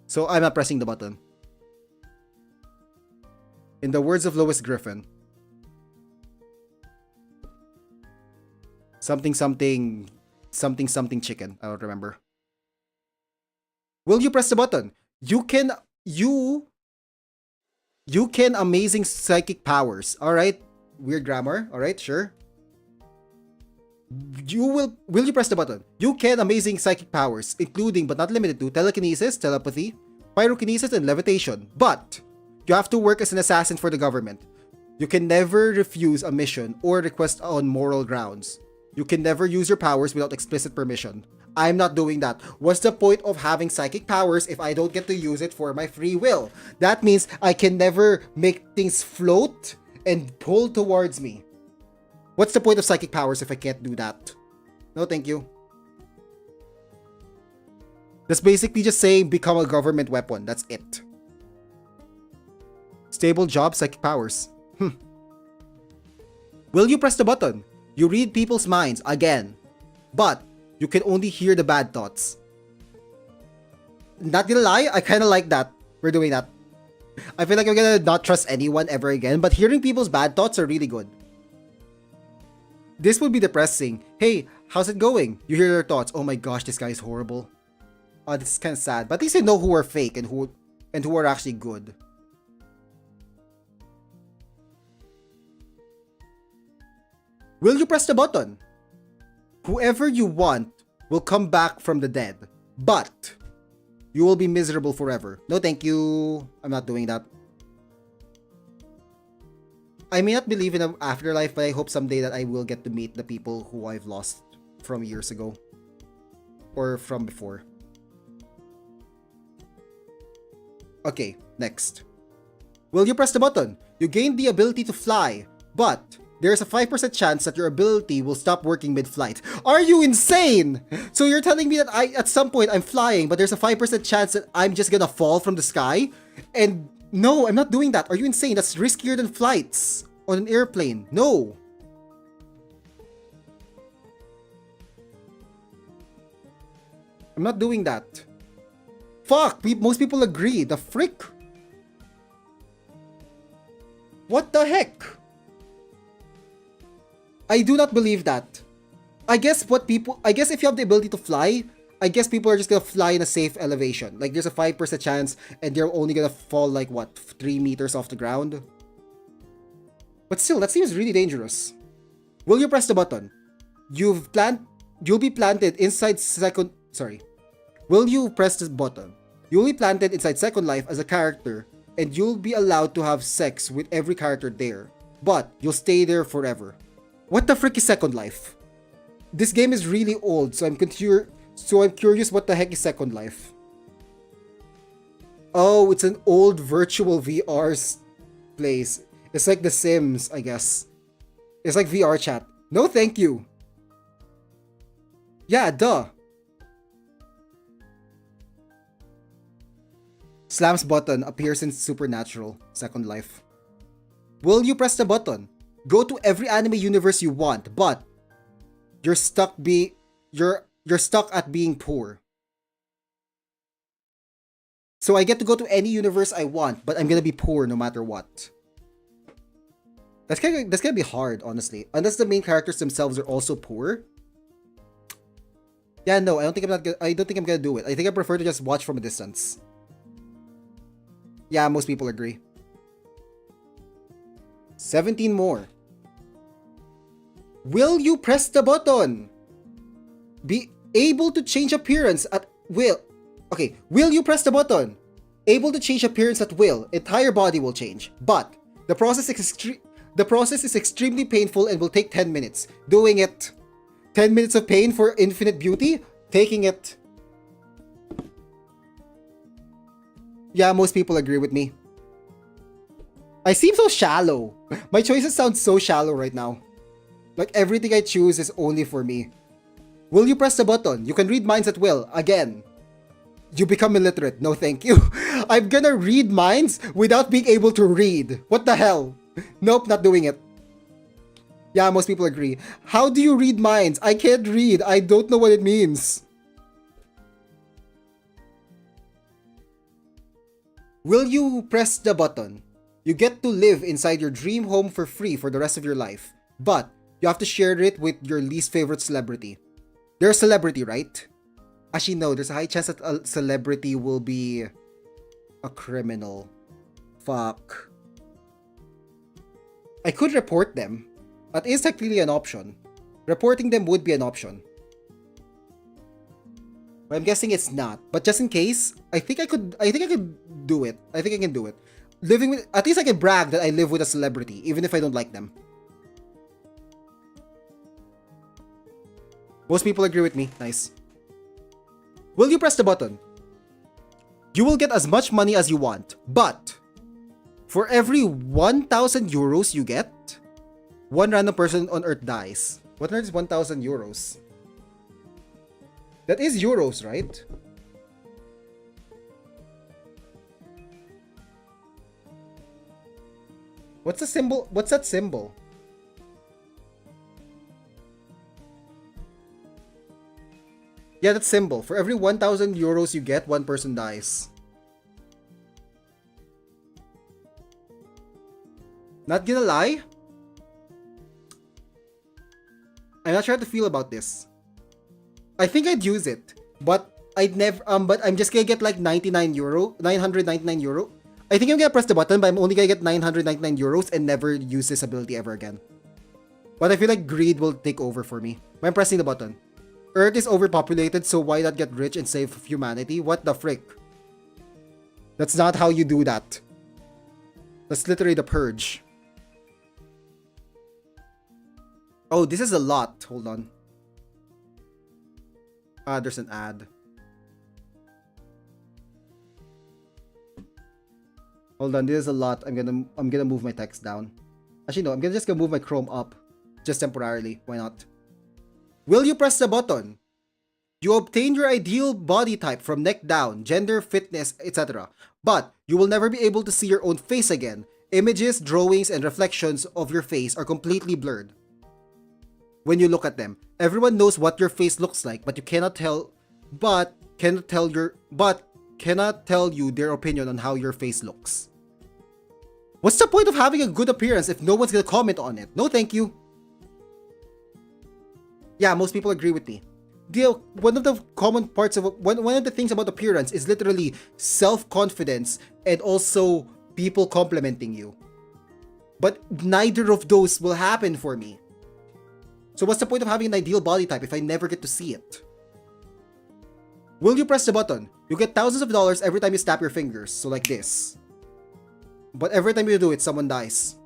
S1: So I'm not pressing the button. In the words of Lois Griffin, something chicken. I don't remember. Will you press the button? You can amazing psychic powers. All right, weird grammar. All right, sure. Will you press the button? You can amazing psychic powers, including but not limited to telekinesis, telepathy, pyrokinesis, and levitation. But you have to work as an assassin for the government. You can never refuse a mission or request on moral grounds. You can never use your powers without explicit permission. I'm not doing that. What's the point of having psychic powers if I don't get to use it for my free will? That means I can never make things float and pull towards me. What's the point of psychic powers if I can't do that? No, thank you. That's basically just saying become a government weapon. That's it. Stable job, psychic powers. Will you press the button? You read people's minds again, but you can only hear the bad thoughts. Not gonna lie, I kind of like that. We're doing that. I feel like I'm gonna not trust anyone ever again, but hearing people's bad thoughts are really good. This would be depressing. Hey, how's it going? You hear their thoughts. Oh my gosh, this guy is horrible. Oh, this is kind of sad. But at least I know who are fake and who are actually good. Will you press the button? Whoever you want will come back from the dead, but you will be miserable forever. No, thank you. I'm not doing that. I may not believe in an afterlife, but I hope someday that I will get to meet the people who I've lost from years ago. Or from before. Okay, next. Will you press the button? You gain the ability to fly, but there's a 5% chance that your ability will stop working mid-flight. Are you insane? So you're telling me that at some point I'm flying, but there's a 5% chance that I'm just gonna fall from the sky? And no, I'm not doing that. Are you insane? That's riskier than flights on an airplane. No. I'm not doing that. Fuck, most people agree. The frick? What the heck? I do not believe that. I guess if you have the ability to fly, I guess people are just gonna fly in a safe elevation. Like there's a 5% chance and they're only gonna fall like what, 3 meters off the ground? But still, that seems really dangerous. Will you press the button? You'll be planted inside Will you press this button? You'll be planted inside Second Life as a character, and you'll be allowed to have sex with every character there. But you'll stay there forever. What the frick is Second Life? This game is really old, so I'm curious what the heck is Second Life. Oh, it's an old virtual VR place. It's like The Sims, I guess. It's like VR chat. No, thank you. Yeah, duh. Slams button appears in Supernatural, Second Life. Will you press the button? Go to every anime universe you want, but you're stuck at being poor. So I get to go to any universe I want, but I'm gonna be poor no matter what. That's gonna be hard, honestly. Unless the main characters themselves are also poor. Yeah, no, I don't think I'm gonna do it. I think I prefer to just watch from a distance. Yeah, most people agree. 17 more. Will you press the button? Be able to change appearance at will. Okay, will you press the button? Able to change appearance at will. Entire body will change. But the process is extremely painful and will take 10 minutes. Doing it. 10 minutes of pain for infinite beauty? Taking it. Yeah, most people agree with me. I seem so shallow. My choices sound so shallow right now. Like everything I choose is only for me. Will you press the button? You can read minds at will. Again. You become illiterate. No, thank you. I'm gonna read minds without being able to read. What the hell? Nope, not doing it. Yeah, most people agree. How do you read minds? I can't read. I don't know what it means. Will you press the button? You get to live inside your dream home for free for the rest of your life, but you have to share it with your least favorite celebrity. They're a celebrity, right? Actually, no, there's a high chance that a celebrity will be a criminal. Fuck. I could report them. That is technically an option. Reporting them would be an option. But I'm guessing it's not. But just in case, I think I could do it. I think I can do it. At least I can brag that I live with a celebrity, even if I don't like them. Most people agree with me. Nice. Will you press the button? You will get as much money as you want, but for every 1,000 euros you get, one random person on Earth dies. What is 1,000 euros? That is euros, right? What's the symbol? What's that symbol? Yeah, that's symbol. For every 1,000 euros you get, one person dies. Not gonna lie, I'm not sure how to feel about this. I think I'd use it, but I'd never. But I'm just gonna get like 99 euro, 999 euro. I think I'm gonna press the button, but I'm only gonna get 999 euros and never use this ability ever again. But I feel like greed will take over for me. But I'm pressing the button. Earth is overpopulated, so why not get rich and save humanity? What the frick? That's not how you do that. That's literally the purge. Oh, this is a lot. Hold on. There's an ad. Hold on, this is a lot. I'm gonna move my text down. Actually, no, I'm just gonna move my Chrome up. Just temporarily. Why not? Will you press the button? You obtain your ideal body type from neck down, gender, fitness, etc. But you will never be able to see your own face again. Images, drawings, and reflections of your face are completely blurred when you look at them. Everyone knows what your face looks like, but you cannot tell you their opinion on how your face looks. What's the point of having a good appearance if no one's gonna comment on it? No, thank you. Yeah, most people agree with me. One of the common parts of one of the things about appearance is literally self-confidence and also people complimenting you. But neither of those will happen for me. So what's the point of having an ideal body type if I never get to see it? Will you press the button? You get thousands of dollars every time you snap your fingers, so like this. But every time you do it, someone dies.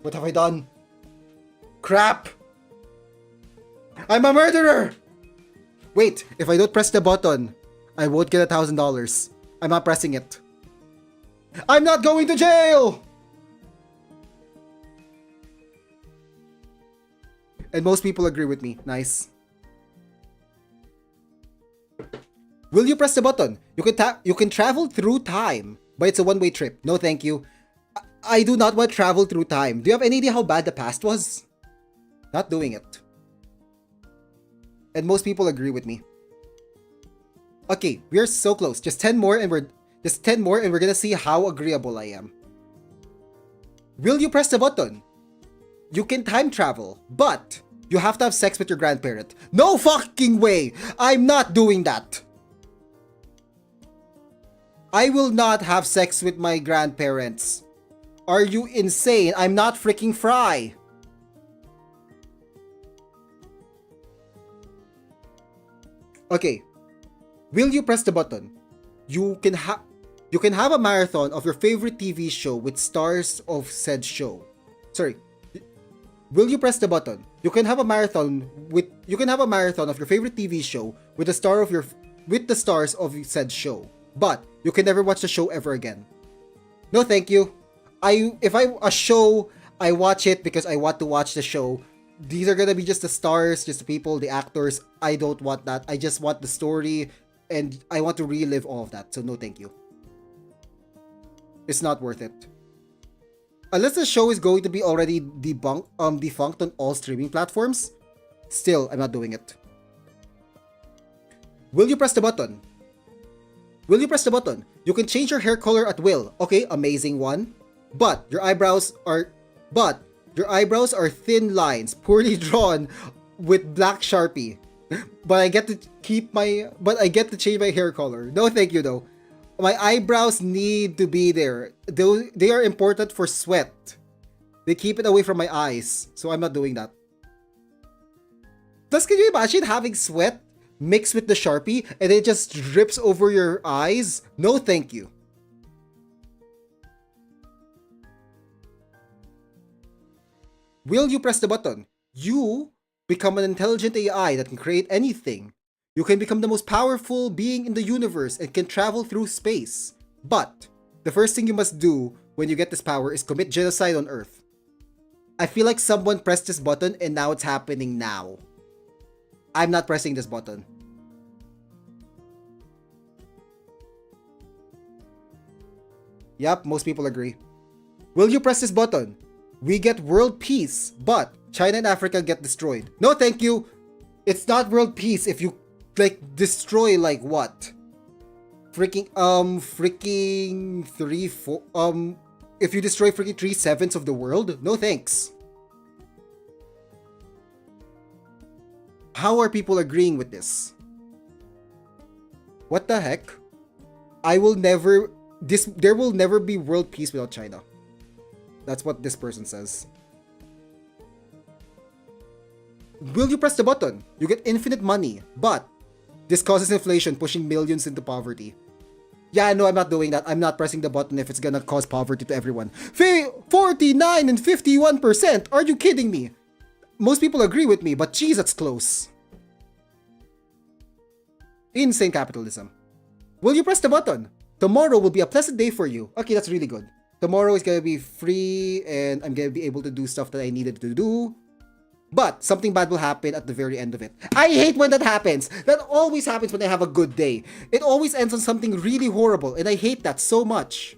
S1: What have I done? Crap! I'm a murderer! Wait, if I don't press the button, I won't get $1,000. I'm not pressing it. I'm not going to jail! And most people agree with me. Nice. Will you press the button? You can travel through time, but it's a one-way trip. No, thank you. I do not want to travel through time. Do you have any idea how bad the past was? Not doing it. And most people agree with me. Okay, we are so close. Just 10 more and we're gonna see how agreeable I am. Will you press the button? You can time travel, but you have to have sex with your grandparent. No fucking way! I'm not doing that! I will not have sex with my grandparents. Are you insane? I'm not freaking Fry. Okay. Will you press the button? You can have a marathon of your favorite TV show with stars of said show. Sorry. Will you press the button? You can have a marathon of your favorite TV show with the stars of said show. But you can never watch the show ever again. No, thank you. A show, I watch it because I want to watch the show. These are gonna be just the stars, just the people, the actors. I don't want that. I just want the story, and I want to relive all of that. So no, thank you. It's not worth it. Unless the show is going to be already defunct on all streaming platforms, still, I'm not doing it. Will you press the button? Will you press the button? You can change your hair color at will. Okay, amazing one. But your eyebrows are thin lines, poorly drawn with black Sharpie. But I get to change my hair color. No, thank you though. My eyebrows need to be there. They are important for sweat. They keep it away from my eyes, so I'm not doing that. Plus, can you imagine having sweat mixed with the Sharpie and it just drips over your eyes? No, thank you. Will you press the button? You become an intelligent AI that can create anything. You can become the most powerful being in the universe and can travel through space. But the first thing you must do when you get this power is commit genocide on Earth. I feel like someone pressed this button and now it's happening now. I'm not pressing this button. Yep, most people agree. Will you press this button? We get world peace, but China and Africa get destroyed. No, thank you. It's not world peace if you like destroy like what? Freaking 3/4 if you destroy freaking 3/7 of the world? No thanks. How are people agreeing with this? What the heck? There will never be world peace without China. That's what this person says. Will you press the button? You get infinite money, but this causes inflation, pushing millions into poverty. Yeah, no, I'm not doing that. I'm not pressing the button if it's gonna cause poverty to everyone. 49 and 51%? Are you kidding me? Most people agree with me, but geez, that's close. Insane capitalism. Will you press the button? Tomorrow will be a pleasant day for you. Okay, that's really good. Tomorrow is gonna be free and I'm gonna be able to do stuff that I needed to do. But something bad will happen at the very end of it. I hate when that happens. That always happens when I have a good day. It always ends on something really horrible, and I hate that so much.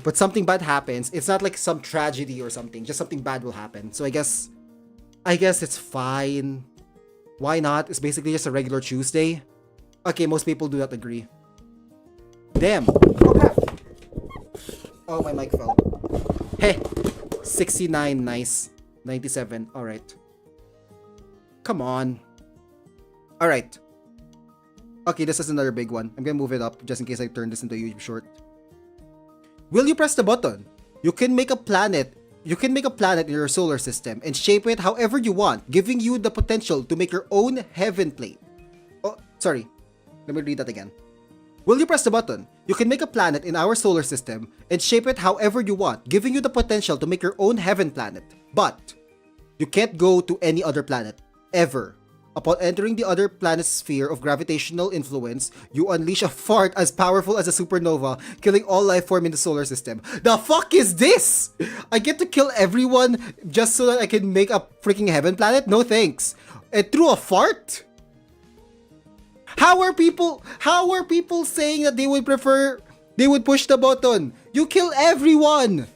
S1: But something bad happens. It's not like some tragedy or something. Just something bad will happen. So I guess it's fine. Why not? It's basically just a regular Tuesday. Okay, most people do not agree. Damn. Oh, crap. Oh, my mic fell. Hey. 69, nice. 97, alright. Come on. Alright. Okay, this is another big one. I'm gonna move it up just in case I turn this into a YouTube short. Will you press the button? You can make a planet in your solar system and shape it however you want, giving you the potential to make your own heaven plate. Oh, sorry. Let me read that again. Will you press the button? You can make a planet in our solar system and shape it however you want, giving you the potential to make your own heaven planet. But you can't go to any other planet, ever. Upon entering the other planet's sphere of gravitational influence, you unleash a fart as powerful as a supernova, killing all life form in the solar system. The fuck is this? I get to kill everyone just so that I can make a freaking heaven planet? No thanks. And through a fart? How are people saying that they would push the button? You kill everyone.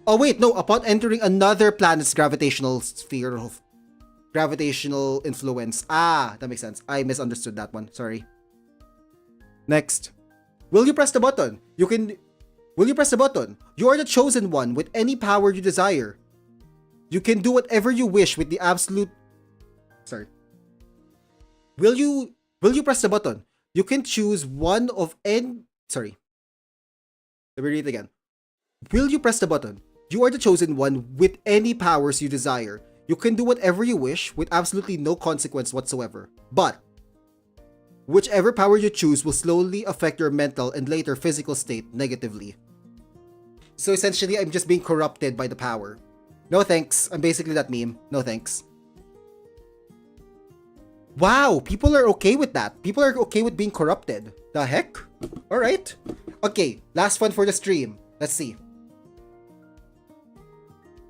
S1: Oh wait, no, upon entering another planet's gravitational sphere of gravitational influence. Ah, that makes sense. I misunderstood that one. Sorry. Next. Will you press the button? Will you press the button? You are the chosen one with any power you desire. You can do whatever you wish with the absolute... Sorry. Will you press the button? You can choose one of any... Sorry. Let me read it again. Will you press the button? You are the chosen one with any powers you desire. You can do whatever you wish with absolutely no consequence whatsoever. But whichever power you choose will slowly affect your mental and later physical state negatively. So essentially, I'm just being corrupted by the power. No thanks. I'm basically that meme. No thanks. Wow, people are okay with that. People are okay with being corrupted. The heck? Alright. Okay, last one for the stream. Let's see.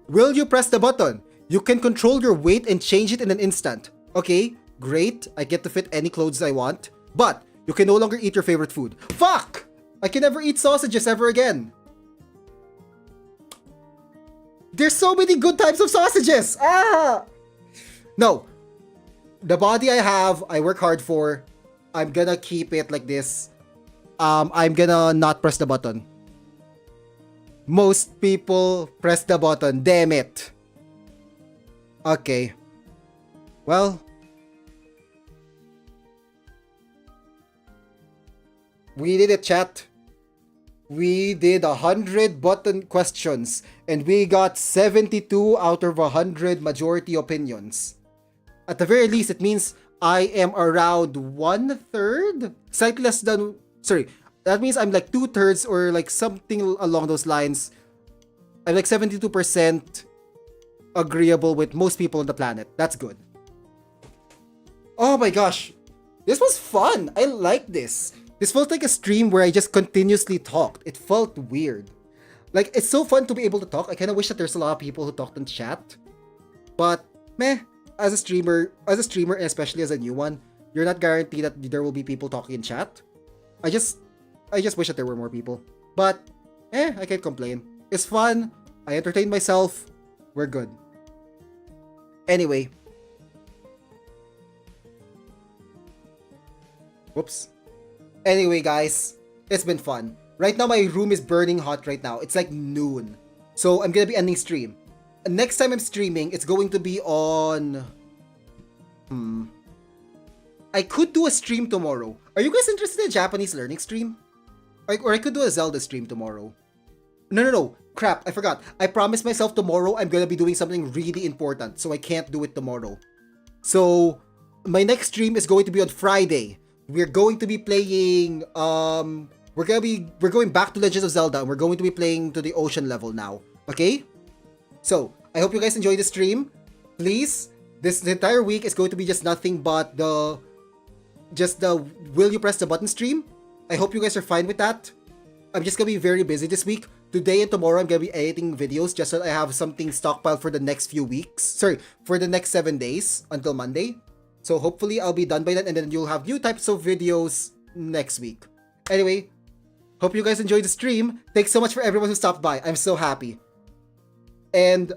S1: Will you press the button? You can control your weight and change it in an instant. Okay, great. I get to fit any clothes I want. But you can no longer eat your favorite food. Fuck! I can never eat sausages ever again. There's so many good types of sausages! Ah! No. The body I have, I work hard for. I'm gonna keep it like this. I'm gonna not press the button. Most people press the button. Damn it. Okay. Well. We did it, chat. We did 100 button questions and we got 72 out of 100 majority opinions. At the very least, it means I am around 1/3? Slightly less than... Sorry. That means I'm like 2/3 or like something along those lines. I'm like 72% agreeable with most people on the planet. That's good. Oh my gosh. This was fun. I like this. This felt like a stream where I just continuously talked. It felt weird. Like, it's so fun to be able to talk. I kind of wish that there's a lot of people who talked in chat. But, meh. As a streamer, and especially as a new one, You're not guaranteed that there will be people talking in chat. I just wish that there were more people. But I can't complain. It's fun. I entertained myself. We're good. Anyway. Whoops. Anyway, guys, it's been fun. Right now, my room is burning hot right now. It's like noon. So, I'm gonna be ending stream. Next time I'm streaming, it's going to be on... I could do a stream tomorrow. Are you guys interested in a Japanese learning stream? Or I could do a Zelda stream tomorrow. No. Crap, I forgot. I promised myself tomorrow I'm gonna be doing something really important. So, I can't do it tomorrow. So, my next stream is going to be on Friday. We're going to be playing, we're going back to Legends of Zelda, and we're going to be playing to the ocean level now. Okay? So, I hope you guys enjoy the stream. Please, the entire week is going to be just nothing but the will you press the button stream. I hope you guys are fine with that. I'm just gonna be very busy this week. Today and tomorrow, I'm gonna be editing videos just so that I have something stockpiled for the next few weeks. Sorry, for the next 7 days until Monday. So hopefully I'll be done by then, and then you'll have new types of videos next week. Anyway, hope you guys enjoyed the stream. Thanks so much for everyone who stopped by. I'm so happy. And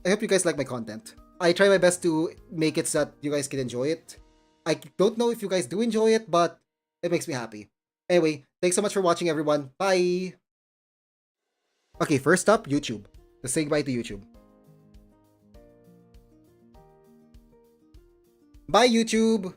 S1: I hope you guys like my content. I try my best to make it so that you guys can enjoy it. I don't know if you guys do enjoy it, but it makes me happy. Anyway, thanks so much for watching, everyone. Bye! Okay, first up, YouTube. Let's say goodbye to YouTube. Bye, YouTube!